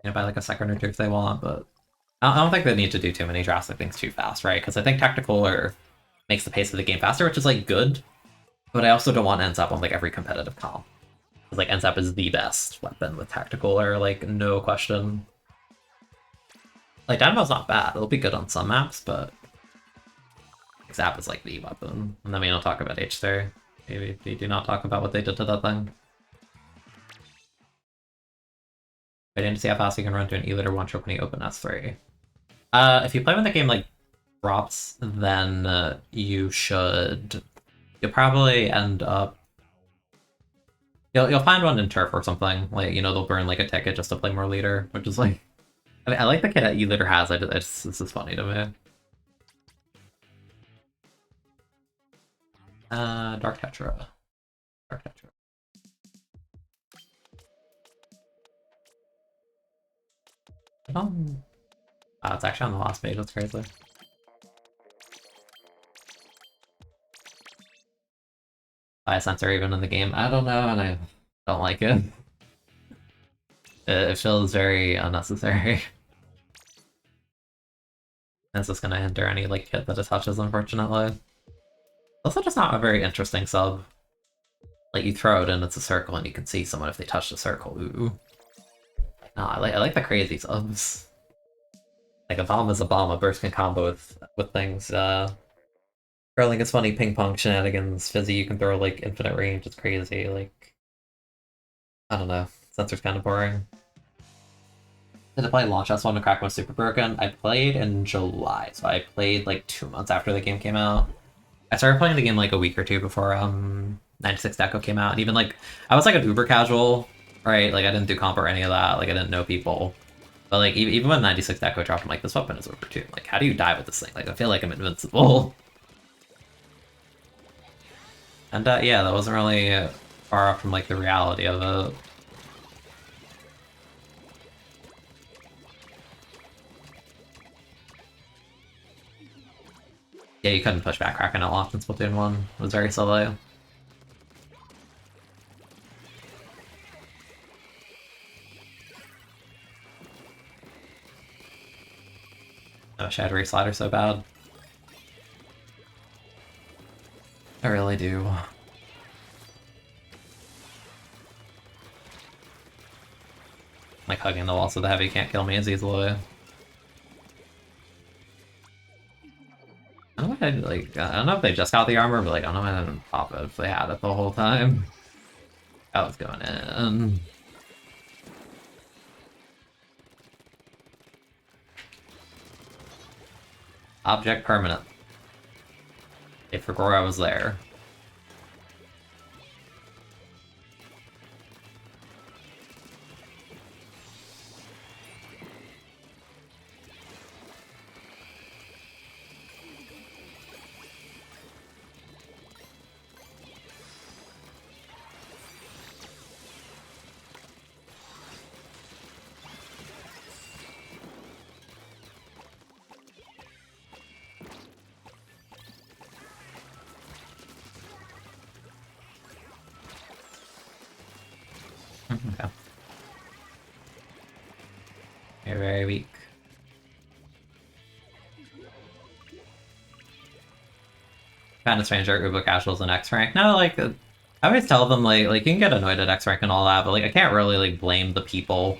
you know, by like a second or two if they want, but I don't think they need to do too many drastic things too fast, right? Because I think tactical makes the pace of the game faster, which is like good. But I also don't want NZAP on like every competitive comp. Because like NZAP is the best weapon with tactical, or like no question. Like Dynamo's not bad, it'll be good on some maps, but Zap is like the weapon. And then we don't talk about H3. Maybe we do not talk about what they did to that thing. Waiting to see how fast you can run to an E-liter one shot when you open S3. If you play when the game like drops, then you'll probably end up you'll find one in turf or something. Like, you know, they'll burn like a ticket just to play more leader, which is like I like the kit that E-liter has. This is funny to me. Dark Tetra. Dark Tetra. Oh, it's actually on the last page. That's crazy. Biosensor even in the game. I don't know, and I don't like it. It feels very unnecessary. It's just gonna hinder any like hit that it touches, unfortunately. Also just not a very interesting sub. Like, you throw it and it's a circle and you can see someone if they touch the circle. Ooh. No, I like the crazy subs. Like, a bomb is a bomb, a burst can combo with things. Curling is funny, ping pong shenanigans, fizzy, you can throw like infinite range, it's crazy, like I don't know. Sensor's kinda boring. Did I play Launch S1 when Crack was super broken? I played in July, so I played like 2 months after the game came out. I started playing the game like a week or two before 96 Deco came out, and even like I was like an uber casual, right? Like I didn't do comp or any of that, like I didn't know people. But like even when 96 Deco dropped, I'm like, this weapon is over too. Like, how do you die with this thing? Like, I feel like I'm invincible. And yeah, that wasn't really far off from like the reality of it. Yeah, you couldn't push back Kraken a lot in Splatoon 1. It was very silly. I wish I had Re-Slider so bad. I really do. Like, hugging the wall so the heavy can't kill me as easily. I don't know if I don't know if they just got the armor, but like I don't know why I didn't pop it if they had it the whole time. That was going in. Object permanent. They forgot I was there. Okay. You're very weak. Kind of strange Uber casuals in X rank. No, like I always tell them like you can get annoyed at X rank and all that, but like I can't really like blame the people,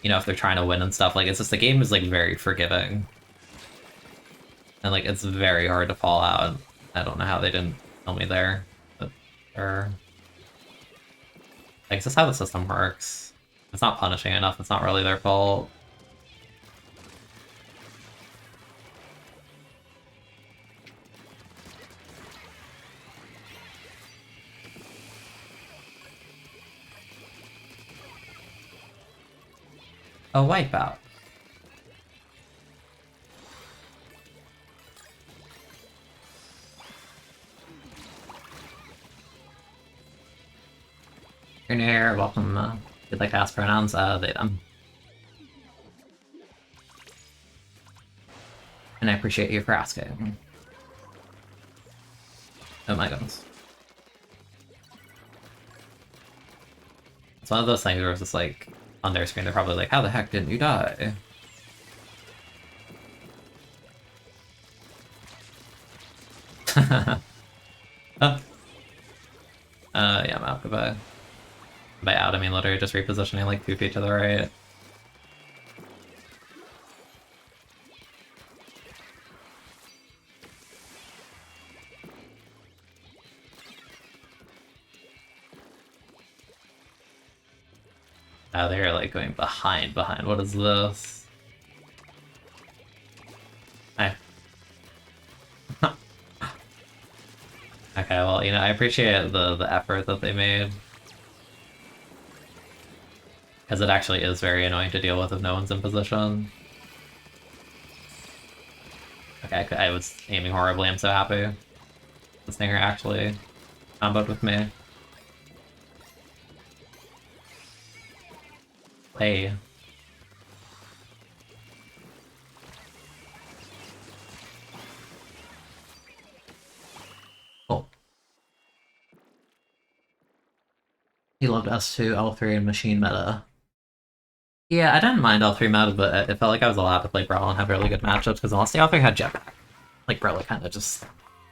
you know, if they're trying to win and stuff. Like it's just the game is like very forgiving, and like it's very hard to fall out. I don't know how they didn't tell me there, but or like it's just how the system works. It's not punishing enough. It's not really their fault. A wipeout. You're new here, welcome. If you'd like to ask pronouns, they, them. And I appreciate you for asking. Oh my goodness. It's one of those things where it's just like, on their screen, they're probably like, how the heck didn't you die? Yeah, I'm out. Goodbye. By out, I mean literally just repositioning like 2 feet to the right. Oh, they're like going behind. What is this? Hi. Okay, well, you know, I appreciate the effort that they made. Because it actually is very annoying to deal with if no one's in position. Okay, I was aiming horribly, I'm so happy. The Stinger actually comboed with me. Hey. Cool. He loved S2, L3, and machine meta. Yeah, I didn't mind L3 meta, but it felt like I was allowed to play Brawl and have really good matchups, because honestly, L3 had Jetpack. Like, Brawl kind of just...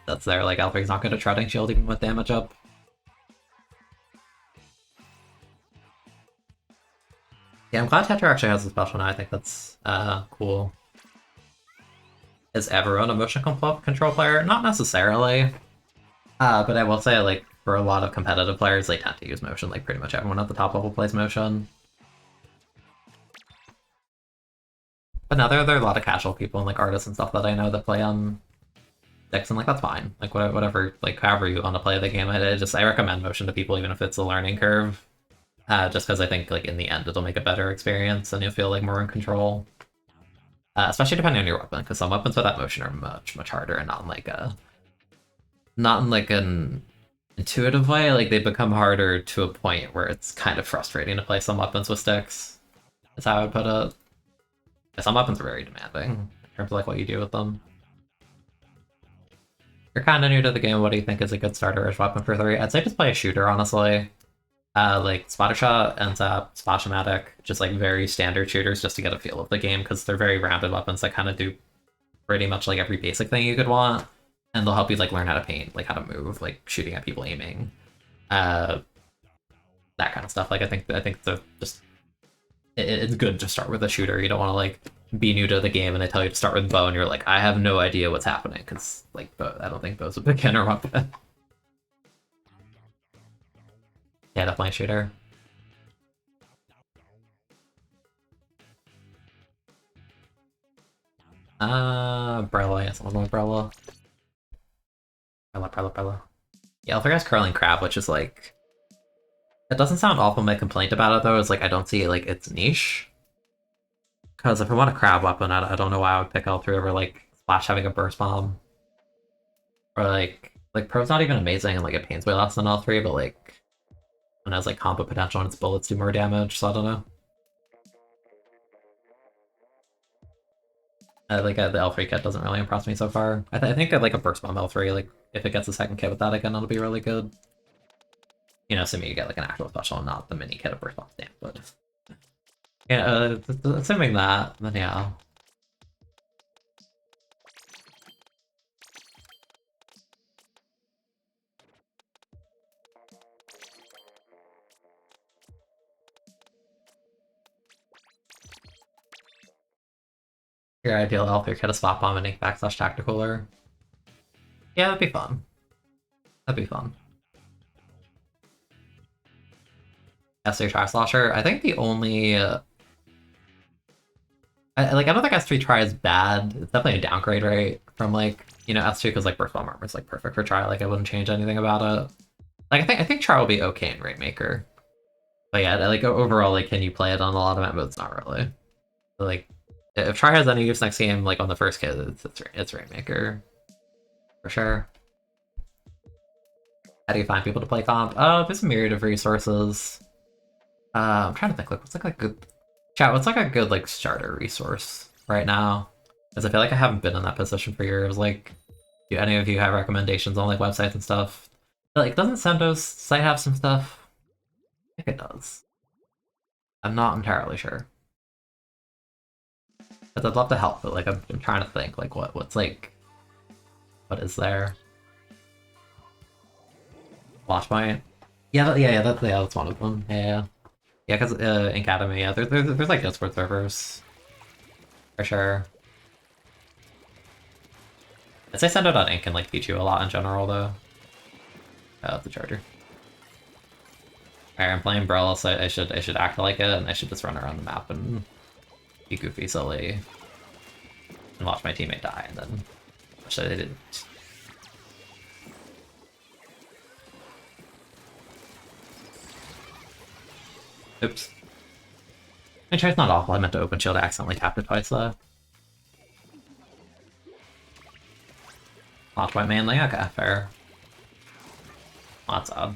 That's there, like, L3's not good at Shredding Shield even with damage up. Yeah, I'm glad Tetra actually has a special now, I think that's, cool. Is everyone a motion control player? Not necessarily. But I will say, like, for a lot of competitive players, they tend to use motion. Like, pretty much everyone at the top level plays motion. But now there are a lot of casual people and, like, artists and stuff that I know that play on sticks, and, like, that's fine. Like, whatever, like, however you want to play the game, I recommend motion to people, even if it's a learning curve. Just because I think, like, in the end, it'll make a better experience, and you'll feel, like, more in control. Especially depending on your weapon, because some weapons without motion are much, much harder, and not in, like, an intuitive way. Like, they become harder to a point where it's kind of frustrating to play some weapons with sticks. Is how I would put it. Some weapons are very demanding in terms of like what you do with them. You're kind of new to the game. What do you think is a good starter-ish weapon for 3? I'd say just play a shooter, honestly. Like Splattershot, NZAP, Splashmatic, just like very standard shooters just to get a feel of the game, because they're very rounded weapons that kind of do pretty much like every basic thing you could want, and they'll help you like learn how to paint, like how to move, like shooting at people, aiming, that kind of stuff. Like I think the just it's good to start with a shooter. You don't want to like be new to the game and they tell you to start with bow and you're like, I have no idea what's happening, because like I don't think bow's a beginner weapon. Yeah, definitely a shooter. Umbrella, yes, I'm going Umbrella. Umbrella. Yeah, Alfred has Curling Crab, which is like... It doesn't sound awful. My complaint about it, though, is like I don't see like its niche. Because if I want a crab weapon, I don't know why I would pick L3 over like Splash having a burst bomb. Or like Pro's not even amazing and like it pains way less than L3, but like it has like combo potential and its bullets do more damage, so I don't know. The L3 kit doesn't really impress me so far. I think I'd like a burst bomb L3, like if it gets a second kit with that again, it'll be really good. You know, assuming you get like an actual special and not the mini kit of burst bomb stamp, but yeah, assuming that, then yeah. Your ideal L3 kit a spot bomb and ink backslash tacticaler. Yeah, that'd be fun. That'd be fun. S3 Try Slosher. I think the only I don't think S3 Try is bad. It's definitely a downgrade, right? From like, you know, S2, because like Burst Bomb Armor is like perfect for Try. Like I wouldn't change anything about it. Like I think Try will be okay in Rainmaker. But yeah, like overall, like can you play it on a lot of modes? Not really. Like if Try has any use next game, like on the first kit, it's Rainmaker. For sure. How do you find people to play comp? There's a myriad of resources. I'm trying to think, like, what's like a good chat? What's like a good like starter resource right now? Because I feel like I haven't been in that position for years. Like, do any of you have recommendations on like websites and stuff? Like, doesn't Sendo's site have some stuff? I think it does. I'm not entirely sure. But I'd love to help, but like I'm trying to think like what's like what is there? Flashpoint. Yeah, that's one of them. Yeah, because in Academy, yeah, there's like Discord servers for sure. I'd say Sendo.ink can like teach you a lot in general, though. The charger. Alright, I'm playing Brawl, so I should act like it, and I should just run around the map and be goofy silly and watch my teammate die, and then wish that they didn't. Oops. My try's not awful. I meant to open shield. I accidentally tapped it twice though. Not quite manly. Okay, fair. Well, that's odd.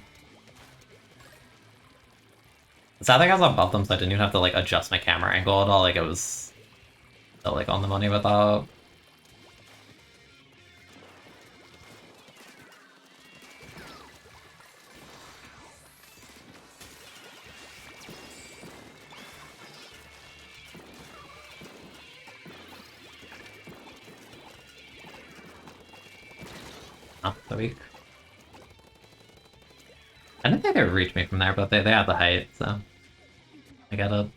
The sad thing I was above them, so I didn't even have to like adjust my camera angle at all. Like it was still like on the money without. Oh, so weak. I didn't think they would reach me from there, but they had the height, so I get it.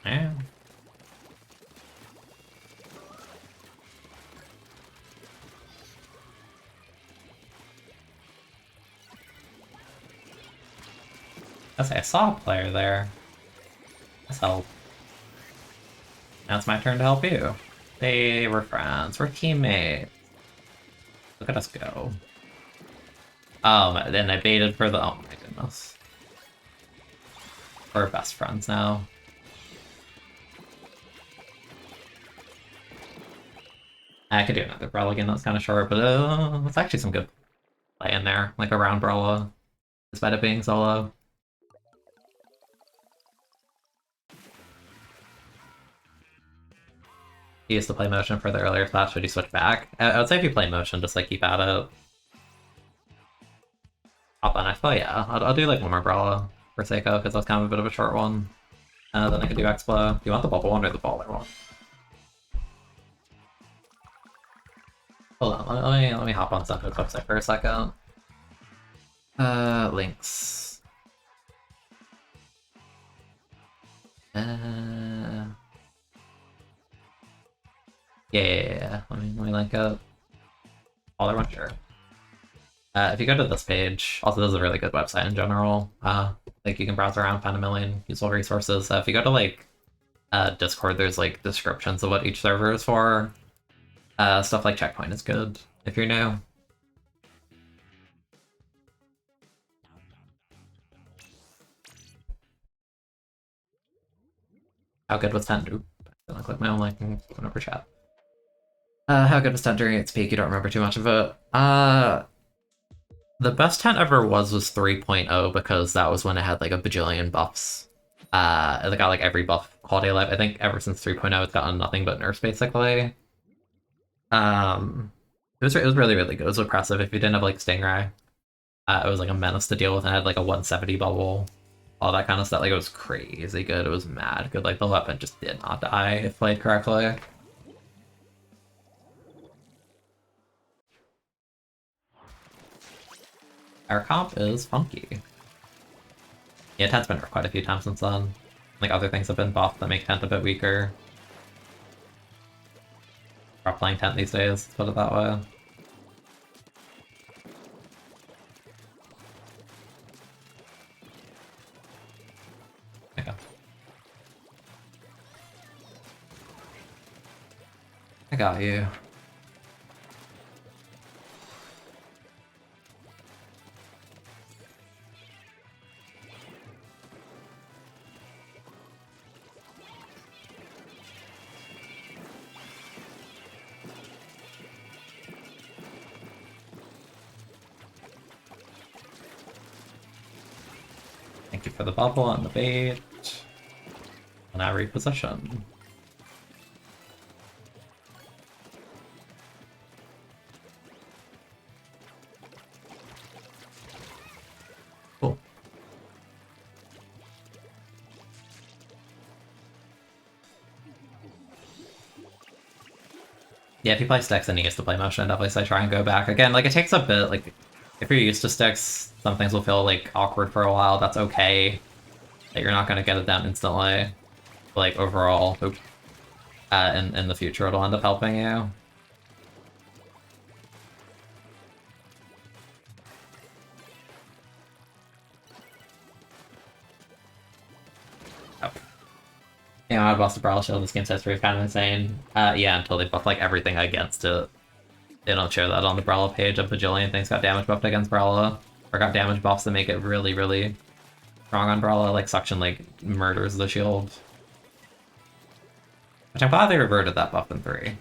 Yeah. I saw a player there. Let's help. Now it's my turn to help you. Hey, we're friends. We're teammates. Look at us go. And I baited for the... Oh my goodness. We're best friends now. I could do another Brella game that's kind of short, but it's actually some good play in there, like around Brella, despite it being solo. He used to play motion for the earlier class. Should he switch back? I would say if you play motion, just like keep at it. Hop on Expo, yeah. I'll do like one more Brella for Seiko, because that's kind of a bit of a short one. Then I can do Expo. Do you want the bubble one or the baller one? Hold on, let me hop on Senko's website for a second. Links. Yeah. Let me link up. Baller one, sure. If you go to this page, also this is a really good website in general. Like you can browse around, find a million useful resources. If you go to like Discord, there's like descriptions of what each server is for. Stuff like Checkpoint is good if you're new. How good was 10? Oop, I don't click my own link and go over chat. How good was 10 during its peak? You don't remember too much of it. The best 10 ever was 3.0 because that was when it had like a bajillion buffs. It got like every buff quality of life. I think ever since 3.0 it's gotten nothing but nerfs basically. It was really, really good. It was oppressive if you didn't have like Stingray. It was like a menace to deal with and had like a 170 bubble. All that kind of stuff. Like it was crazy good. It was mad good. Like the weapon just did not die if played correctly. Our comp is funky. Yeah, Tent's been nerfed quite a few times since then. Like other things have been buffed that make Tent a bit weaker. Stop playing Tent these days, let's put it that way. Okay. I got you. Thank you for the bubble and the bait. And now reposition. Cool. Yeah, if you play sticks and you used to play motion, definitely say try and go back. Again, like, it takes a bit, like, if you're used to sticks, some things will feel, like, awkward for a while, that's okay. Like, you're not gonna get it down instantly. But, like, overall, in the future it'll end up helping you. Oh. Yeah, I boss the Brawl Shield, this game's history is kind of insane. Yeah, until they buff, like, everything against it. They don't show that on the Brawler page. A bajillion things got damage buffed against Brawler. Or got damage buffs that make it really, really strong on Brawler, like Suction, like, murders the shield. Which I'm glad they reverted that buff in 3.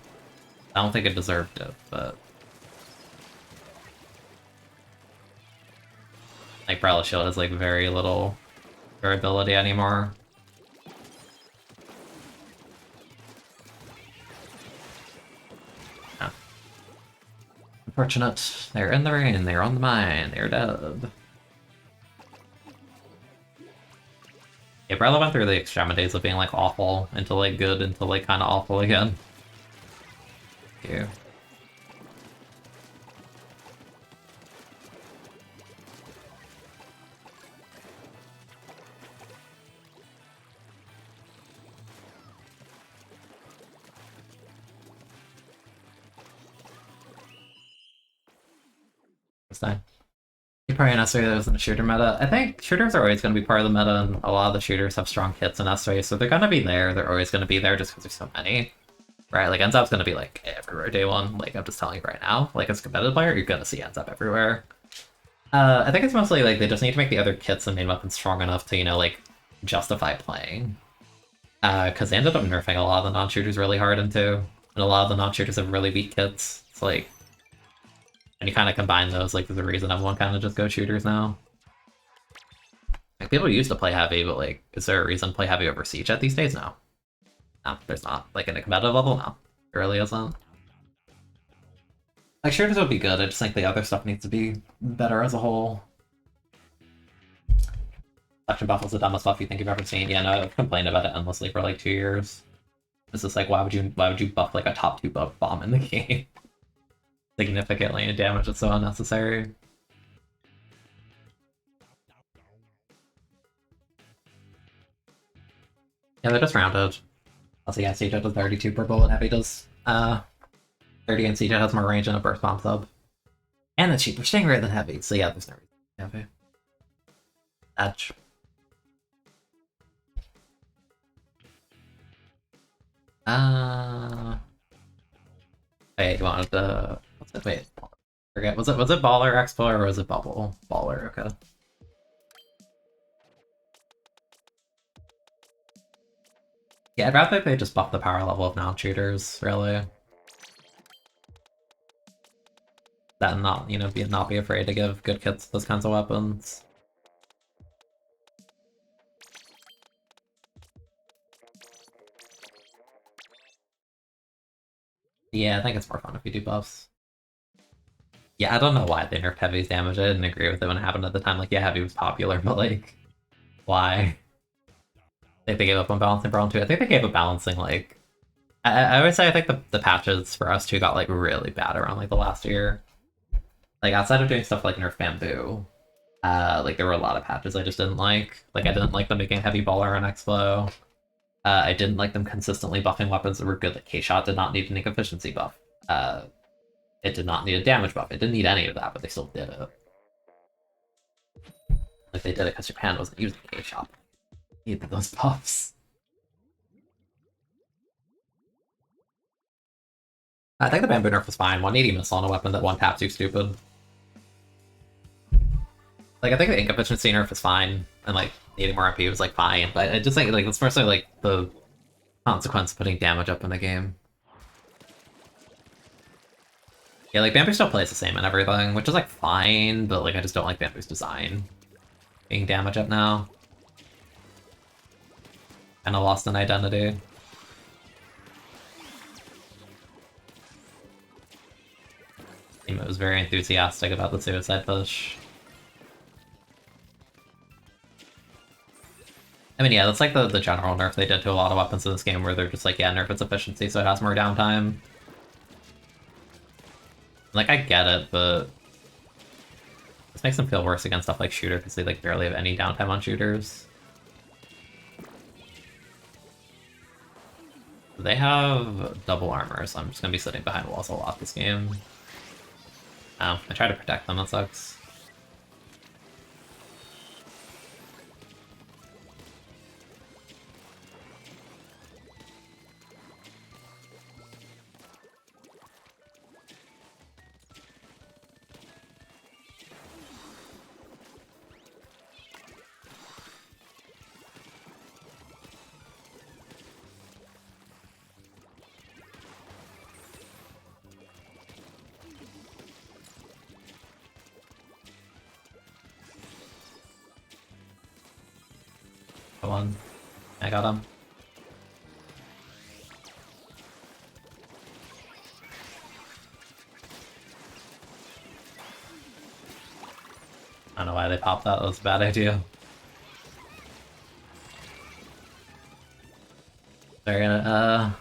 I don't think it deserved it, but... like, Brawler Shield has, like, very little durability anymore. Oh. Unfortunate. They're in the rain, they're on the mine, they're dead. Yeah, Brawler went through the extremities of being, like, awful, into, like, good, into, like, kinda awful again. Yeah. This time. You probably not say that was in the shooter meta. I think shooters are always going to be part of the meta, and a lot of the shooters have strong hits in S3, so they're going to be there. They're always going to be there just because there's so many. Right, like, Enzap's going to be, like, everywhere day one. Like, I'm just telling you right now. Like, as a competitive player, you're going to see Enzap everywhere. I think it's mostly, like, they just need to make the other kits and main weapons strong enough to, you know, like, justify playing. Because they ended up nerfing a lot of the non-shooters really hard into, and a lot of the non-shooters have really weak kits. It's like... and you kind of combine those, like, there's a reason everyone kind of just go shooters now. Like, people used to play heavy, but, like, is there a reason to play heavy over Siege at these days? No. No, there's not. Like, in a competitive level, no. There really isn't. Like, shooters would be good, I just think the other stuff needs to be better as a whole. Suction buff was the dumbest buff you think you've ever seen. Yeah, no, I've complained about it endlessly for, like, 2 years. It's just like, why would you buff, like, a top 2 buff bomb in the game? Significantly, and damage is so unnecessary. Yeah, they're just rounded. Also, yeah, CJ does 32 per bullet, Heavy does 30, and CJ has more range and a burst bomb sub. And the cheaper Stingray than Heavy, so yeah, there's no reason Heavy. Edge. Wait, you wanted to... what's it? Wait, forget. Was it Baller Expo or was it Bubble? Baller, okay. Yeah, I'd rather they just buff the power level of non-shooters, really. That and not, you know, not be afraid to give good kits those kinds of weapons. Yeah, I think it's more fun if you do buffs. Yeah, I don't know why they nerfed Heavy's damage. I didn't agree with it when it happened at the time. Like, yeah, Heavy was popular, but, like, why? I think they gave up on balancing Brawl 2. I think they gave up balancing, like... I would say I think the patches for us 2 got, like, really bad around, like, the last year. Like, outside of doing stuff like Nerf Bamboo, like, there were a lot of patches I just didn't like. Like, I didn't like them making Heavy Baller on Expo. I didn't like them consistently buffing weapons that were good. Like, K-Shot did not need an efficiency buff. It did not need a damage buff. It didn't need any of that, but they still did it. Like, they did it because Japan wasn't using K-Shot. Needed those buffs. I think the Bamboo nerf was fine. 180 missile on a weapon that one taps you stupid. Like, I think the ink efficiency nerf is fine, and, like, needing more MP was, like, fine, but I just think, like, it's mostly, like, the consequence of putting damage up in the game. Yeah, like, Bamboo still plays the same and everything, which is, like, fine, but, like, I just don't like Bamboo's design being damage up now. Kinda lost an identity. Team was very enthusiastic about the suicide push. I mean, yeah, that's like the general nerf they did to a lot of weapons in this game, where they're just like, yeah, nerf its efficiency so it has more downtime. Like, I get it, but this makes them feel worse against stuff like Shooter, because they like barely have any downtime on shooters. They have double armor, so I'm just gonna be sitting behind walls a lot this game. Oh, I try to protect them, that sucks. Come on. I got him. I don't know why they popped that, that was a bad idea. They're gonna,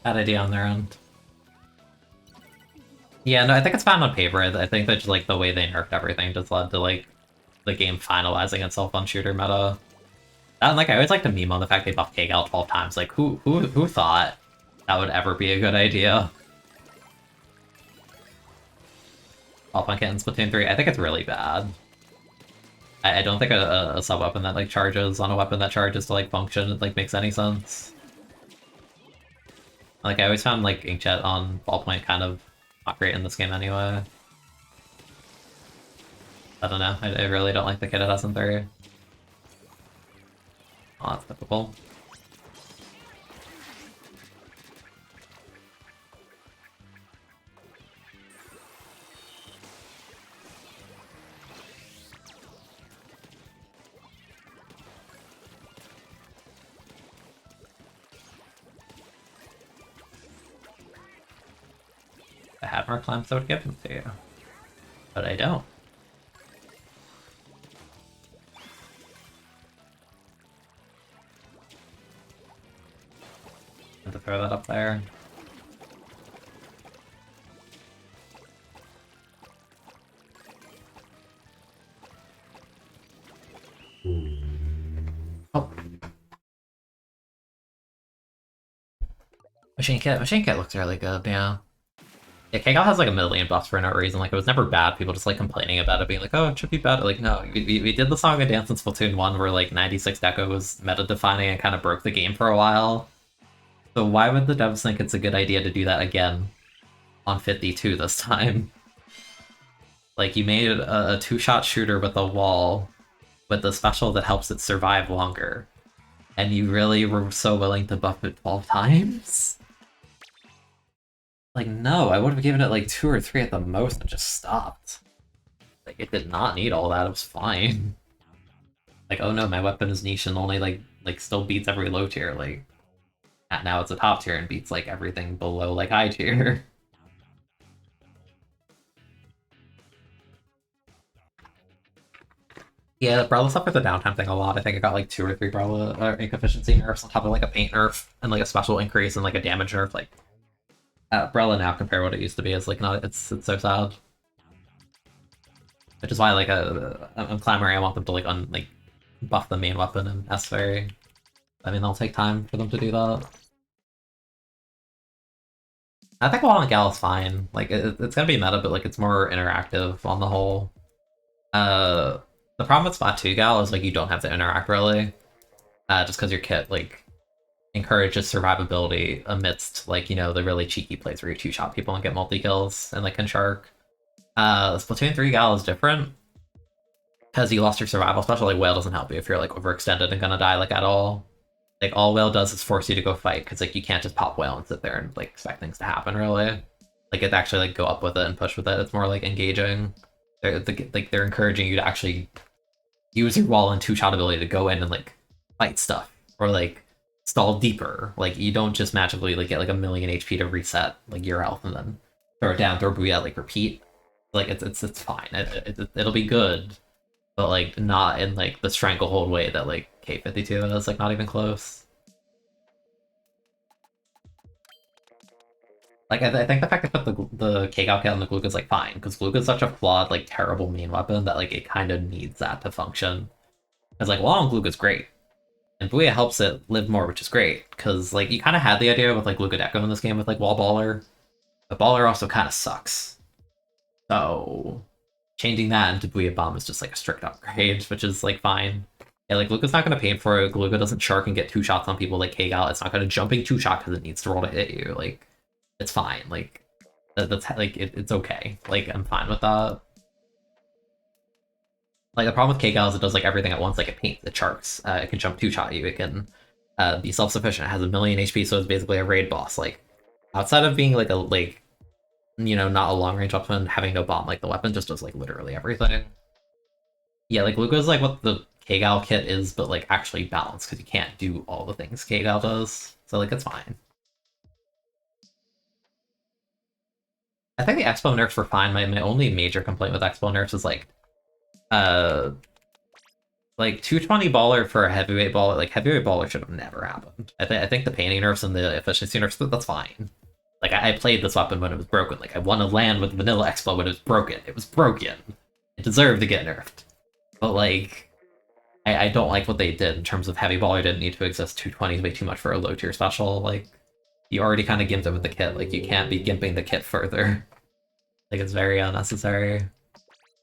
bad idea on their end. Yeah, no, I think it's fine on paper. I think that just, like, the way they nerfed everything just led to, like, the game finalizing itself on shooter meta. And, like, I always like to meme on the fact they buffed K-Gal 12 times. Like, who thought that would ever be a good idea? Pop on Kit in Splatoon 3, I think it's really bad. I don't think a sub-weapon that, like, charges on a weapon that charges to, like, function, like, makes any sense. Like, I always found, like, Inkjet on Ballpoint kind of not great in this game anyway. I don't know, I really don't like the kit it has in 3. Oh, that's typical. If I had more clamps, I would give them to you. But I don't. And to throw that up there. Oh. Machine Kit looks really good, yeah. Yeah, K-Gal has like a million buffs for no reason. Like, it was never bad. People just like complaining about it, being like, oh, it should be better. Like, no, we did the Song and Dance in Splatoon 1 where like 96 Deco was meta-defining and kind of broke the game for a while. So why would the devs think it's a good idea to do that again on 52 this time? Like, you made a two-shot shooter with a wall with a special that helps it survive longer. And you really were so willing to buff it 12 times? Like, no, I would have given it like 2 or 3 at the most and just stopped. Like, it did not need all that, it was fine. Like, oh no, my weapon is niche and only like still beats every low tier, like, now it's a top tier and beats like everything below like high tier. Yeah, Brella suffered the downtime thing a lot. I think I got like 2 or 3 Brella ink efficiency nerfs on top of like a paint nerf and like a special increase and like a damage nerf. Like, Brella now compared to what it used to be is like not, it's so sad. Which is why like I'm clamoring. I want them to like buff the main weapon in S Fairy. I mean, it'll take time for them to do that. I think Wall and Gal is fine. Like, it's gonna be meta, but like it's more interactive on the whole. The problem with Spot 2 Gal is like you don't have to interact really, just because your kit like encourages survivability amidst like, you know, the really cheeky plays where you two-shot people and get multi-kills and like can shark. Splatoon 3 Gal is different because you lost your survival special. Like, Whale doesn't help you if you're like overextended and gonna die like at all. Like, all Whale does is force you to go fight because like you can't just pop Whale and sit there and like expect things to happen really. Like, it actually like go up with it and push with it. It's more like engaging. They're encouraging you to actually use your wall and two-shot ability to go in and like fight stuff or like stall deeper. Like, you don't just magically like get like a million HP to reset like your health and then throw it down, throw Booyah, like repeat. Like, it's fine. It'll be good, but like not in like the stranglehold way that like K52 is. Like, not even close. Like, I think the fact they put the K-Gal kit on the Gluga is, like, fine, because Gluga is such a flawed, like, terrible main weapon that, like, it kind of needs that to function. It's like, well, Gluga's great. And Booyah helps it live more, which is great, because, like, you kind of had the idea with, like, Luga Deco in this game with, like, Wall Baller. But Baller also kind of sucks. So, changing that into Booyah Bomb is just, like, a strict upgrade, which is, like, fine. Yeah, like, Luga's not going to pay for it. Luga doesn't shark and get 2 shots on people like K-Gal. It's not going to jumping 2 shot because it needs to roll to hit you. Like, it's fine. Like, that's, like, it's okay. Like, I'm fine with that. Like, the problem with K-Gal is it does, like, everything at once. Like, it paints, it sharks. It can jump 2 shot you. It can be self-sufficient. It has 1,000,000 HP, so it's basically a raid boss. Like, outside of being, like, you know, not a long-range weapon, having no bomb, like, the weapon just does, like, literally everything. Yeah, like, Luga's, like, what the K-Gal kit is, but, like, actually balanced, because you can't do all the things K-Gal does. So, like, it's fine. I think the Expo nerfs were fine. My only major complaint with Expo nerfs is, uh, like 220 baller for a heavyweight baller, like heavyweight baller should have never happened. I think the painting nerfs and the efficiency nerfs, that's fine. Like I played this weapon when it was broken. Like I won a LAN with Vanilla Expo when it was broken. It was broken. It deserved to get nerfed. But like, I don't like what they did in terms of heavy baller didn't need to exist. 220 is way too much for a low tier special. Like you already kind of gimped it with the kit. Like you can't be gimping the kit further. Like it's very unnecessary.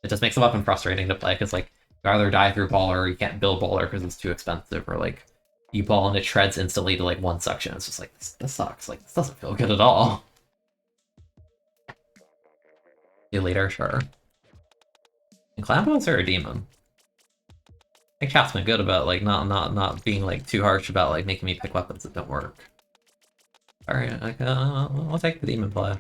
It just makes the weapon frustrating to play because like you either die through baller or you can't build baller because it's too expensive, or like you ball and it shreds instantly to like one section. It's just like this sucks. Like this doesn't feel good at all. You later, sure. And clan bots are a demon. I think chat's been good about like not being like too harsh about like making me pick weapons that don't work. Alright, like I'll take the demon play.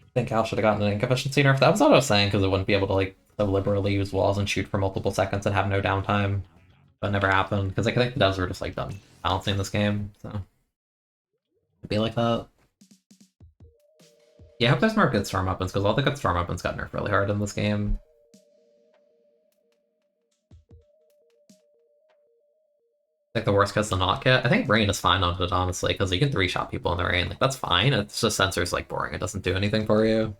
I think Cal should have gotten an ink efficiency nerf. That was what I was saying, because it wouldn't be able to like deliberately use walls and shoot for multiple seconds and have no downtime. But it never happened, because like, I think the devs were just like done balancing this game, so it'd be like that. Yeah, I hope there's more good storm weapons, because all the good storm weapons got nerfed really hard in this game. Like the worst case the not kit. I think rain is fine on it, honestly, because you can 3-shot people in the rain. Like that's fine. It's just sensors like boring. It doesn't do anything for you.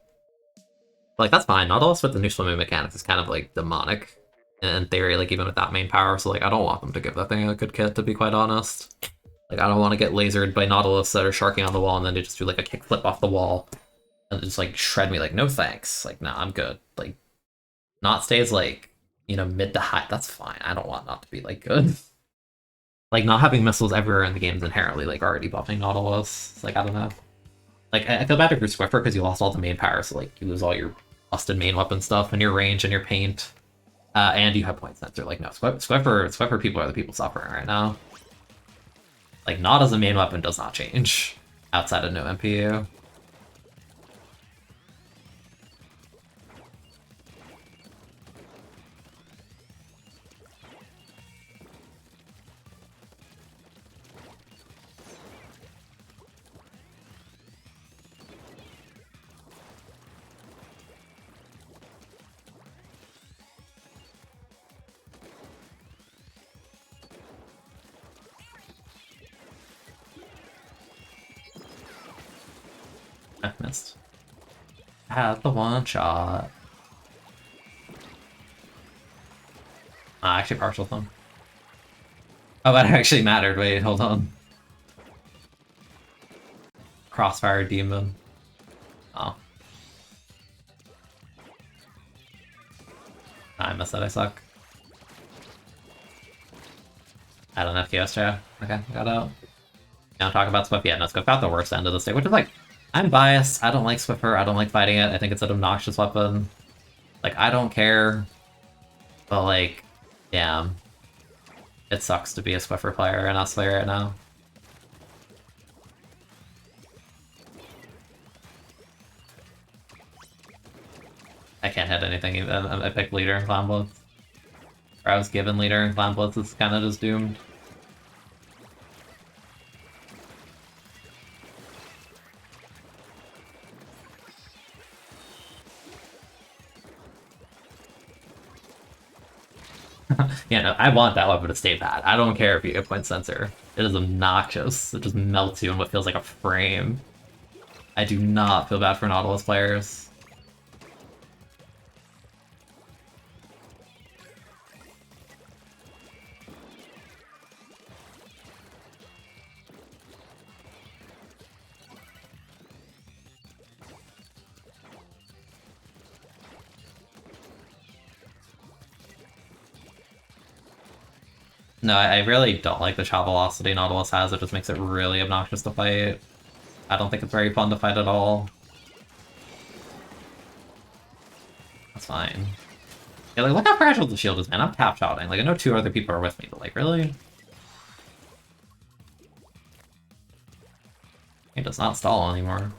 Like that's fine. Nautilus with the new swimming mechanics is kind of like demonic in theory, like even with that main power. So like I don't want them to give that thing a good kit, to be quite honest. Like I don't want to get lasered by Nautilus that are sharking on the wall and then they just do like a kickflip off the wall and just like shred me. Like no thanks. Like nah, I'm good. Like not stays like, you know, mid to high. That's fine. I don't want not to be like good. Like not having missiles everywhere in the game is inherently like already buffing Nautilus. It's like I don't know. Like I feel bad if you're Swiffer because you lost all the main power, so like you lose all your busted main weapon stuff and your range and your paint, and you have point sensor. Like no, Swiffer people are the people suffering right now. Like not as a main weapon does not change outside of no MPU. I missed. I had the one shot. I actually partial them. Oh, that actually mattered. Wait, hold on. Crossfire demon. Oh. I missed that, I suck. I don't know if QS chair. Okay, got out. Now talk about Swift. Yeah, no, Swift got the worst end of the stick, which is like, I'm biased. I don't like Swiffer. I don't like fighting it. I think it's an obnoxious weapon. Like, I don't care. But like, damn. It sucks to be a Swiffer player and us player right now. I can't hit anything even. I picked leader in Clown Blitz. Or I was given leader in Clown Blitz. It's kind of just doomed. Yeah, no, I want that weapon to stay bad. I don't care if you get point sensor. It is obnoxious. It just melts you in what feels like a frame. I do not feel bad for Nautilus players. No, I really don't like the shot velocity Nautilus has. It just makes it really obnoxious to fight. I don't think it's very fun to fight at all. That's fine. Yeah, like, look how fragile the shield is, man. I'm tap shotting. Like, I know 2 other people are with me, but, like, really? It does not stall anymore.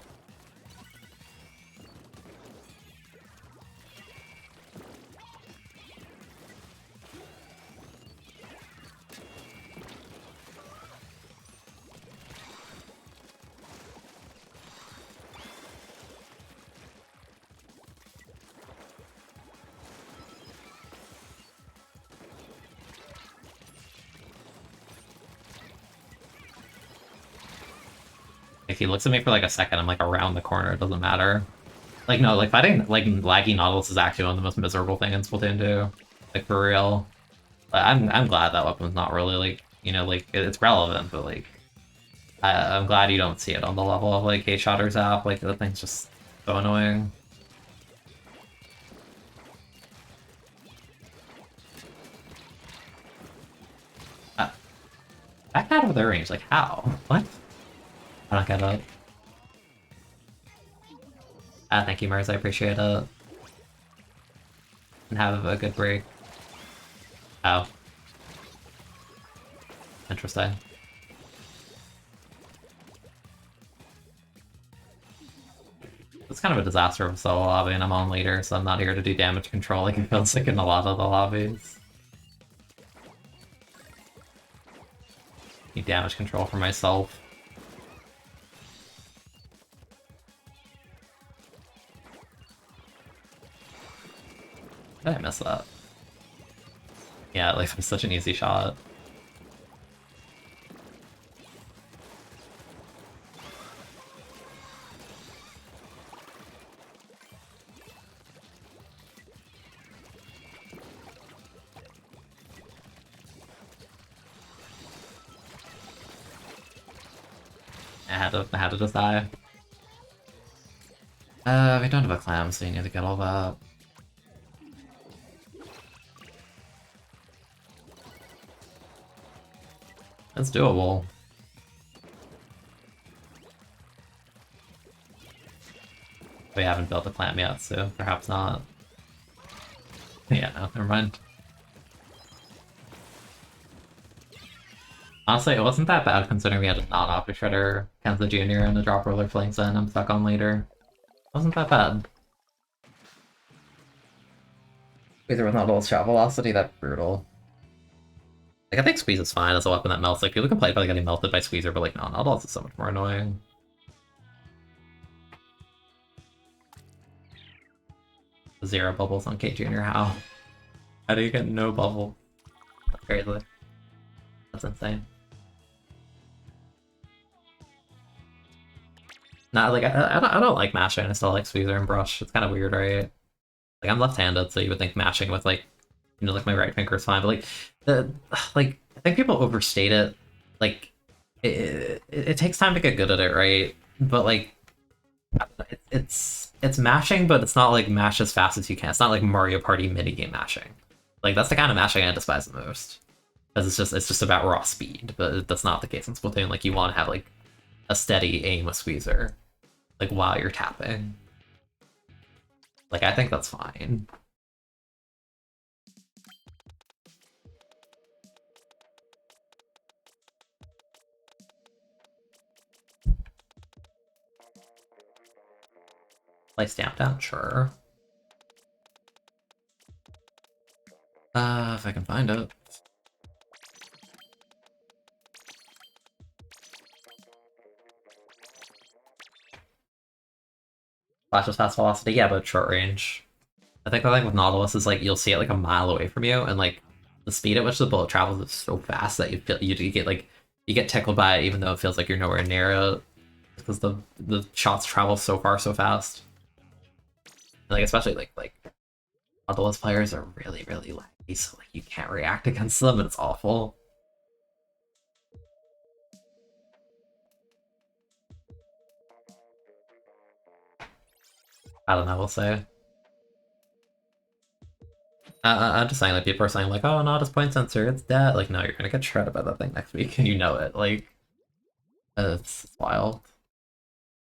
If he looks at me for like a second, I'm like around the corner, it doesn't matter. Like, no, like fighting like laggy Nautilus is actually one of the most miserable things in Splatoon 2. Like, for real. I'm glad that weapon's not really like, you know, like, it's relevant, but like, I'm glad you don't see it on the level of like Gate Shotter's app. Like, the thing's just so annoying. Back out of their range, like, how? What? I don't get it. Thank you, Mars, I appreciate it. And have a good break. Oh. Interesting. It's kind of a disaster of a solo lobby, and I'm on later, so I'm not here to do damage control. I can feel sick in a lot of the lobbies. Need damage control for myself. Did I miss that? Yeah, like, it's such an easy shot. I had to just die. We don't have a clam, so you need to get all that. It's doable. We haven't built a clam yet, so perhaps not. Yeah, no, never mind. Honestly, it wasn't that bad considering we had a non-Optic Shredder, Kenza Jr., and a Drop Roller Flanks in. I'm stuck on later. Wasn't that bad. Either with Nautilus shot velocity, that's brutal. Like, I think Squeeze is fine as a weapon that melts. Like, people complain about getting melted by Squeezer, but like, no, Nautilus is so much more annoying. Zero bubbles on K Jr. How? How do you get no bubble? That's crazy. That's insane. Nah, like, I don't like mashing. I still like Squeezer and Brush. It's kind of weird, right? Like, I'm left-handed, so you would think mashing with, like, you know, like, my right finger is fine, but, like, I think people overstate it. Like, it takes time to get good at it, right? But, like, it's mashing, but it's not, like, mash as fast as you can. It's not, like, Mario Party minigame mashing. Like, that's the kind of mashing I despise the most. Because it's just about raw speed, but that's not the case in Splatoon. Like, you want to have, like, a steady aim with Squeezer, like, while you're tapping. Like, I think that's fine. Play Stamp Down? Sure. If I can find it. Flash is fast velocity, yeah, but short range. I think the thing with Nautilus is, like, you'll see it, like, a mile away from you, and, like, the speed at which the bullet travels is so fast that you get like you get tickled by it even though it feels like you're nowhere near it because the shots travel so far so fast. Like especially like Nautilus players are really laggy, so like you can't react against them and it's awful. I don't know, we'll say. I'm just saying, like, people are saying, like, oh, not his point sensor, it's dead. Like, no, you're gonna get shredded by that thing next week, and you know it. Like, it's wild.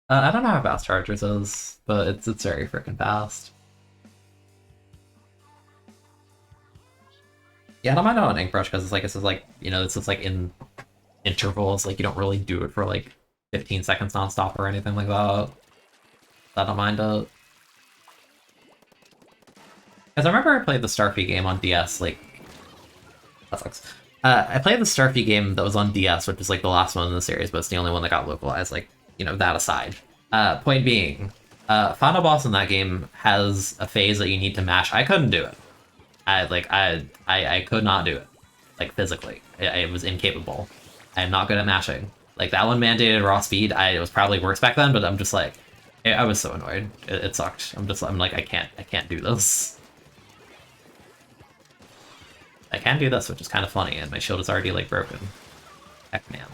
I don't know how fast Chargers is, but it's very freaking fast. Yeah, I don't mind on Ink Brush, because it's just like, you know, it's just like in intervals, like, you don't really do it for, like, 15 seconds nonstop or anything like that. I don't mind it. Because I remember I played the Starfy game on DS, like... That sucks. I played the Starfy game that was on DS, which is like the last one in the series, but it's the only one that got localized, like, you know, that aside. Point being, final boss in that game has a phase that you need to mash. I couldn't do it. I could not do it. Like, physically. I was incapable. I am not good at mashing. Like, that one mandated raw speed. It was probably worse back then, but I'm just like... I was so annoyed. It sucked. I'm like, I can't do this. I can do this, which is kind of funny, and my shield is already, like, broken. Heck, man.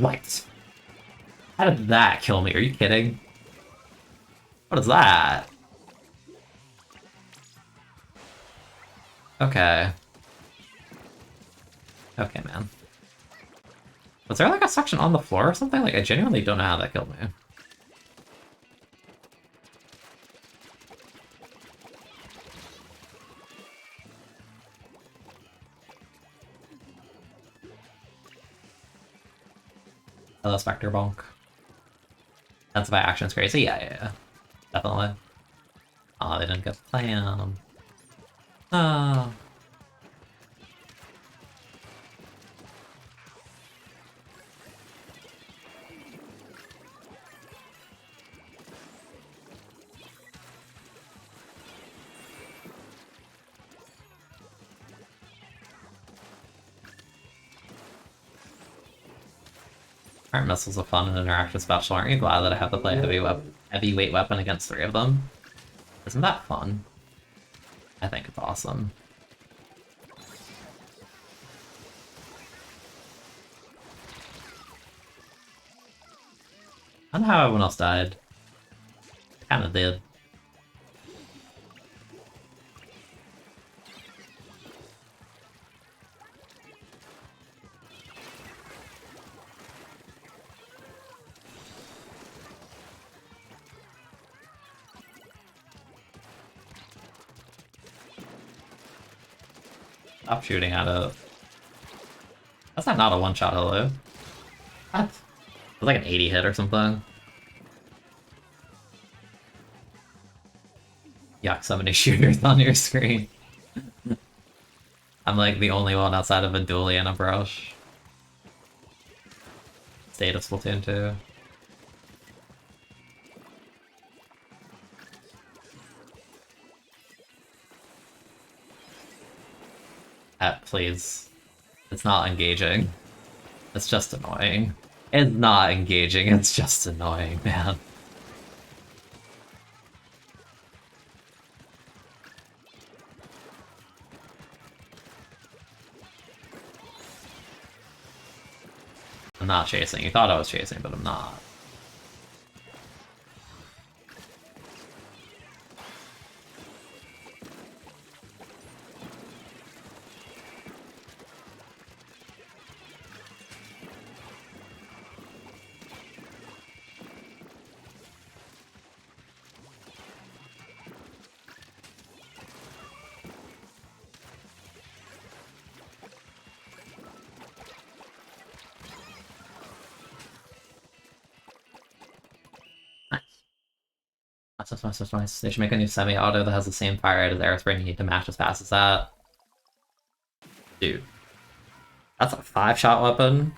What? How did that kill me? Are you kidding? What is that? Okay. Okay, man. Was there, like, a section on the floor or something? Like, I genuinely don't know how that killed me. Hello, Spectre Bonk. Intensify action's crazy? Yeah. Definitely. Oh, they didn't get the plan. Oh. Aren't missiles a fun and interactive special? Aren't you glad that I have to play a heavyweight weapon against 3 of them? Isn't that fun? I think it's awesome. I don't know how everyone else died. I kinda did. Stop shooting at it. That's not a one-shot, hello. What? It was like an 80 hit or something. Yuck, so many shooters on your screen. I'm like the only one outside of a dually and a brush. State of Splatoon 2. Please. It's not engaging. It's just annoying. It's not engaging, it's just annoying, man. I'm not chasing. You thought I was chasing, but I'm not. Nice. They should make a new semi-auto that has the same fire rate as Aerospray and you need to match as fast as that. Dude. That's a 5-shot weapon?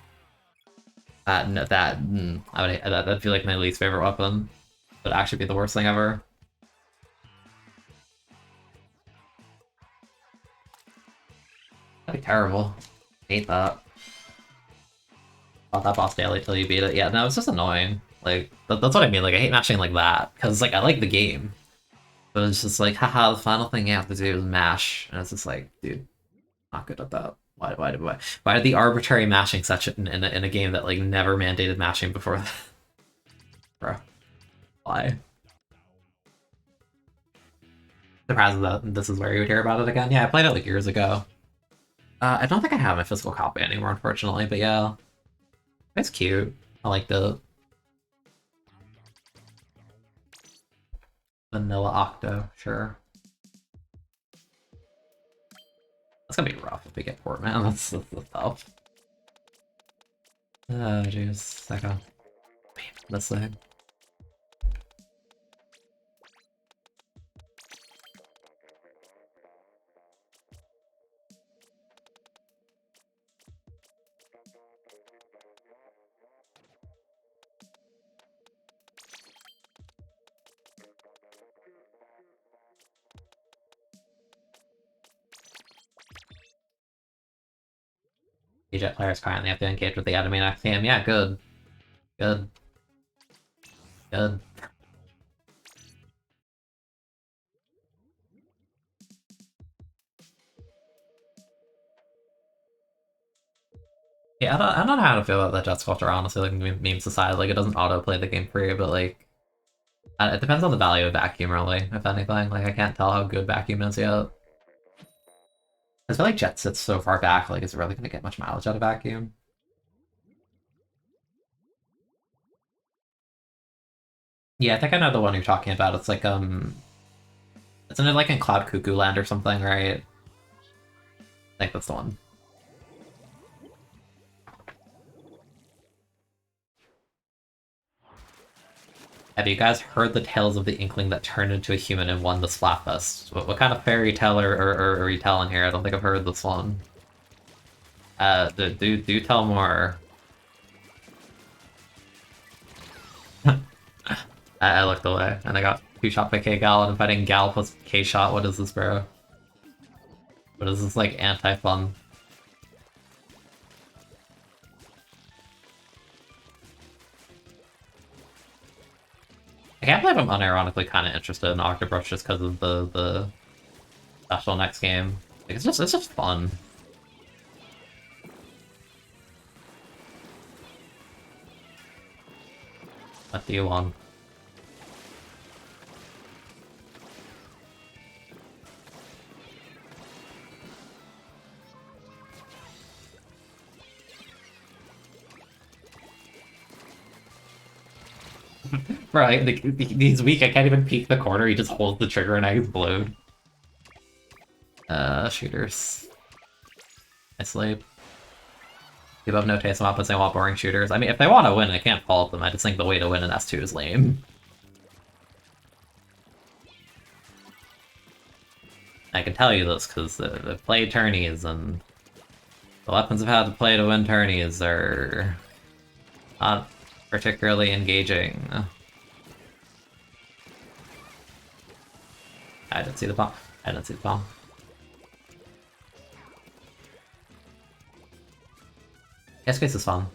That'd feel like my least favorite weapon. Would actually be the worst thing ever. That'd be terrible. Hate that. Fought that boss daily till you beat it. Yeah, no, it's just annoying. Like, that's what I mean. Like, I hate mashing like that. Because, like, I like the game. But it's just like, haha, the final thing you have to do is mash. And it's just like, dude, not good at that. Why did the arbitrary mashing section in a game that, like, never mandated mashing before that? Bro. Why? Surprised that this is where you would hear about it again. Yeah, I played it, like, years ago. I don't think I have my physical copy anymore, unfortunately, but yeah. It's cute. I like the vanilla octo, sure. That's gonna be rough if we get port, man. That's tough. Oh, jeez. Second. This thing. EJ players currently have to engage with the enemy next game. Yeah, good. Good. Good. Yeah, I don't know how to feel about that Jet Sculptor, honestly, like, memes aside. Like, it doesn't auto-play the game for you, but, like, it depends on the value of Vacuum, really, if anything. Like, I can't tell how good Vacuum is yet. I feel like Jet sits so far back, like, is it really gonna get much mileage out of Vacuum? Yeah, I think I know the one you're talking about. It's like, isn't it like in Cloud Cuckoo Land or something, right? I think that's the one. Have you guys heard the tales of the Inkling that turned into a human and won the Splatfest? What kind of fairy tale are you telling here? I don't think I've heard this one. Do tell more. I looked away, and I got 2-shot by K-Gal, and if I didn't Gal plus K-shot, what is this, bro? What is this, like, anti-fun? I can't believe I'm unironically kind of interested in Octobrush just because of the special next game. Like, it's just fun. What do you want? Right, like, he's weak, I can't even peek the corner, he just holds the trigger and I explode. Shooters. I sleep. People have no taste in weapons, they want boring shooters. I mean, if they want to win, I can't fault them, I just think the way to win in S2 is lame. I can tell you this, because I've played tourneys, and the weapons I've had to play to win tourneys are not particularly engaging. I didn't see the bomb. I didn't see the bomb. S-Case is fun.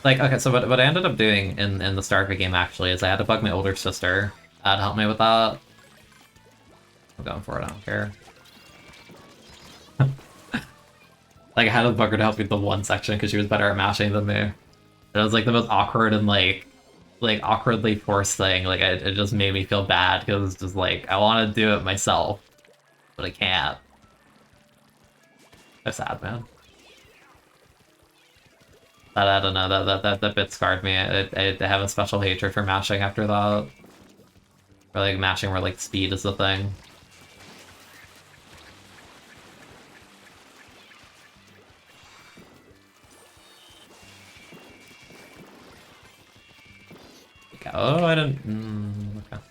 Like, okay, so what I ended up doing in the start of the game, actually, is I had to bug my older sister to help me with that. I'm going for it, I don't care. Like, I had to bug her to help me with the one section, because she was better at mashing than me. It was, like, the most awkward and, like awkwardly forced thing. Like, it just made me feel bad, because it's just, like, I want to do it myself, but I can't. So sad, man. I don't know, that bit scarred me. I have a special hatred for mashing after that. Or, like, mashing where, like, speed is the thing. Oh, I didn't... okay.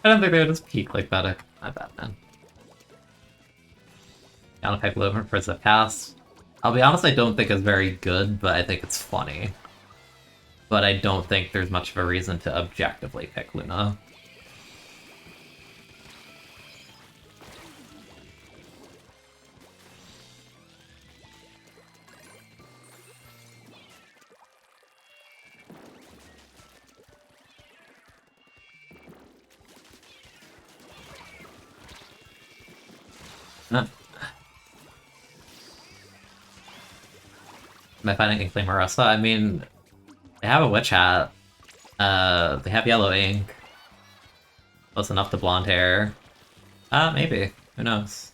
I don't think they would just peak like that. My bad, man. Down a pick Luna for Zipcast. I'll be honest, I don't think it's very good, but I think it's funny. But I don't think there's much of a reason to objectively pick Luna. Am I finding Inkling Marissa? I mean, they have a witch hat. They have yellow ink. Close enough to blonde hair. Maybe. Who knows?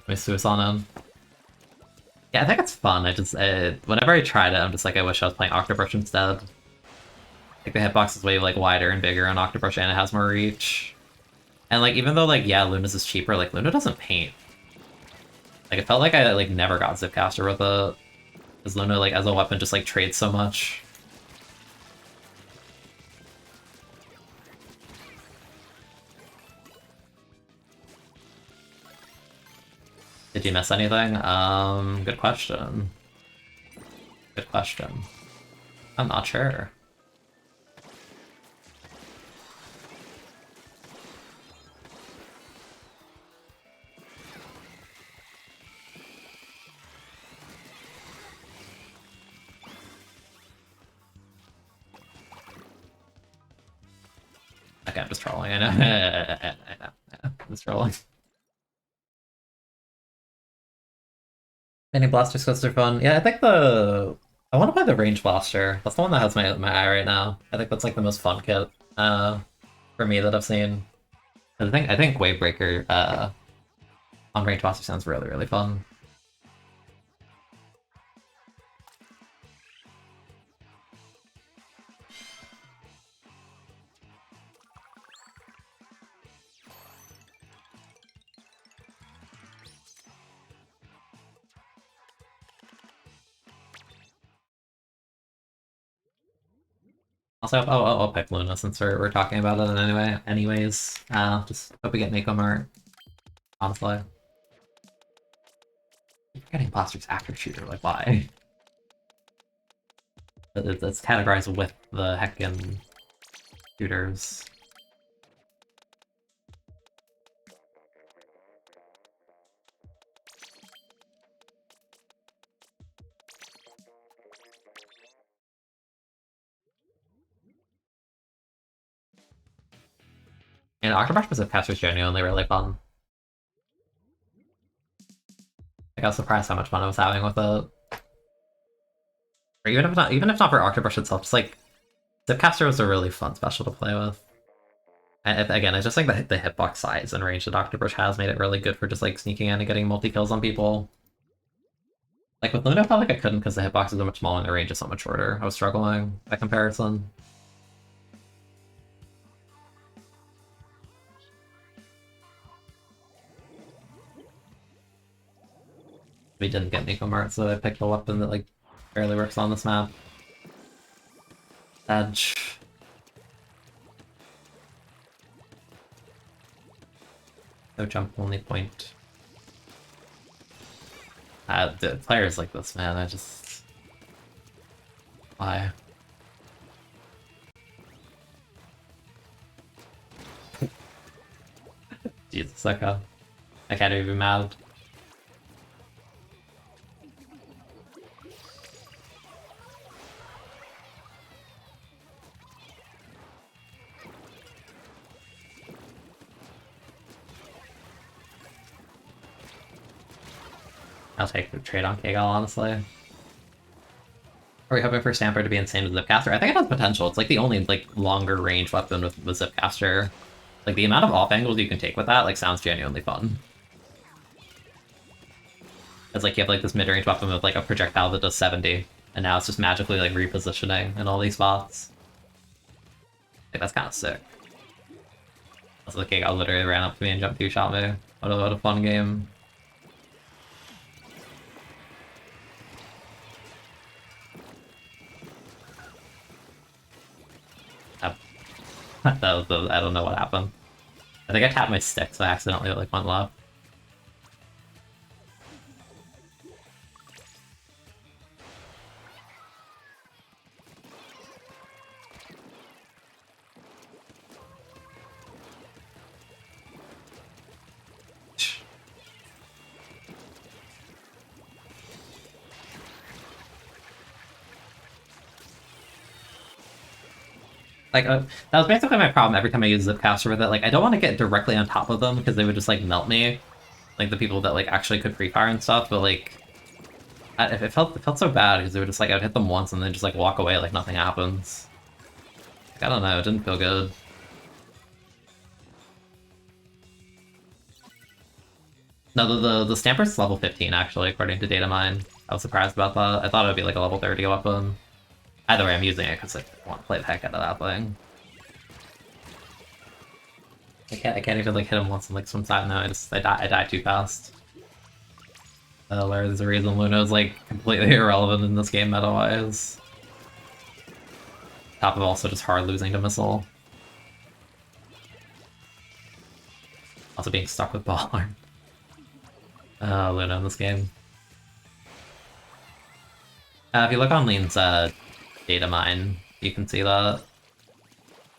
With Suicide. Yeah, I think it's fun. I just, whenever I tried it, I'm just like, I wish I was playing Octobrush instead. Like, the hitbox is way, like, wider and bigger on Octobrush, and it has more reach. And, like, even though, like, yeah, Luna's is cheaper, like, Luna doesn't paint. Like, it felt like I, like, never got Zipcaster with it. Because Luna, like, as a weapon, just, like, trades so much. Did you miss anything? Good question. Good question. I'm not sure. Okay, I'm just trolling, I know. I know. I'm just trolling. Mini blasters because they're fun. Yeah, I think I want to buy the range blaster. That's the one that has my eye right now. I think that's like the most fun kit for me that I've seen. I think Wavebreaker on range blaster sounds really, really fun. Also, I'll pick Luna since we're talking about it anyway. Anyways, just hope we get Mako Mart. Honestly, you're getting blasters after shooter. Like, why? It's categorized with the heckin' shooters. And Octobrush Zipcaster is genuinely really fun. Like, I was surprised how much fun I was having with it. Or even if not for Octobrush itself, just like Zipcaster was a really fun special to play with. And again, I just think the hitbox size and range that Octobrush has made it really good for just like sneaking in and getting multi-kills on people. Like with Luna, I felt like I couldn't because the hitbox is so much smaller and the range is so much shorter. I was struggling by comparison. We didn't get Nico Mart, so I picked a weapon that like barely works on this map. Edge. No jump, only point. The players like this, man, I just... Why? Jesus, okay. I can't even be mad. I'll take the trade on Kegel, honestly. Are we hoping for Stamper to be insane with Zipcaster? I think it has potential. It's like the only like longer range weapon with Zipcaster. Like the amount of off angles you can take with that like sounds genuinely fun. It's like you have like this mid-range weapon with like a projectile that does 70, and now it's just magically like repositioning in all these spots. Like that's kind of sick. Also, the Kegel literally ran up to me and jump 2-shot me. What a fun game. I don't know what happened. I think I tapped my stick, so I accidentally like went left. Like, that was basically my problem every time I use Zipcaster with it. Like, I don't want to get directly on top of them because they would just, like, melt me. Like, the people that, like, actually could free fire and stuff, but, like, it felt so bad because they were just, like, I'd hit them once and then just, like, walk away like nothing happens. Like, I don't know, it didn't feel good. No, the Stamper's level 15, actually, according to Datamine. I was surprised about that. I thought it would be, like, a level 30 weapon. Either way, I'm using it because I want to play the heck out of that thing. I can't even like hit him once and like swim side now. I die too fast. There's a reason Luna's like completely irrelevant in this game meta-wise. Top of also just hard losing to missile. Also being stuck with baller. Luna in this game. If you look on Lean's data mine, you can see that.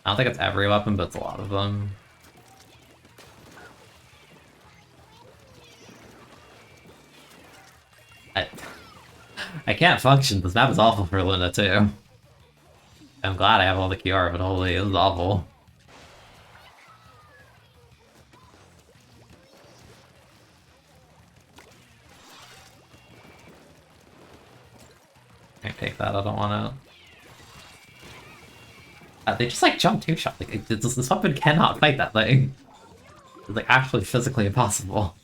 I don't think it's every weapon, but it's a lot of them. I can't function. This map is awful for Luna too. I'm glad I have all the QR, but holy, this is awful. Can't take that, I don't want to. They just like jump two shot. Like, this weapon cannot fight that thing. It's like actually physically impossible.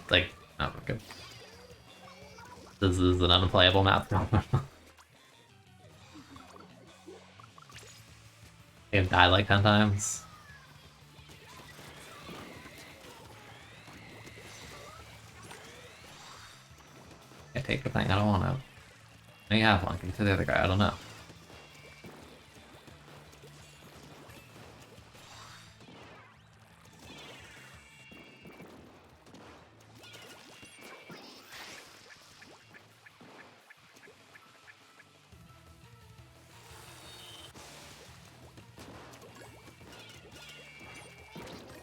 Like, oh, okay. This is an unplayable map. I've died like 10 times. I take the thing, I don't want to. Maybe have one, give it to the other guy, I don't know.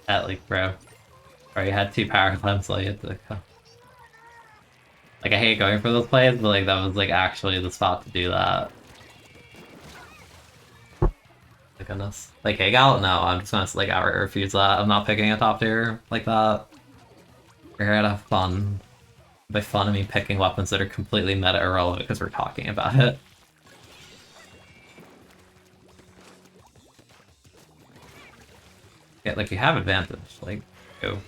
Like, bro. You had 2 power cleanse, so you had to go. Like, I hate going for those plays, but like, that was like actually the spot to do that. My goodness. Like, hey, Gal? No, I'm just gonna like outright refuse that. I'm not picking a top tier like that. We're here to have fun. By fun, I mean picking weapons that are completely meta irrelevant because we're talking about it. Yeah, like, you have advantage. Like, go.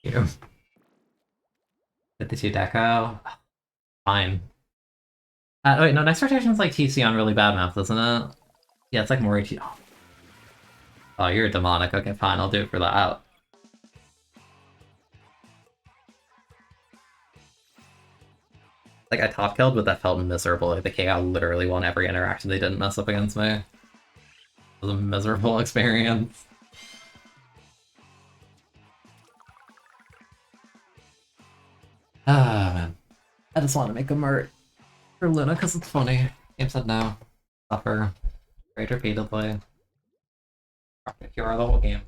You. 52 deco? Fine. Wait, no, next rotation is like TC on really bad maps, isn't it? Yeah, it's like more HE. Oh, you're demonic. Okay, fine, I'll do it for that. Like, I top killed, but that felt miserable. Like, the KO literally won every interaction they didn't mess up against me. It was a miserable experience. Ah, man. I just want to make a mert for Luna because it's funny. Game said no. Suffer. Great repeatedly. You are the whole game.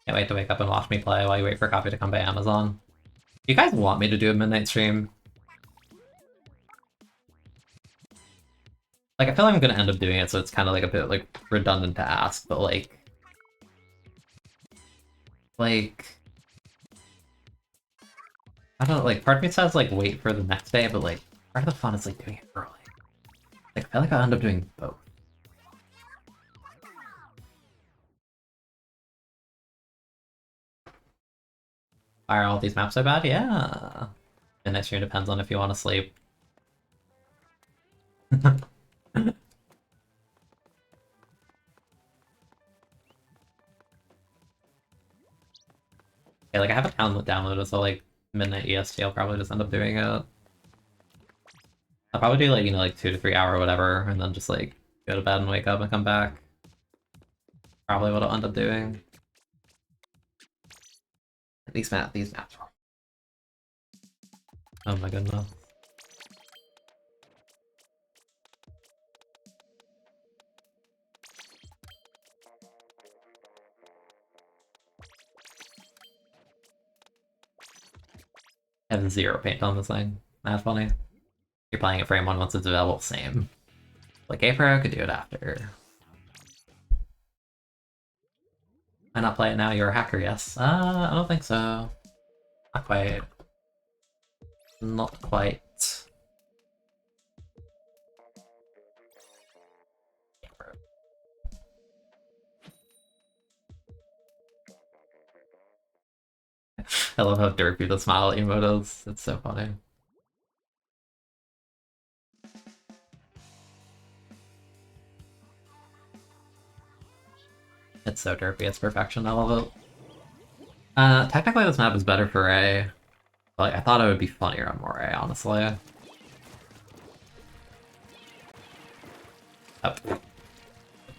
Can't wait to wake up and watch me play while you wait for a copy to come by Amazon. You guys want me to do a midnight stream? Like, I feel like I'm gonna end up doing it, so it's kind of like a bit like redundant to ask, but like, I don't know, like, part of me says like wait for the next day, but like, part of the fun is like doing it early. Like, I feel like I'll end up doing both. Why are all these maps so bad? Yeah. And next year depends on if you want to sleep. Yeah, like I have it downloaded, so like midnight EST, I'll probably just end up doing it. I'll probably do like, like 2 to 3 hour or whatever, and then just like go to bed and wake up and come back. Probably what I'll end up doing. These maps. Oh my goodness. I have 0 paint on this thing. That's funny. You're playing it frame 1 once it's available, same. Like A-Pro could do it after. Why not play it now? You're a hacker, yes. I don't think so. Not quite. Not quite. I love how derpy the smile emote is. It's so funny. It's so derpy, it's perfection, I love it. Technically this map is better for A. But like, I thought it would be funnier on more A, honestly. Oh.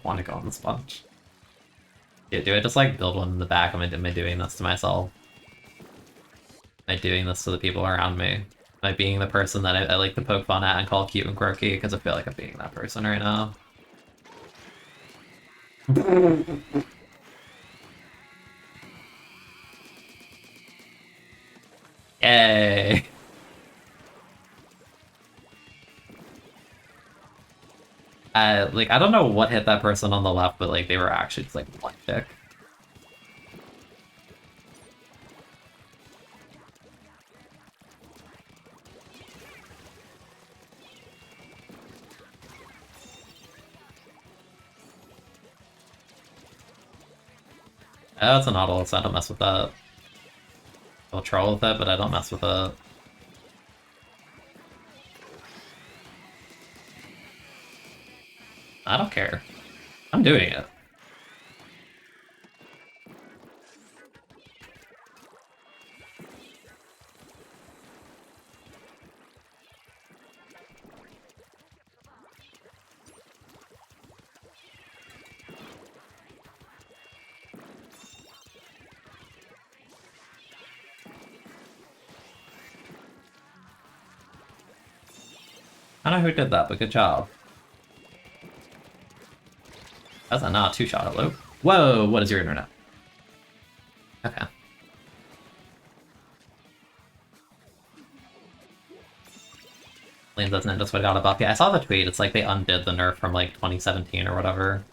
Want to go on the sponge. Yeah, do I just like build one in the back? Am I doing this to myself? Am I doing this to the people around me? Am I being the person that I like to poke fun at and call cute and quirky? Because I feel like I'm being that person right now. Yay! Like, I don't know what hit that person on the left, but like, they were actually just like one tick. Oh, it's an Nautilus, I don't mess with that. I'll troll with it, but I don't mess with it. I don't care. I'm doing it. I don't know who did that, but good job. That's a not two-shot, hello? Whoa, what is your internet? Okay. Lane doesn't just got a buff. Yeah, I saw the tweet. It's like they undid the nerf from like 2017 or whatever.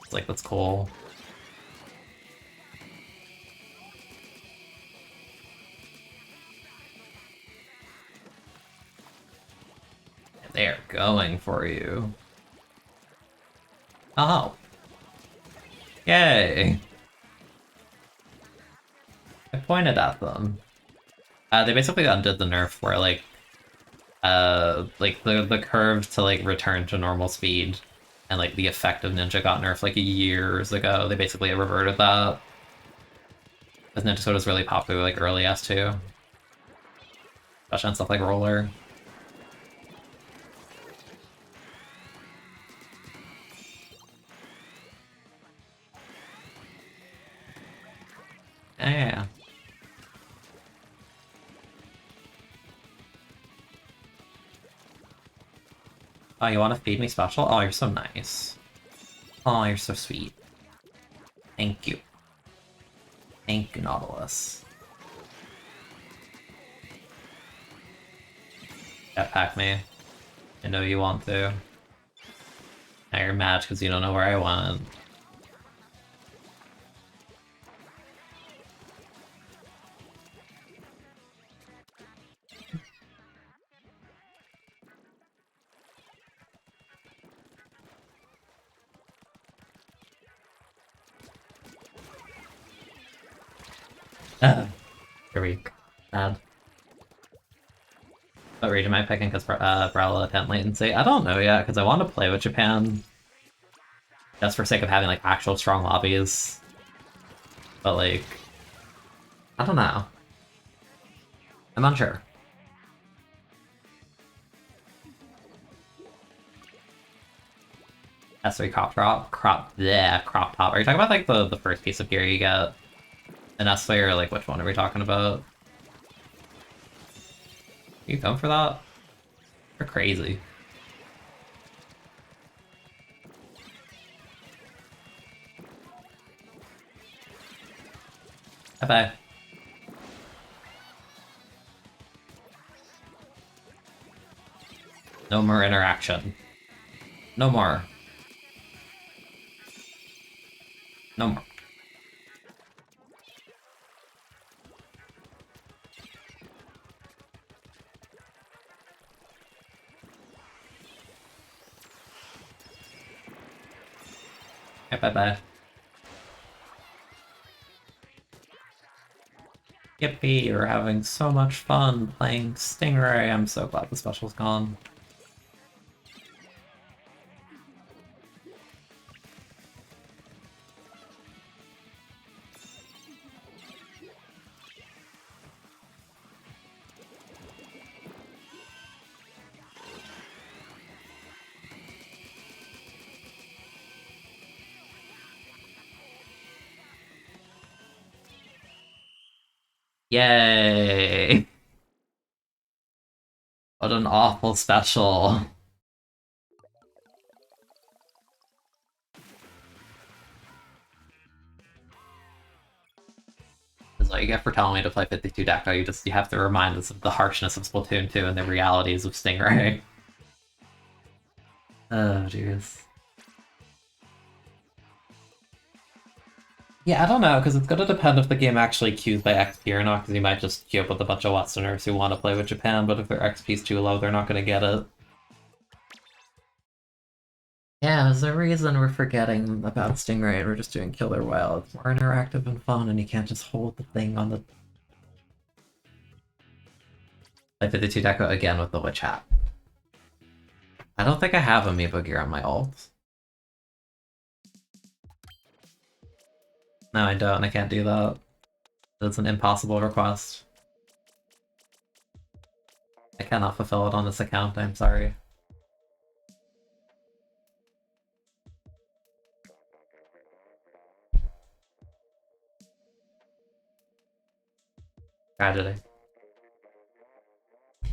It's like, that's cool. They're going for you. Oh. Yay. I pointed at them. They basically undid the nerf where like the curve to like return to normal speed and like the effect of Ninja got nerfed like years ago. They basically reverted that. Because Ninja Soda is really popular like early S2. Especially on stuff like Roller. Yeah. Oh, you want to feed me special? Oh, you're so nice. Oh, you're so sweet. Thank you. Thank you, Nautilus. Jetpack me. I know you want to. Now you're mad because you don't know where I went. You're weak. Bad. What region am I picking? Because Brella 10 latency? I don't know yet, because I want to play with Japan. Just for sake of having, like, actual strong lobbies. But, like... I don't know. I'm unsure. S3 crop top? Crop top. Are you talking about, like, the first piece of gear you get in S3, or, like, which one are we talking about? You come for that? You're crazy. Bye-bye. No more interaction. No more. No more. Okay, bye-bye. Yippee, we're having so much fun playing Stingray. I'm so glad the special's gone. Yay! What an awful special. That's what you get for telling me to play 52 Deco. You have to remind us of the harshness of Splatoon 2 and the realities of Stingray. Oh, jeez. Yeah, I don't know, because it's gonna depend if the game actually queues by XP or not, because you might just queue up with a bunch of Westerners who want to play with Japan, but if their XP's too low, they're not gonna get it. Yeah, there's a reason we're forgetting about Stingray and we're just doing Killer Whale. It's more interactive and fun, and you can't just hold the thing on the... I did the 2 deco again with the Witch Hat. I don't think I have Amiibo gear on my ult. No, I don't, I can't do that. It's an impossible request. I cannot fulfill it on this account, I'm sorry. Tragedy. Is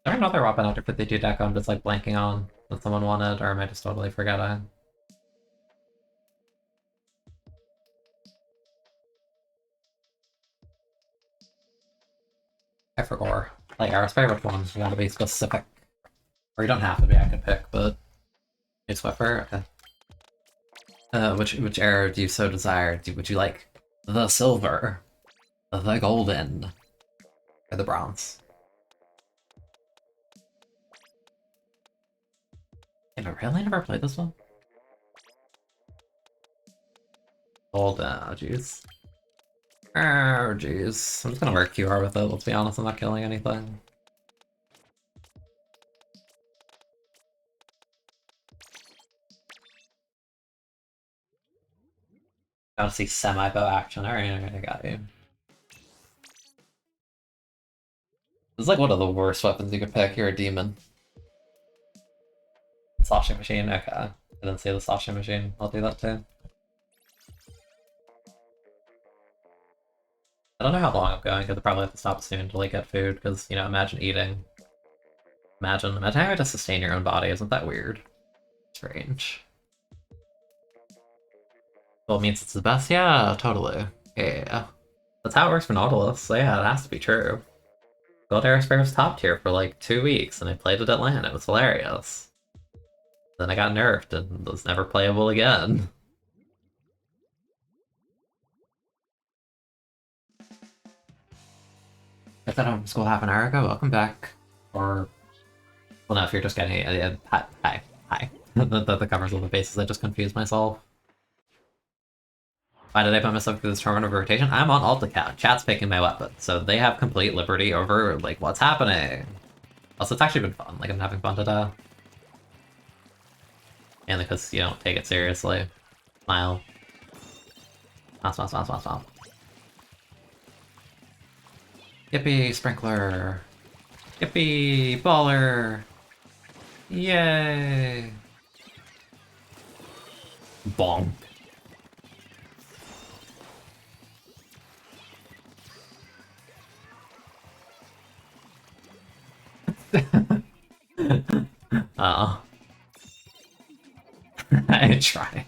there another weapon after 52 deco I'm just like blanking on that someone wanted, or am I just totally forgetting? I forgot. Like, Aerospray, which one? You gotta be specific. Or you don't have to be, I can pick, but... It's Swiffer? Okay. Which arrow do you so desire? Would you like the silver, the golden, or the bronze? Have I really never played this one? Golden, oh jeez. Oh jeez. I'm just gonna wear QR with it, let's be honest, I'm not killing anything. Gotta see semi-bow action, alright, I got you. This is like one of the worst weapons you could pick, you're a demon. Sloshing machine, okay. I didn't see the sloshing machine, I'll do that too. I don't know how long I'm going, because I probably have to stop soon to like get food, because, you know, imagine eating. Imagine having to sustain your own body, isn't that weird? Strange. Well, it means it's the best? Yeah, totally. Yeah. That's how it works for Nautilus, so yeah, it has to be true. Gold Aerospray was top tier for like 2 weeks, and I played it at LAN, it was hilarious. Then I got nerfed, and was never playable again. Got that home from school half an hour ago, welcome back. Or... Well, no, if you're just getting it, hi. The covers of the faces, I just confused myself. Why did I put myself through this tournament of rotation? I'm on alt account. Chat's picking my weapon, so they have complete liberty over, like, what's happening. Also, it's actually been fun. Like, I'm having fun today. Mainly because you don't take it seriously. Smile. Smile, smile, smile, smile, smile. Yippee, sprinkler. Yippee, baller. Yay. Bonk. Uh-oh. I tried.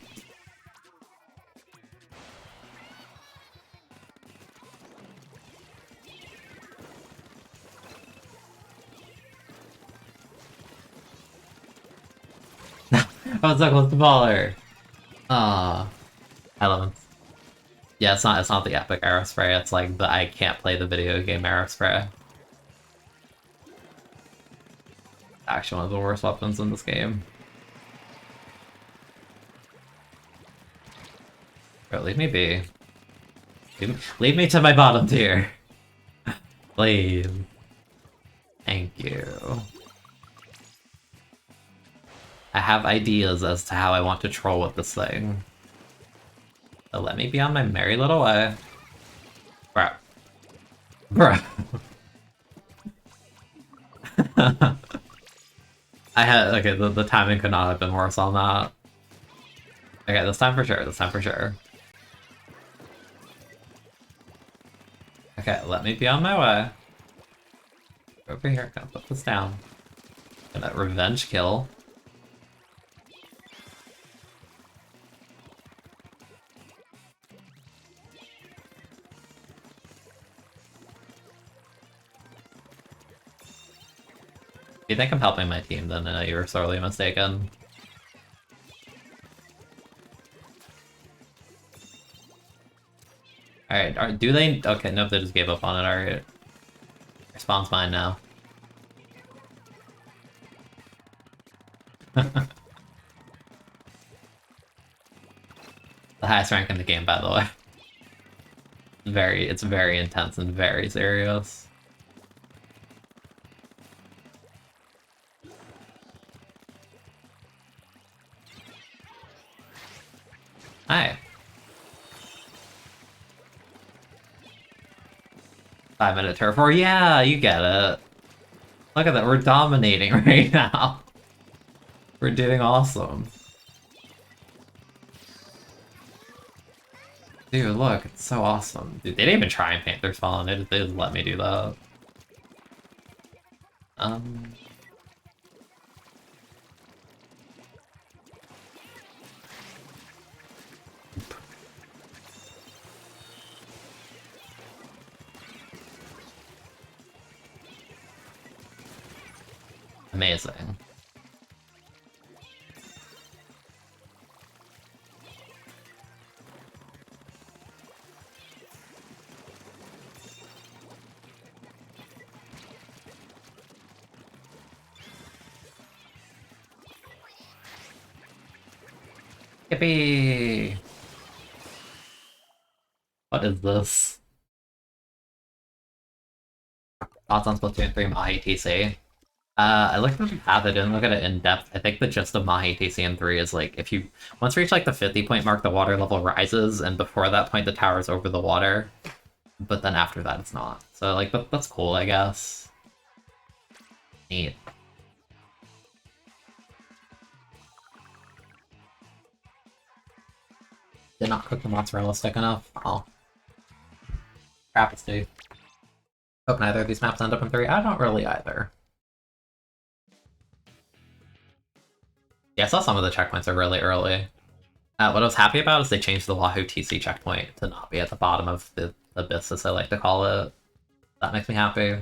I was so close to baller. Ah, elements. Yeah, it's not the epic arrow spray. It's like the I can't play the video game arrow spray. Actually, one of the worst weapons in this game. Bro, leave me be. Leave me to my bottom tier. Please. Thank you. I have ideas as to how I want to troll with this thing. So let me be on my merry little way. Bro. Bro. Okay, the timing could not have been worse on that. Okay, this time for sure, this time for sure. Okay, let me be on my way. Over here, gonna put this down. Gonna revenge kill. If you think I'm helping my team, then you were sorely mistaken. Alright, do they... Okay, nope, they just gave up on it, alright. Respawn's mine now. The highest rank in the game, by the way. It's very intense and very serious. Hi. 5-minute turf war. Yeah, you get it. Look at that, we're dominating right now. We're doing awesome. Dude, look, it's so awesome. Dude, they didn't even try and paint their spawn, they just let me do that. Amazing. Yippee! What is this? Thoughts on Splatoon 3 Mahi TC? I looked at the path, I didn't look at it in depth. I think the gist of Mahi TC in 3 is like, if you once you reach like the 50 point mark, the water level rises, and before that point the tower's over the water. But then after that it's not. So like, that's cool, I guess. Neat. Did not cook the mozzarella stick enough? Oh. Crap, it's due. Hope neither of these maps end up in 3. I don't really either. Yeah, I saw some of the checkpoints are really early. What I was happy about is they changed the Wahoo TC checkpoint to not be at the bottom of the abyss, as I like to call it. That makes me happy.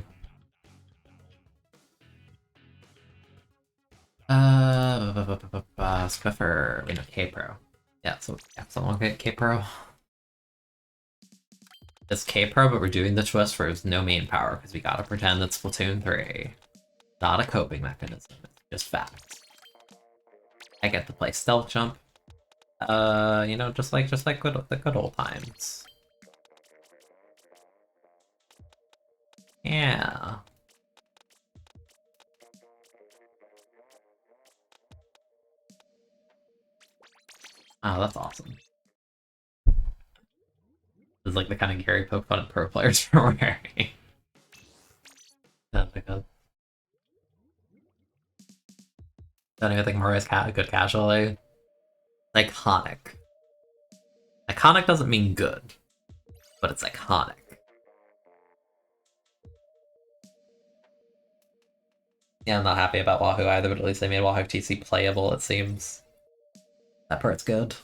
Swiffer, wait, no, K-Pro. Yeah, so someone get K-Pro. It's K-Pro, but we're doing the twist for no main power, because we gotta pretend it's Splatoon 3. Not a coping mechanism, it's just facts. I get to play Stealth Jump. You know, just like the good old times. Yeah. Oh, that's awesome. This is like the kind of gear you poke fun at pro players for wearing. That's good. Don't even think Murray's good casually. Iconic. Iconic doesn't mean good, but it's iconic. Yeah, I'm not happy about Wahoo either, but at least they made Wahoo TC playable, it seems. That part's good.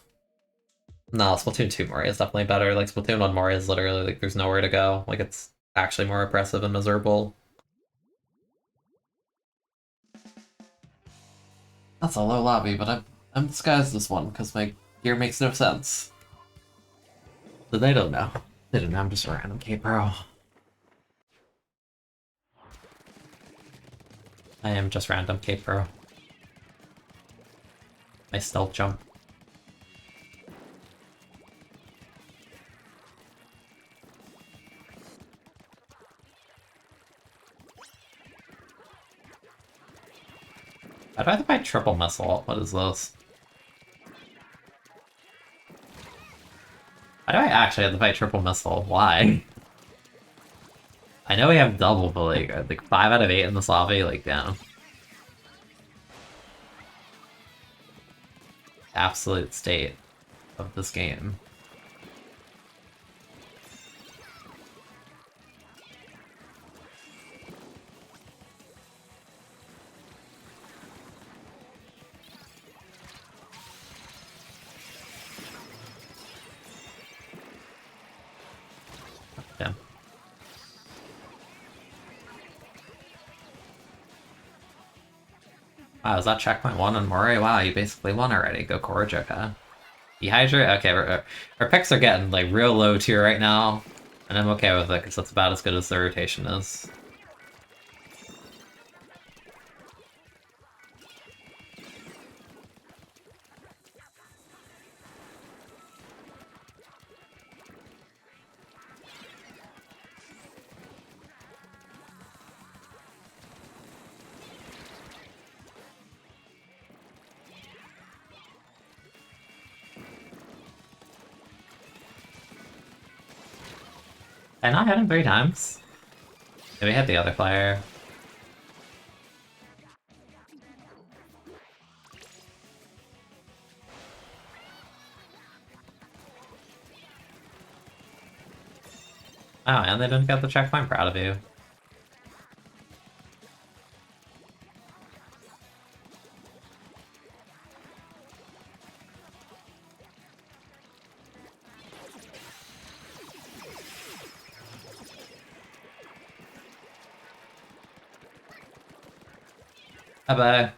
No, Splatoon 2 Mori is definitely better. Like, Splatoon 1 Mori is literally, like, there's nowhere to go. Like, it's actually more oppressive and miserable. That's a low lobby, but I'm disguised this one, because my gear makes no sense. So they don't know. They don't know I'm just a random K-Pro. I am just random K-Pro. My stealth jump. I'd rather buy triple missile. What is this? Why do I actually have to fight triple missile? Why? I know we have double, but like 5 out of 8 in this lobby, like, damn. Absolute state of this game. Damn. Wow, is that checkpoint 1 on Mori? Wow, you basically won already. Go Korojoka. Dehydrate? Okay, our picks are getting like real low tier right now, and I'm okay with it because that's about as good as the rotation is. Did I not hit him 3 times? Did we hit the other player? Oh, and they didn't get the checkpoint. Proud of you. Bye-bye.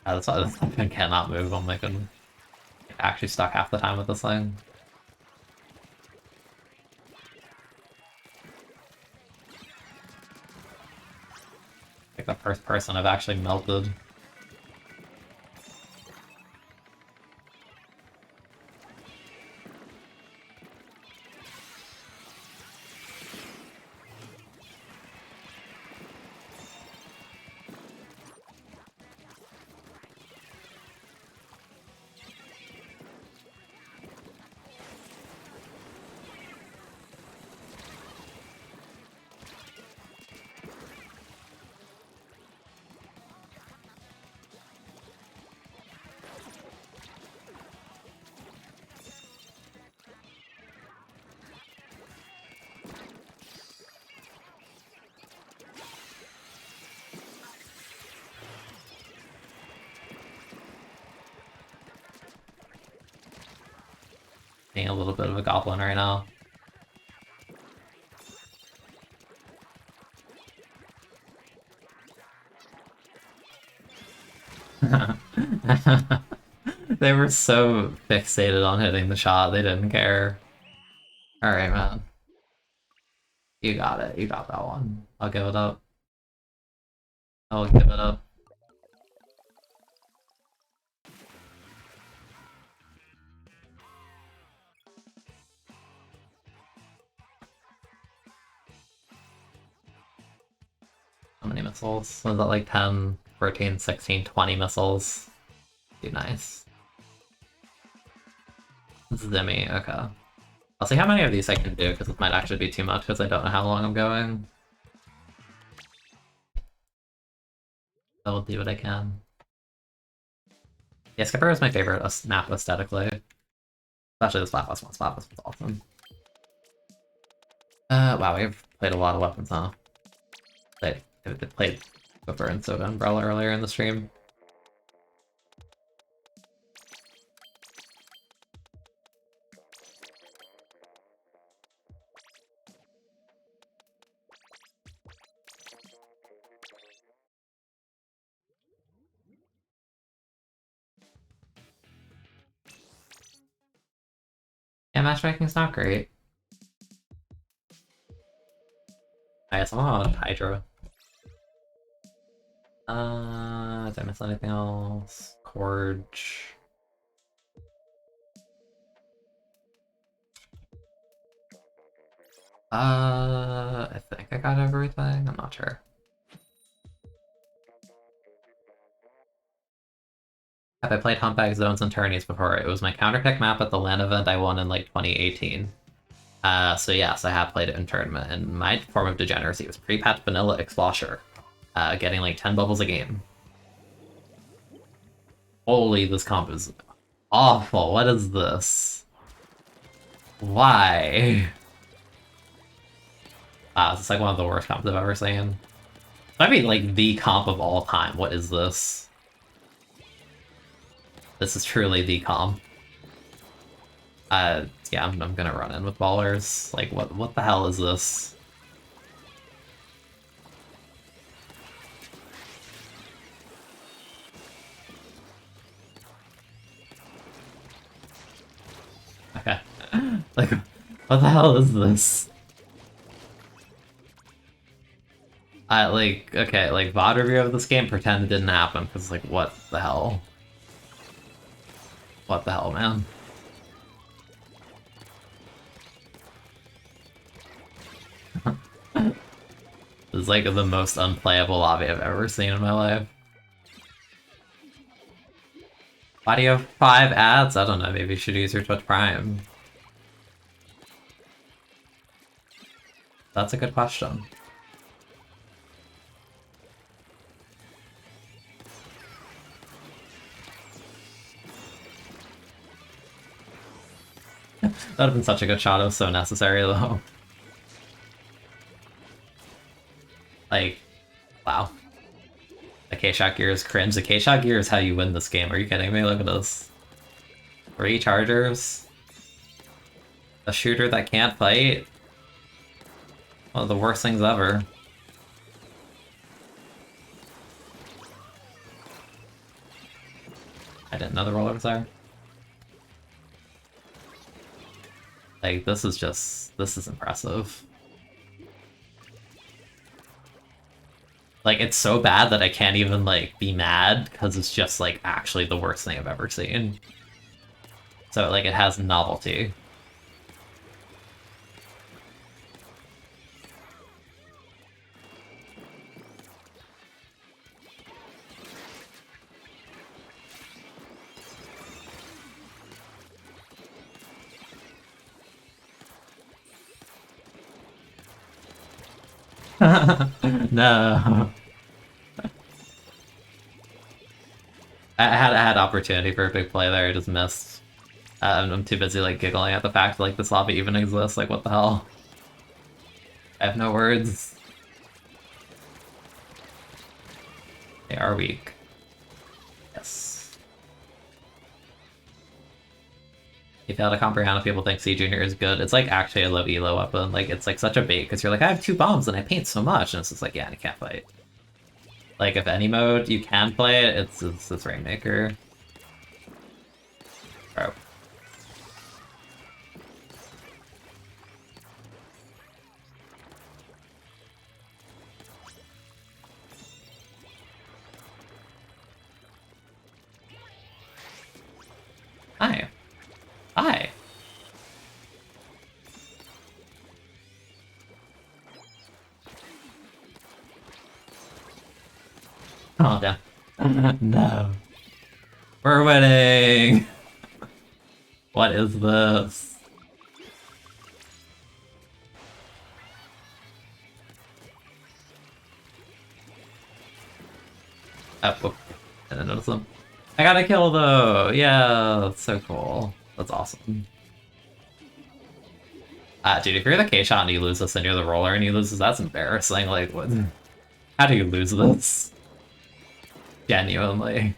Oh, that's why this thing cannot move. I'm like, I'm actually stuck half the time with this thing. Like the first person I've actually melted. Being a little bit of a goblin right now. They were so fixated on hitting the shot, they didn't care. Alright, man. You got it. You got that one. I'll give it up. I'll give it up. How many missiles? So is that like 10, 14, 16, 20 missiles? Be nice. Zimmy, okay. I'll see how many of these I can do, because it might actually be too much, because I don't know how long I'm going. I will do what I can. Yeah, Skipper is my favorite map aesthetically. Especially the Splatfest one. Splatfest was awesome. Wow, we've played a lot of weapons, huh? Played Skipper and Soda Umbrella earlier in the stream. Yeah, matchmaking's not great. I guess I'm on Hydra. Did I miss anything else? Corge. I think I got everything. I'm not sure. Have I played Humpback Zones and Tourneys before? It was my counterpick map at the LAN event I won in like 2018. So yes, I have played it in tournament, and my form of degeneracy was pre-patch vanilla exposure, getting like 10 bubbles a game. Holy, this comp is awful. What is this? Why? This is like one of the worst comps I've ever seen. I mean, like, the comp of all time. What is this? This is truly the comp. Yeah, I'm gonna run in with ballers. Like, what the hell is this? Okay. Like, what the hell is this? Okay, like, VOD review of this game, pretend it didn't happen, because, like, what the hell? What the hell, man? This is, like, the most unplayable lobby I've ever seen in my life. Why do you have 5 ads? I don't know, maybe you should use your Twitch Prime. That's a good question. That would have been such a good shot, it was so necessary though. Like, wow. The K-Shot gear is cringe. The K-Shot gear is how you win this game. Are you kidding me? Look at this. 3 chargers. A shooter that can't fight. One of the worst things ever. I didn't know the roller was there. Like, this is impressive. Like, it's so bad that I can't even, like, be mad, because it's just, like, actually the worst thing I've ever seen. So, like, it has novelty. No. I had opportunity for a big play there, I just missed. I'm too busy like giggling at the fact that like this lobby even exists, like what the hell? I have no words. They are weak. Yes. You fail to comprehend if people think C Junior is good. It's like actually a low elo weapon. Like it's like such a bait because you're like, I have 2 bombs and I paint so much, and it's just like, yeah, and you can't fight. Like if any mode you can play it, it's Rainmaker. Bro. Hi. Hi. Oh, damn. No. We're winning! What is this? Oh, whoop. I didn't notice them. I got a kill though! Yeah, that's so cool. That's awesome. Dude, if you're the K-shot and you lose this and you're the roller and you lose this, that's embarrassing. Like, what? How do you lose this? Genuinely.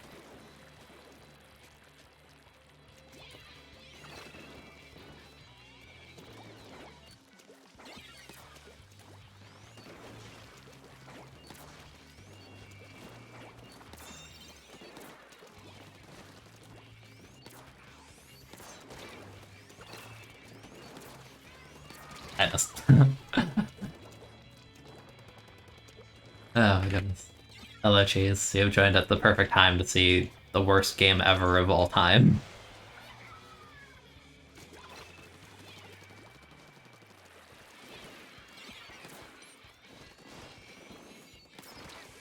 I missed. Oh my goodness. Hello, Cheese. You've joined at the perfect time to see the worst game ever of all time.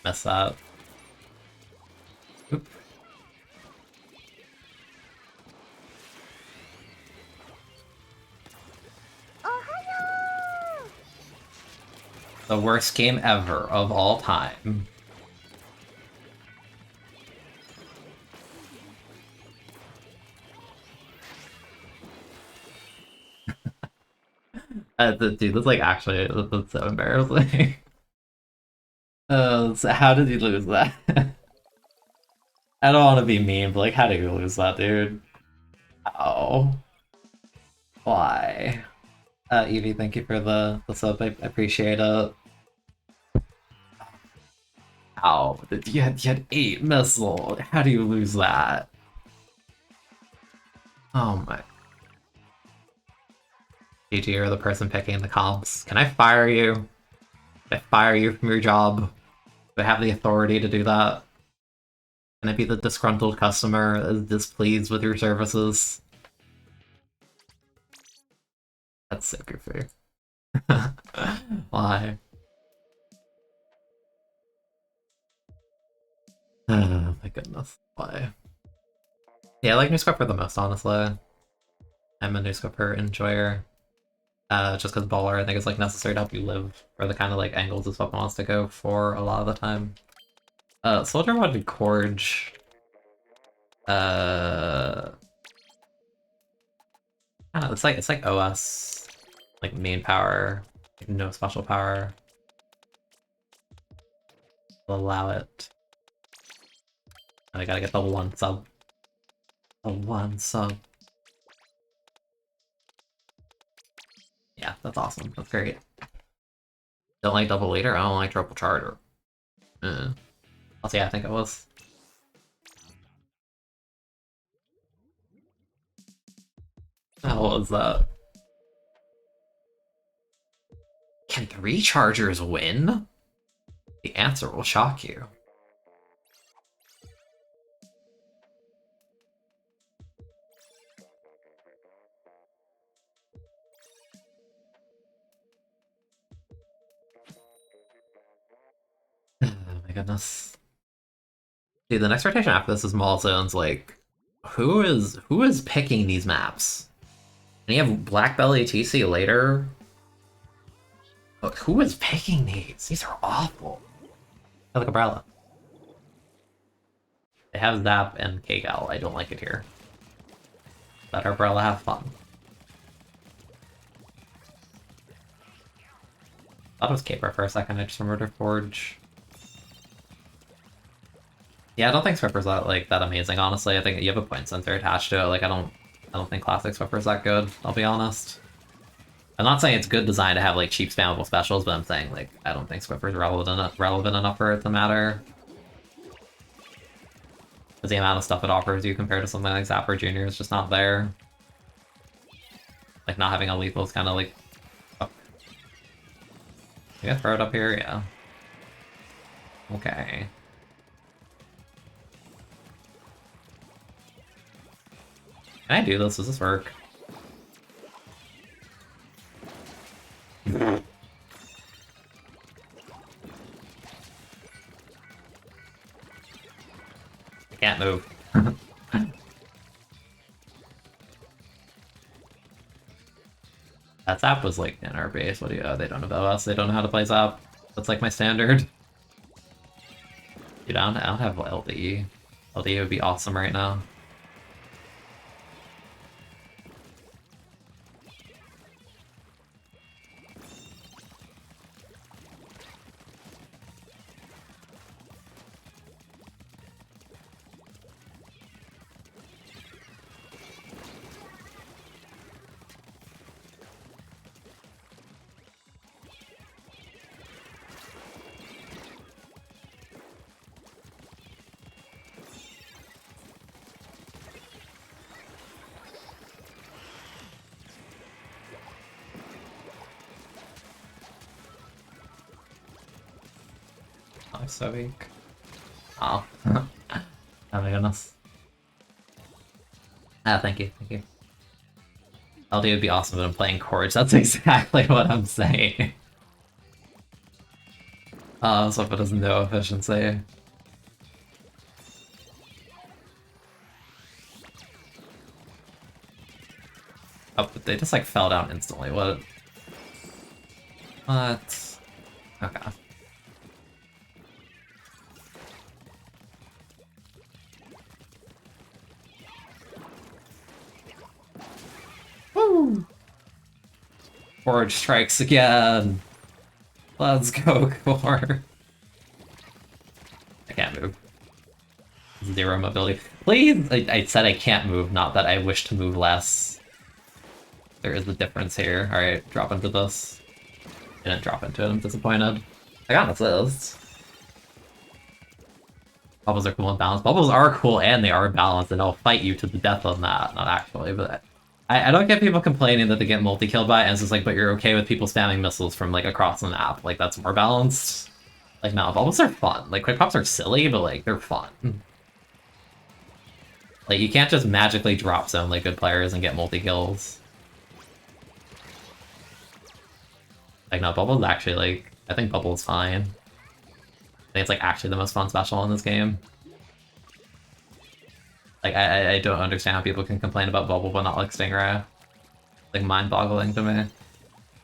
Mess up. Oop. The worst game ever of all time. Dude, that's like actually, that's so embarrassing. So how did you lose that? I don't want to be mean, but like, how did you lose that, dude? Oh. Why? Evie, thank you for the sub, I appreciate it. Ow, you had 8 missile. How do you lose that? Oh my. GG, you're the person picking the comps. Can I fire you? Can I fire you from your job? Do I have the authority to do that? Can I be the disgruntled customer that is displeased with your services? That's so goofy. Why? Oh my goodness. Why? Yeah, I like New Scrapper the most, honestly. I'm a New Scrapper enjoyer. Just because Baller I think is like necessary to help you live, or the kind of like angles this weapon wants to go for a lot of the time. Soldier wanted Corge. I don't know, it's like OS, like main power, like no special power. Will allow it. I gotta get the 1 sub. The 1 sub. Yeah, that's awesome. That's great. Don't like double leader? I don't like triple charger. Also, yeah, I think it was. How was that? Can 3 chargers win? The answer will shock you. Oh my goodness. Dude, the next rotation after this is Mall Zones, like, who is picking these maps? And you have Black Belly TC later? Look, who is picking these? These are awful. I like Umbrella. They have Zap and K-Gal. I don't like it here. Let Umbrella have fun. Thought it was Caper for a second, I just remembered Forge. Yeah, I don't think Swipper's that amazing, honestly. I think you have a point sensor attached to it. Like I don't think Classic Swipper's that good, I'll be honest. I'm not saying it's good design to have like cheap spammable specials, but I'm saying like I don't think Swipper's relevant enough for it to matter. Because the amount of stuff it offers you compared to something like Zapper Jr. is just not there. Like not having a lethal is kinda like oh. You gonna throw it up here? Yeah. Okay. Can I do this? Does this work? Can't move. That Zap was like in our base. What do you? Oh, they don't know about us. They don't know how to play Zap. That's like my standard. Dude, I don't have LDE. LDE would be awesome right now. Oh, so weak. Oh. Oh my goodness. Ah, thank you, thank you. LD would be awesome, but I'm playing chords. That's exactly what I'm saying. So if it doesn't do efficiency. Oh, but they just like fell down instantly. What? What? Okay. Woo! Forge strikes again. Let's go, Core. I can't move. Zero mobility. Please! I said I can't move, not that I wish to move less. There is a difference here. Alright, drop into this. Didn't drop into it, I'm disappointed. I got an assist. Bubbles are cool and balanced. Bubbles are cool and they are balanced, and I'll fight you to the death on that. Not actually, but I don't get people complaining that they get multi-killed by it, and it's just like, but you're okay with people spamming missiles from like across the map. Like, that's more balanced. Like, no, bubbles are fun. Like, quick pops are silly, but like, they're fun. Like, you can't just magically drop zone like good players and get multi-kills. Like, no, Bubble's actually, like, I think Bubble's fine. I think it's, like, actually the most fun special in this game. Like, I don't understand how people can complain about Bubble but not like Stingray. Like, mind-boggling to me.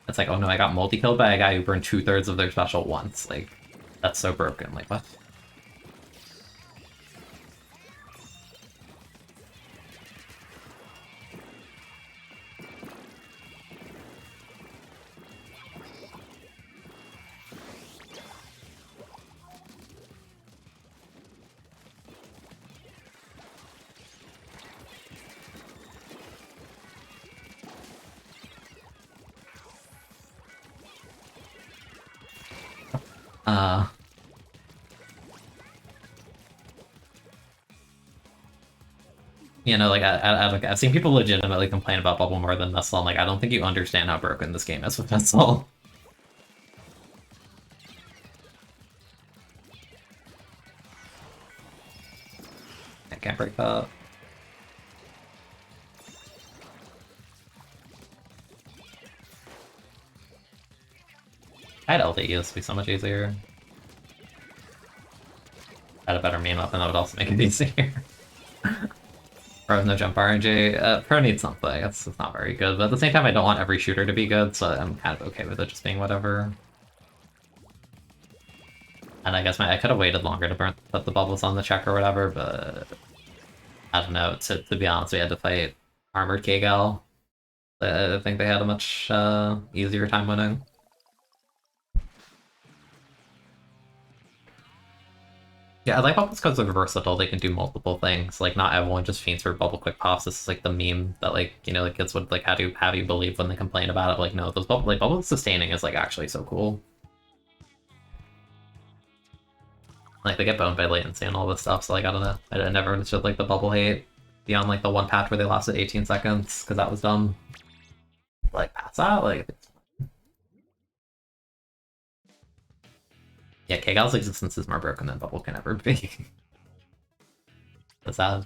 It's like, oh no, I got multi-killed by a guy who burned 2/3 of their special once. Like, that's so broken. Like, what? You know, like, I've seen people legitimately complain about Bubble more than Missile. I'm like, I don't think you understand how broken this game is with Missile. I can't break that. I had LDE, this would be so much easier. I had a better meme up, and that would also make it easier. Pro with no jump RNG. Pro needs something. It's not very good, but at the same time, I don't want every shooter to be good, so I'm kind of okay with it just being whatever. And I guess I could have waited longer to put the bubbles on the check or whatever, but I don't know. To be honest, we had to fight Armored Kagel. I think they had a much easier time winning. Yeah, I like bubbles because they're versatile. They can do multiple things. Like, not everyone just fiends for bubble quick pops. This is like the meme that, like, you know, like kids would like have you believe when they complain about it. Like, no, those bubble sustaining is like actually so cool. Like, they get boned by latency and all this stuff. So like, I don't know. I never understood like the bubble hate beyond like the one patch where they lasted 18 seconds because that was dumb. Like, that's that. Like, yeah, Kagal's existence is more broken than bubble can ever be. That's sad.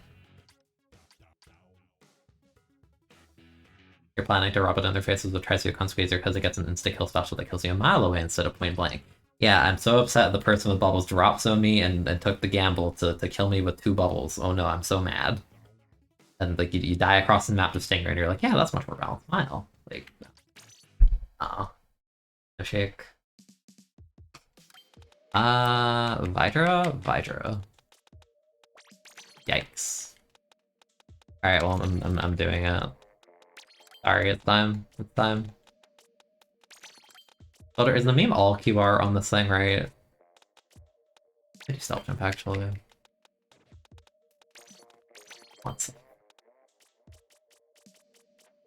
You're planning to rub it in their faces with Trisio Squeezer because it gets an insta-kill special that kills you a mile away instead of point blank. Yeah, I'm so upset the person with bubbles drop zoned me and took the gamble to kill me with 2 bubbles. Oh no, I'm so mad. And like you die across the map to Stinger, and you're like, yeah, that's much more balanced. Smile. Like, no shake. Vidra. Yikes. All right, well, I'm doing it. Sorry, it's time. It's time. Builder, is the meme all QR on this thing, right? I do stealth jump actually. Once.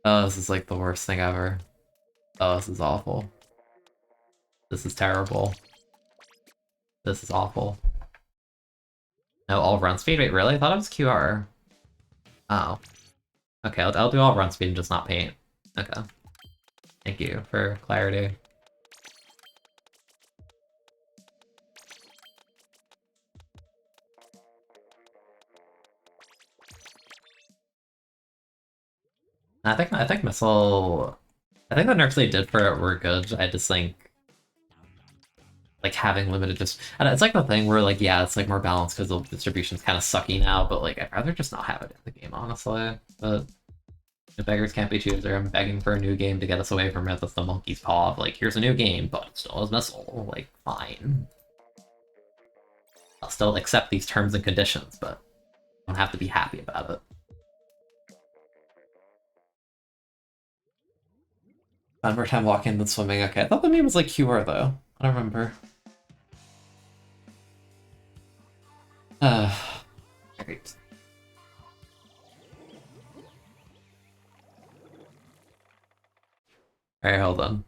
Oh, this is like the worst thing ever. Oh, this is awful. This is terrible. This is awful. No, all run speed? Wait, really? I thought it was QR. Oh. Okay, I'll do all run speed and just not paint. Okay. Thank you for clarity. I think missile. I think the nerfs they did for it were good. I just think like having limited just and it's like the thing where like yeah, it's like more balanced because the distribution's kind of sucky now, but like I'd rather just not have it in the game, honestly. But the beggars can't be choosers. I'm begging for a new game to get us away from it. That's the monkey's paw of like, here's a new game, but it still has missile. Like, fine. I'll still accept these terms and conditions, but I don't have to be happy about it. One more time walking than swimming. Okay, I thought the name was like QR though. I don't remember. Great. Alright, hold on.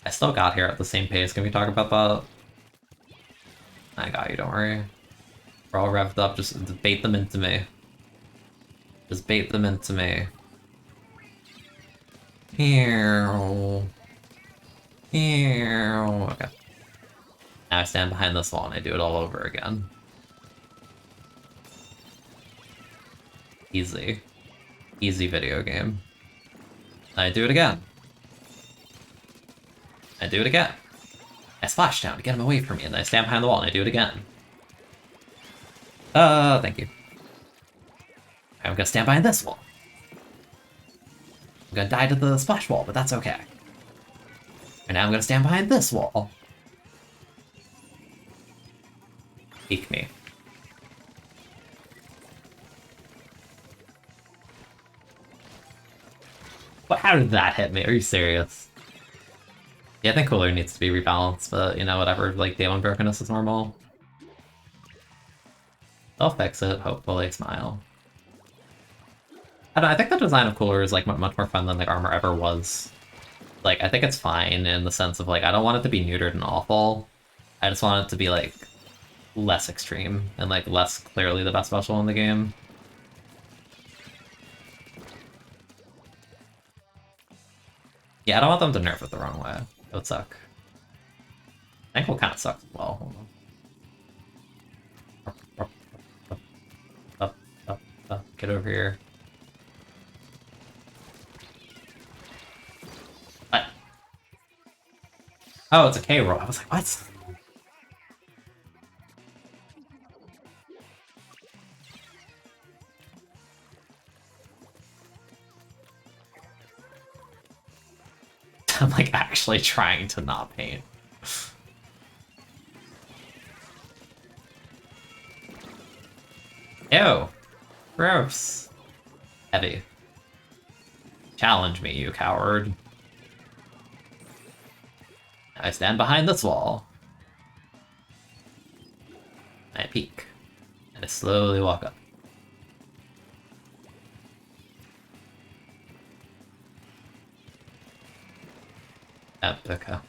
I still got here at the same pace. Can we talk about that? I got you, don't worry. We're all revved up. Just bait them into me. Just bait them into me. Here. Here. Okay. Now I stand behind this wall and I do it all over again. Easy. Easy video game. I do it again. I do it again. I splash down to get him away from me, and then I stand behind the wall and I do it again. Thank you. I'm gonna stand behind this wall. I'm gonna die to the splash wall, but that's okay. And now I'm gonna stand behind this wall. Peek me. What? How did that hit me? Are you serious? Yeah, I think cooler needs to be rebalanced, but you know, whatever, like, day one brokenness is normal. They'll fix it, hopefully, smile. I don't know, I think the design of cooler is, like, much more fun than, like, armor ever was. Like, I think it's fine in the sense of, like, I don't want it to be neutered and awful. I just want it to be, like, less extreme and, like, less clearly the best special in the game. Yeah, I don't want them to nerf it the wrong way. It would suck. Ankle kind of sucks as well. Hold on. Up. Get over here. What? Oh, it's a K roll. I was like, what? I'm like actually trying to not paint. Ew. Gross. Heavy. Challenge me, you coward. I stand behind this wall. I peek. And I slowly walk up. Okay. I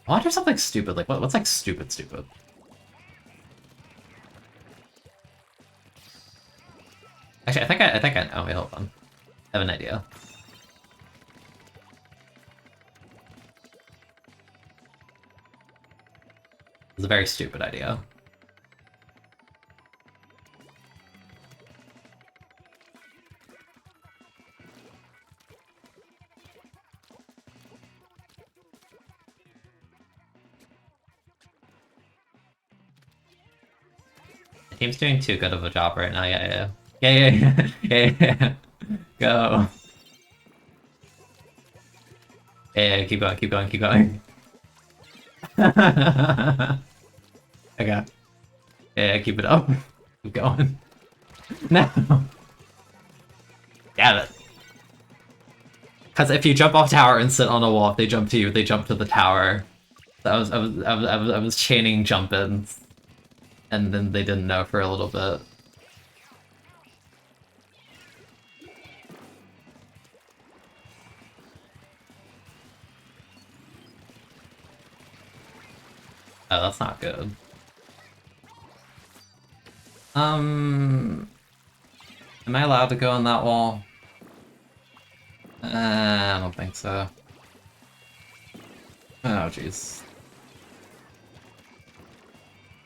want to do something stupid. Like, what's like stupid? Actually, I think I know. Wait, hold on. I have an idea. It's a very stupid idea. Team's doing too good of a job right now. Yeah, yeah, yeah, yeah, yeah, yeah, yeah. Go. Yeah, yeah, keep going, keep going, keep going. Okay. Yeah, keep it up. Keep going. No. Damn it. Because if you jump off tower and sit on a wall, if they jump to you, they jump to the tower. So I was chaining jump-ins, and then they didn't know for a little bit. Oh, that's not good. Am I allowed to go on that wall? I don't think so. Oh, jeez.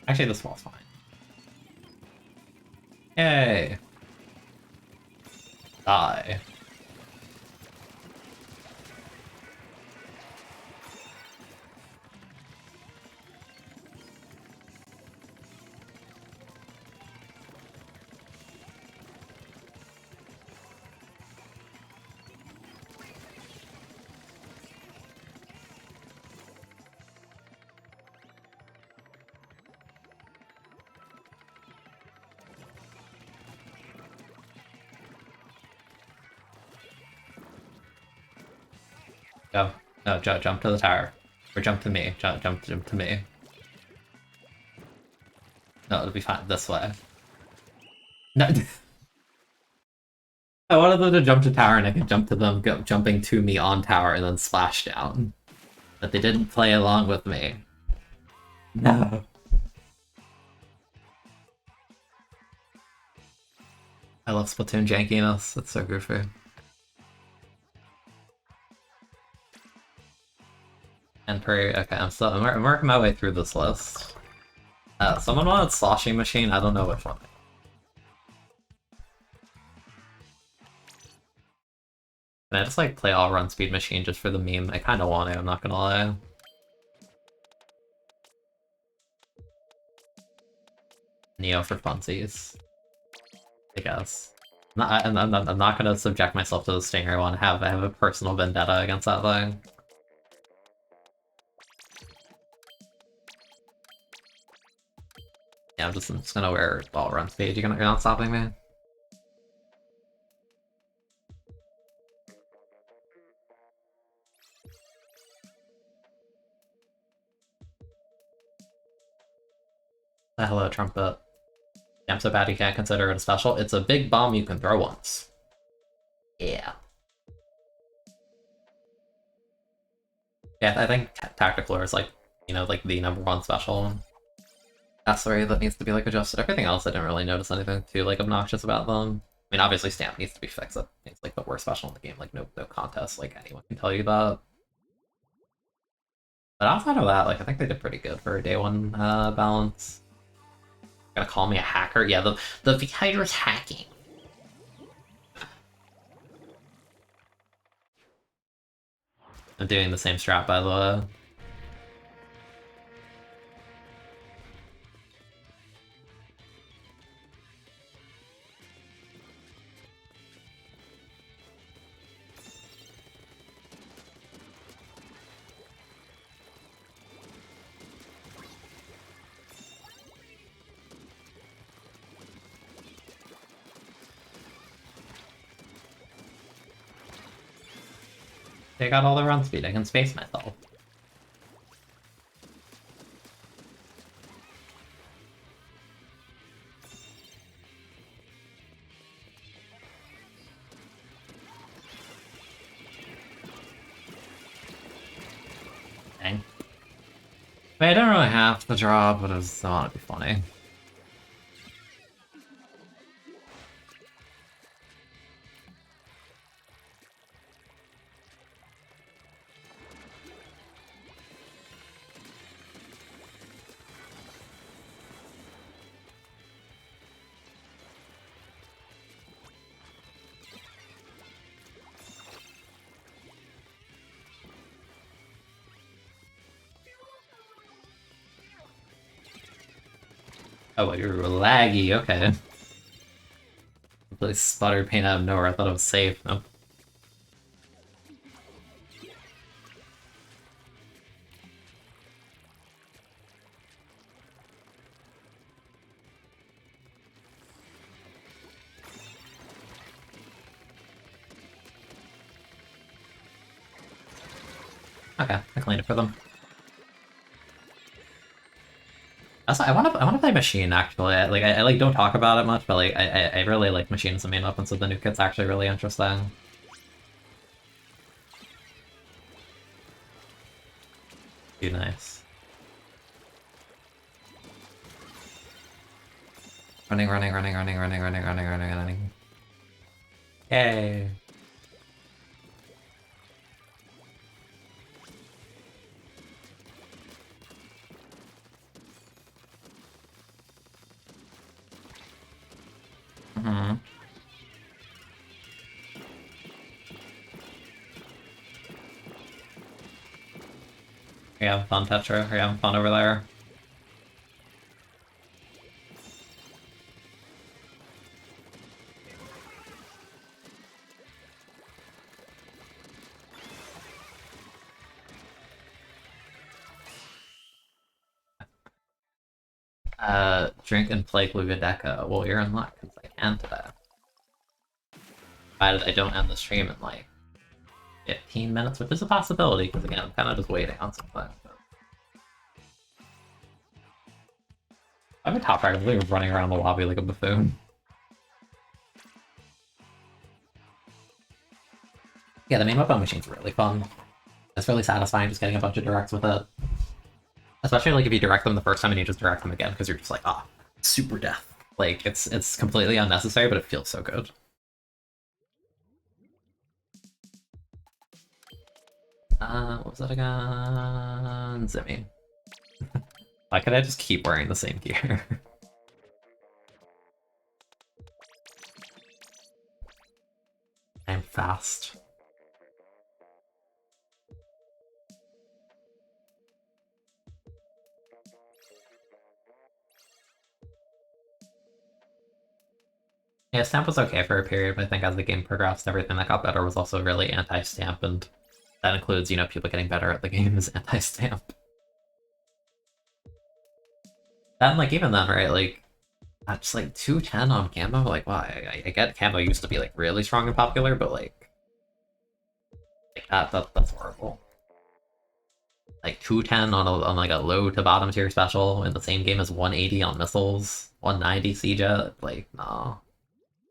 Actually, this wall's fine. Yay! Die. Go. No, jump to the tower. Or jump to me. Jump to me. No, it'll be fine. This way. No. I wanted them to jump to tower and I could jump to them, jumping to me on tower and then splash down. But they didn't play along with me. No. I love Splatoon jankiness. It's so goofy. And Prairie. Okay, I'm working my way through this list. Someone wanted Sloshing Machine. I don't know which one. Can I just like play all Run Speed Machine just for the meme? I kind of want to. I'm not gonna lie. Neo for funsies, I guess. I'm not gonna subject myself to the Stinger one. I have a personal vendetta against that thing. Yeah, I'm just gonna wear all Run Speed. You're not stopping me. Hello, Trumpet. I'm so bad you can't consider it a special. It's a big bomb you can throw once. Yeah. Yeah, I think Tactical is like, you know, like the #1 special. That's the way that needs to be like adjusted. Everything else, I didn't really notice anything too like obnoxious about them. I mean, obviously Stamp needs to be fixed. It's like the worst special in the game. Like no contest. Like anyone can tell you that. But outside of that, like I think they did pretty good for a day one balance. Gonna call me a hacker? Yeah, the Hydra's hacking. I'm doing the same strat by the way. They got all the run speed. I can space myself. Dang. I mean, I don't really have to draw, but I want to be funny. Oh, you're laggy, okay. Completely sputtered pain out of nowhere, I thought it was safe. Nope. Okay, I cleaned it for them. Also, I wanna play Machine actually. I like don't talk about it much, but like I really like Machine as the main weapon, so the new kit's actually really interesting. Be nice. Running, running, running, running, running, running, running, running, running. Yay. Mm-hmm. You're having fun, Tetra? You're having fun over there? Drink and play Glugadeca. Well, you're in luck, because I can today. Provided I don't end the stream in like 15 minutes, which is a possibility, because again, I'm kind of just waiting on something. But... I'm a top right, I'm literally running around the lobby like a buffoon. Yeah, the main weapon machine's really fun. It's really satisfying just getting a bunch of directs with it. Especially like if you direct them the first time and you just direct them again, because you're just like, ah, super death. Like, it's completely unnecessary, but it feels so good. What was that again? Zimmy. Why could I just keep wearing the same gear? I'm fast. Yeah, Stamp was okay for a period, but I think as the game progressed, everything that got better was also really anti-Stamp, and that includes, you know, people getting better at the game as anti-Stamp. Then, like, even then, right, like, that's like 210 on Camo, like, wow, I get Camo used to be, like, really strong and popular, but, like that's horrible. Like 210 on like a low to bottom tier special in the same game as 180 on missiles, 190 CJ, like, no.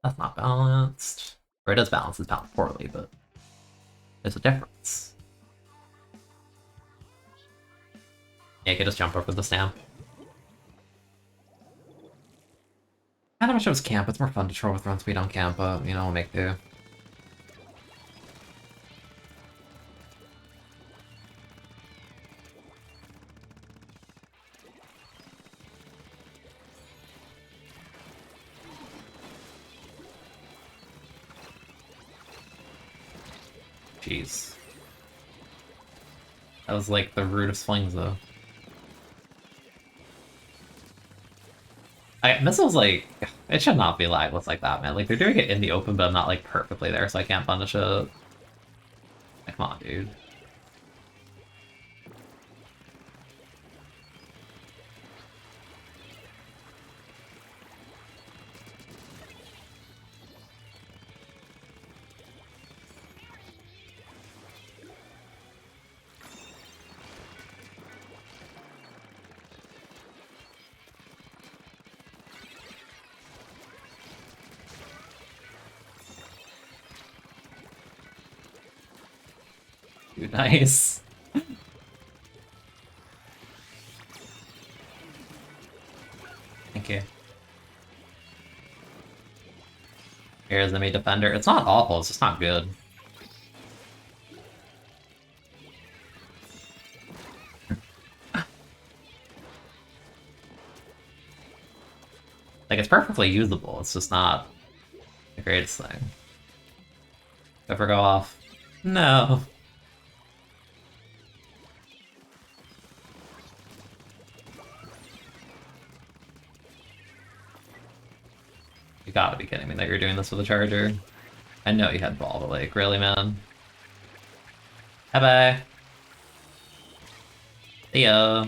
That's not balanced. Or it is balanced, it's balanced poorly, but there's a difference. Yeah, you could just jump over the stamp. I don't wish it was camp, it's more fun to troll with run speed on camp, but, you know, we'll make do. Jeez. That was like the rudest flings, though. Missiles, like, it should not be lagless like that, man. Like, they're doing it in the open, but I'm not, like, perfectly there, so I can't punish it. Like, come on, dude. Dude, nice. Thank you. Here's the main defender. It's not awful, it's just not good. Like, it's perfectly usable, it's just not the greatest thing. Ever go off? No. You gotta be kidding me that you're doing this with a charger. I know you had ball, but like, really, man? Bye-bye. See ya. You're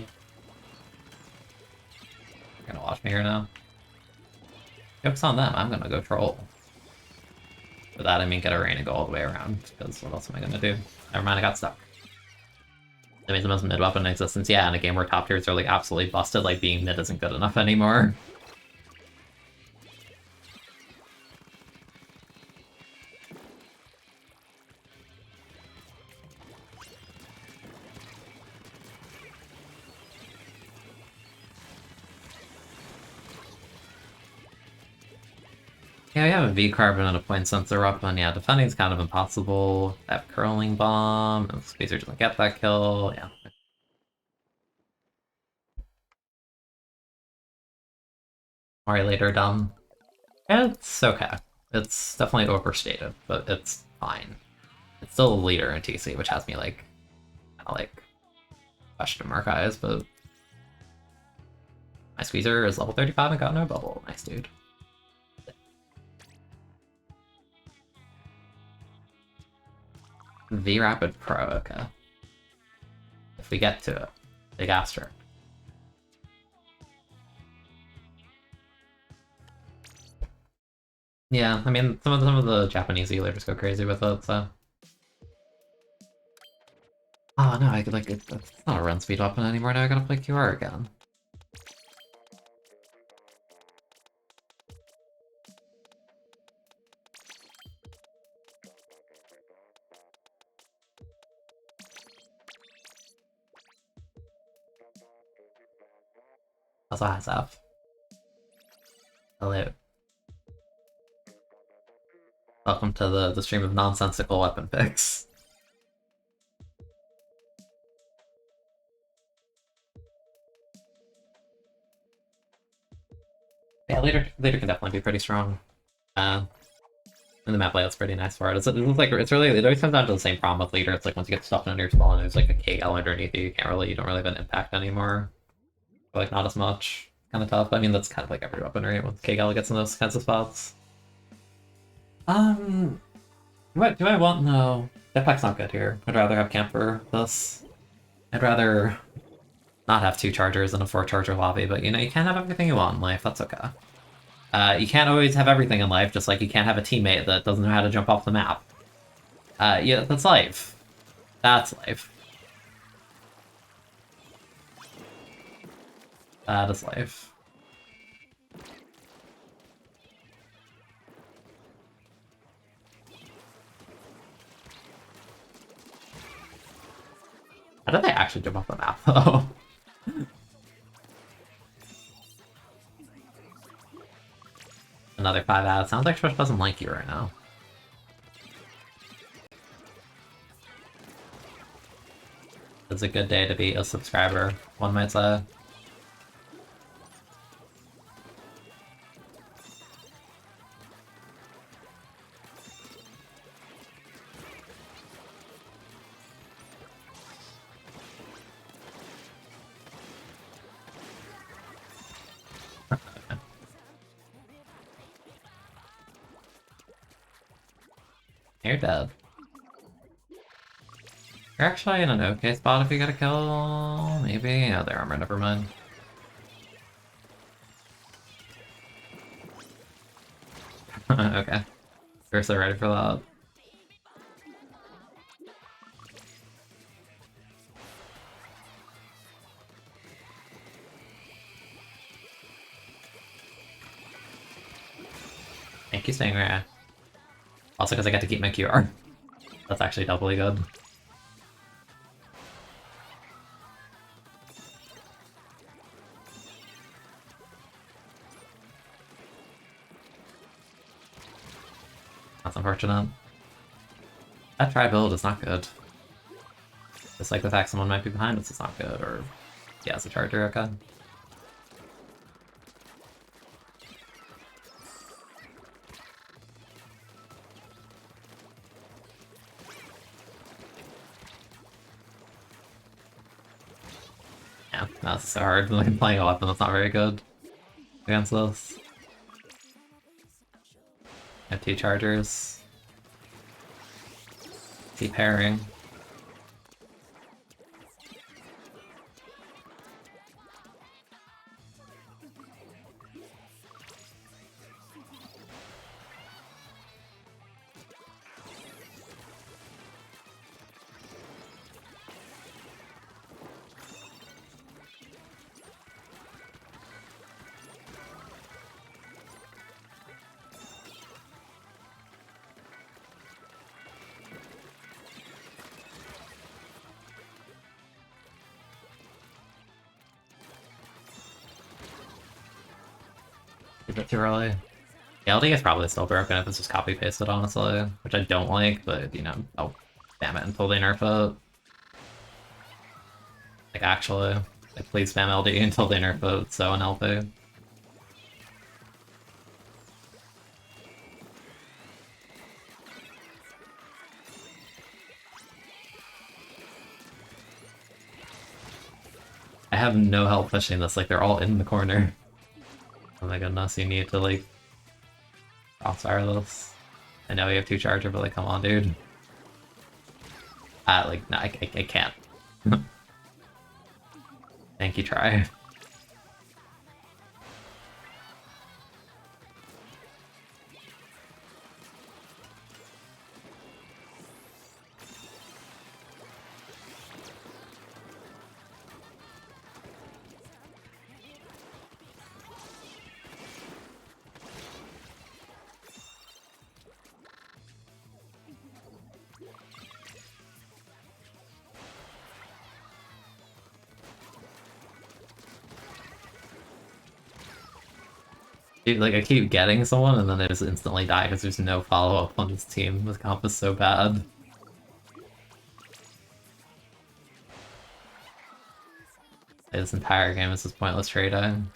gonna watch me here now. Joke's on them, I'm gonna go troll. For that, I mean get a rain and go all the way around, because what else am I gonna do? Never mind, I got stuck. That means the most mid weapon in existence. Yeah, in a game where top tiers are like absolutely busted, like being mid isn't good enough anymore. Yeah, we have a V-carbon and a point sensor up, and yeah, defending's kind of impossible. I have curling bomb, and Squeezer doesn't get that kill, yeah. Alright, later, dumb. It's okay. It's definitely overstated, but it's fine. It's still a leader in TC, which has me like, kind of like, question mark eyes, but my Squeezer is level 35 and got no bubble. Nice, dude. V-Rapid Pro, okay. If we get to it. Big asterisk. Yeah, I mean, some of the Japanese healers go crazy with it, so... Oh no, I could like, it's not a run speed weapon anymore, now I gotta play QR again. Also has F. Hello. Welcome to the stream of nonsensical weapon picks. Yeah, later can definitely be pretty strong. And the map layout's pretty nice for it. It's like it's really, it always comes down to the same problem with leader. It's like once you get stuff under your spawn, there's like a KL underneath you. You don't really have an impact anymore. Or like not as much. Kind of tough. I mean, that's kind of like every weapon, right? Once KL gets in those kinds of spots. Do I want? No. Jetpack's not good here. I'd rather have camper this. I'd rather not have 2 chargers in a 4 charger lobby, but you know, you can't have everything you want in life. That's okay. You can't always have everything in life, just like you can't have a teammate that doesn't know how to jump off the map. Yeah, that's life. That's life. That is life. How did they actually jump off the map, though? Another 5 out. Sounds like Trish doesn't like you right now. It's a good day to be a subscriber, one might say. You're dead. You're actually in an okay spot if you get a kill, maybe? Oh, their armor, never mind. Okay. You're so ready for that. Thank you, Stingray. Also because I get to keep my QR. That's actually doubly good. That's unfortunate. That try build is not good. Just like the fact someone might be behind us is not good, or... Yeah, it's a charger, okay. Yeah, that's so hard. Like playing a weapon that's not very good against this. have 2 chargers. Keep pairing. Is it too early? Yeah, LD is probably still broken if it's just copy pasted, honestly, which I don't like, but you know, I'll spam it until they nerf it. Like actually, like please spam LD until they nerf it, it's so unhealthy. I have no help pushing this, like they're all in the corner. Oh my goodness, you need to like crossfire this. I know you have 2 charger, but like come on, dude. Like no, I can't. Thank you, try. Dude, like, I keep getting someone and then they just instantly die because there's no follow-up on this team. This comp is so bad. This entire game is just pointless trading.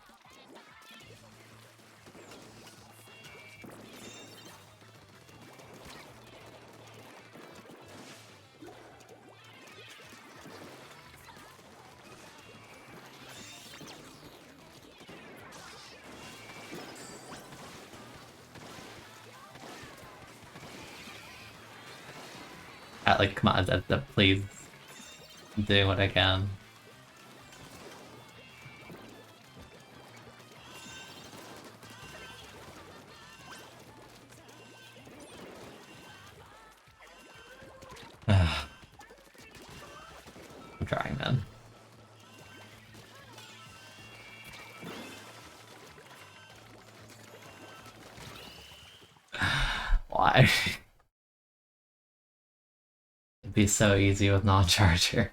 Like, come on, please. I'm doing what I can. I'm trying, man. Why? It'd be so easy with non-charger.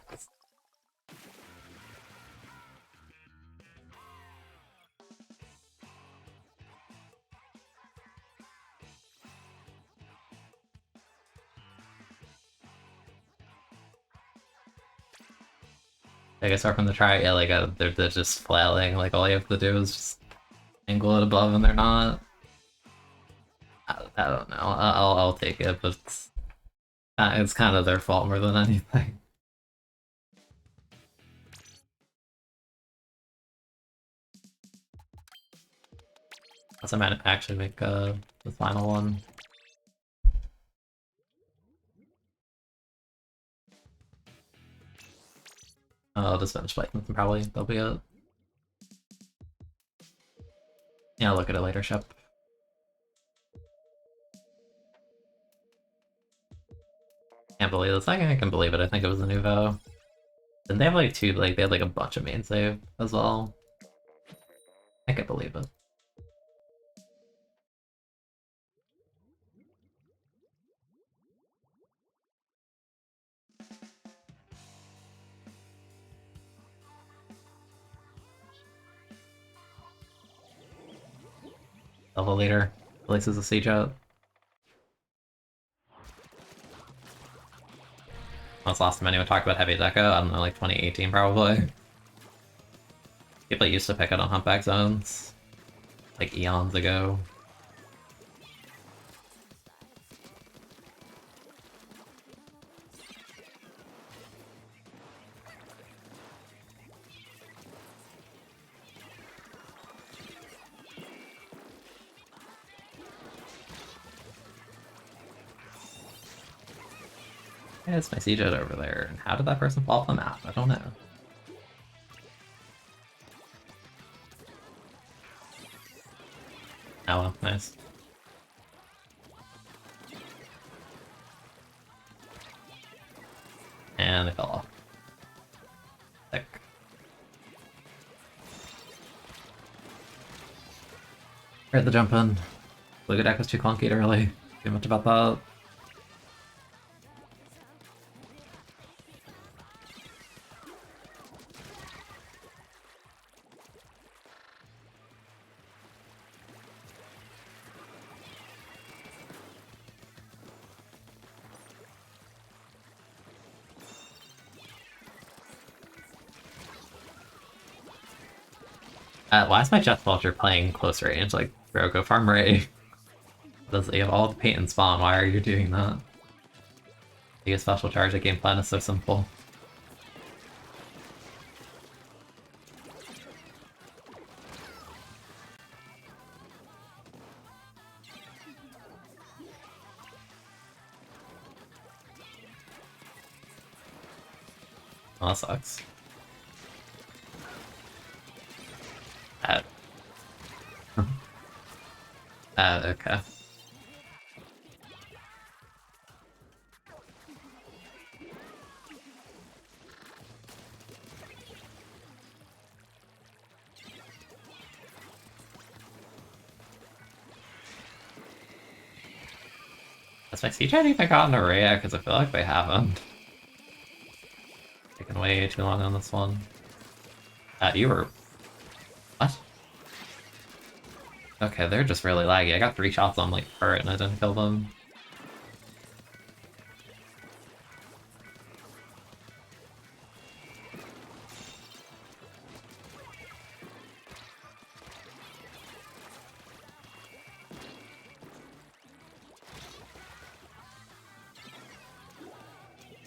I guess start from the try, yeah, like, they're just flailing, like, all you have to do is just angle it above and they're not. I don't know, I'll take it, but it's kind of their fault more than anything. Unless I might actually make the final one. I'll just finish fighting with them probably, that'll be it. Yeah, I'll look at it later, Shep. Can't believe this. I can believe it, I think it was a Nuvo. Didn't they have like they had like a bunch of main save as well? I can believe it. Level leader places a siege out. Once last time anyone talked about heavy deco, I don't know, like 2018 probably. People used to pick it on humpback zones, like eons ago. Hey, it's my siege over there, and how did that person fall off the map? I don't know. Oh well, nice. And they fell off. Sick. Right, the jump in. Blue deck was too clunky early. Too much about that. Why is my Jet Vulture playing close range? Like, bro, go farm Ray. Does he have all the paint and spawn? Why are you doing that? You get special charge, the game plan is so simple. Oh, that sucks. Okay. Does my siege anything got an array? Because I feel like they haven't. Taking way too long on this one. You were... What? Okay, they're just really laggy. I got 3 shots on like turret and I didn't kill them.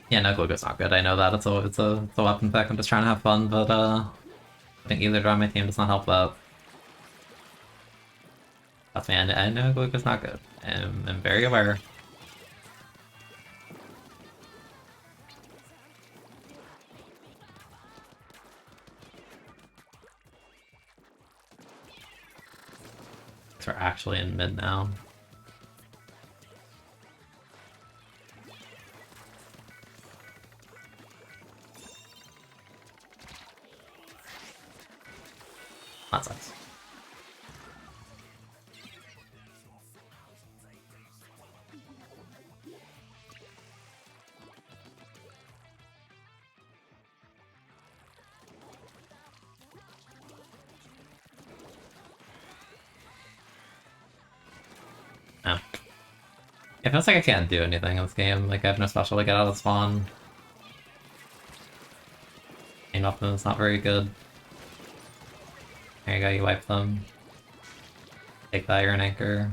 Yeah, no, Gluga's not good. I know that. It's a weapon pick. I'm just trying to have fun, but I think either draw on my team does not help that. That's me. I know Gluga's not good. I'm very aware. We're actually in mid now. That sucks. No. It feels like I can't do anything in this game. Like, I have no special to get out of spawn. Main weapon is not very good. There you go, you wipe them. Take that, you're an anchor.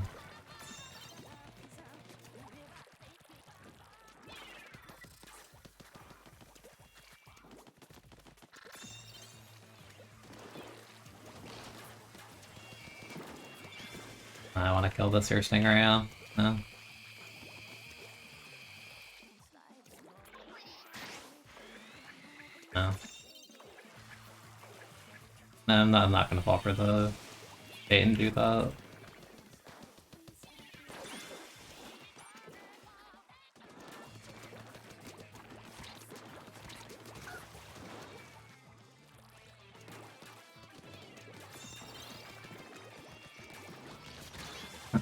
I want to kill this here stinger, yeah. No. No. No, I'm not gonna fall for the bait and do that.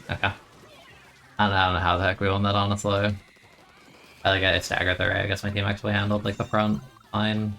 Okay. I don't know how the heck we won that, honestly. I staggered there, right? I guess my team actually handled, like, the front line.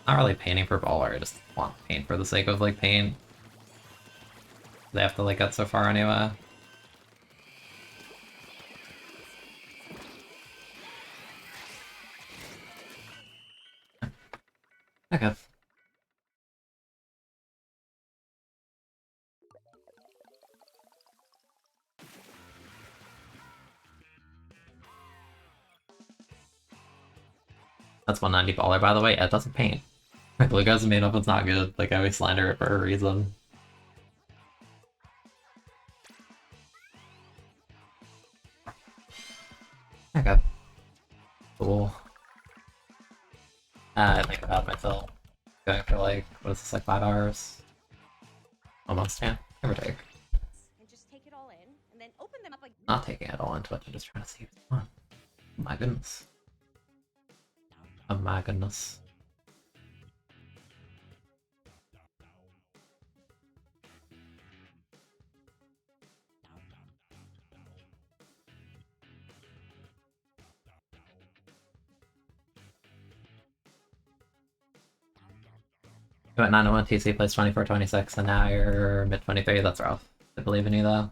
Not really painting for baller, I just want paint for the sake of, like, paint. They have to, like, get so far anyway. Okay. That's 190 baller, by the way. Yeah, it doesn't paint. Blue guy's main up, it's not good. Like, I always slander it for a reason. Okay. Cool. I think about myself going for like, what is this, like 5 hours? Almost, yeah. Give or take. And just take it all in, and then open them up like. Not taking it all into it, I'm just trying to see what's on. Oh my goodness. Oh my goodness. You went 901 TC plays 24-26, and now you're mid 23. That's rough. I believe in you though.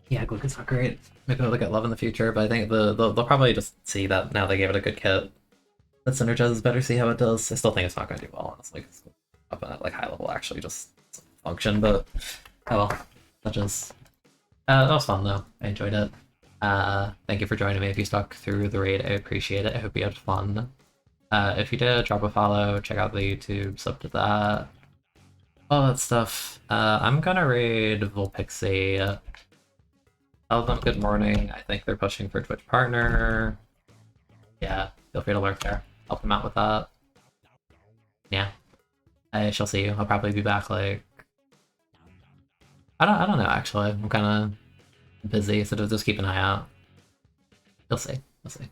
Yeah, Gluck is not great. Maybe they'll get love in the future, but I think they'll probably just see that now they gave it a good kit. That synergizes better, see how it does. I still think it's not going to do well, honestly. It's up at like high level actually just function, but oh well. Such as. That was fun though. I enjoyed it. Thank you for joining me. If you stuck through the raid, I appreciate it. I hope you had fun. If you did, drop a follow, check out the YouTube, sub to that. All that stuff. I'm gonna raid Volpixie. Tell them good morning. I think they're pushing for Twitch partner. Yeah, feel free to lurk there. Help them out with that. Yeah. I shall see you. I'll probably be back like I don't know actually. I'm kinda busy, so just keep an eye out. You'll see. We'll see.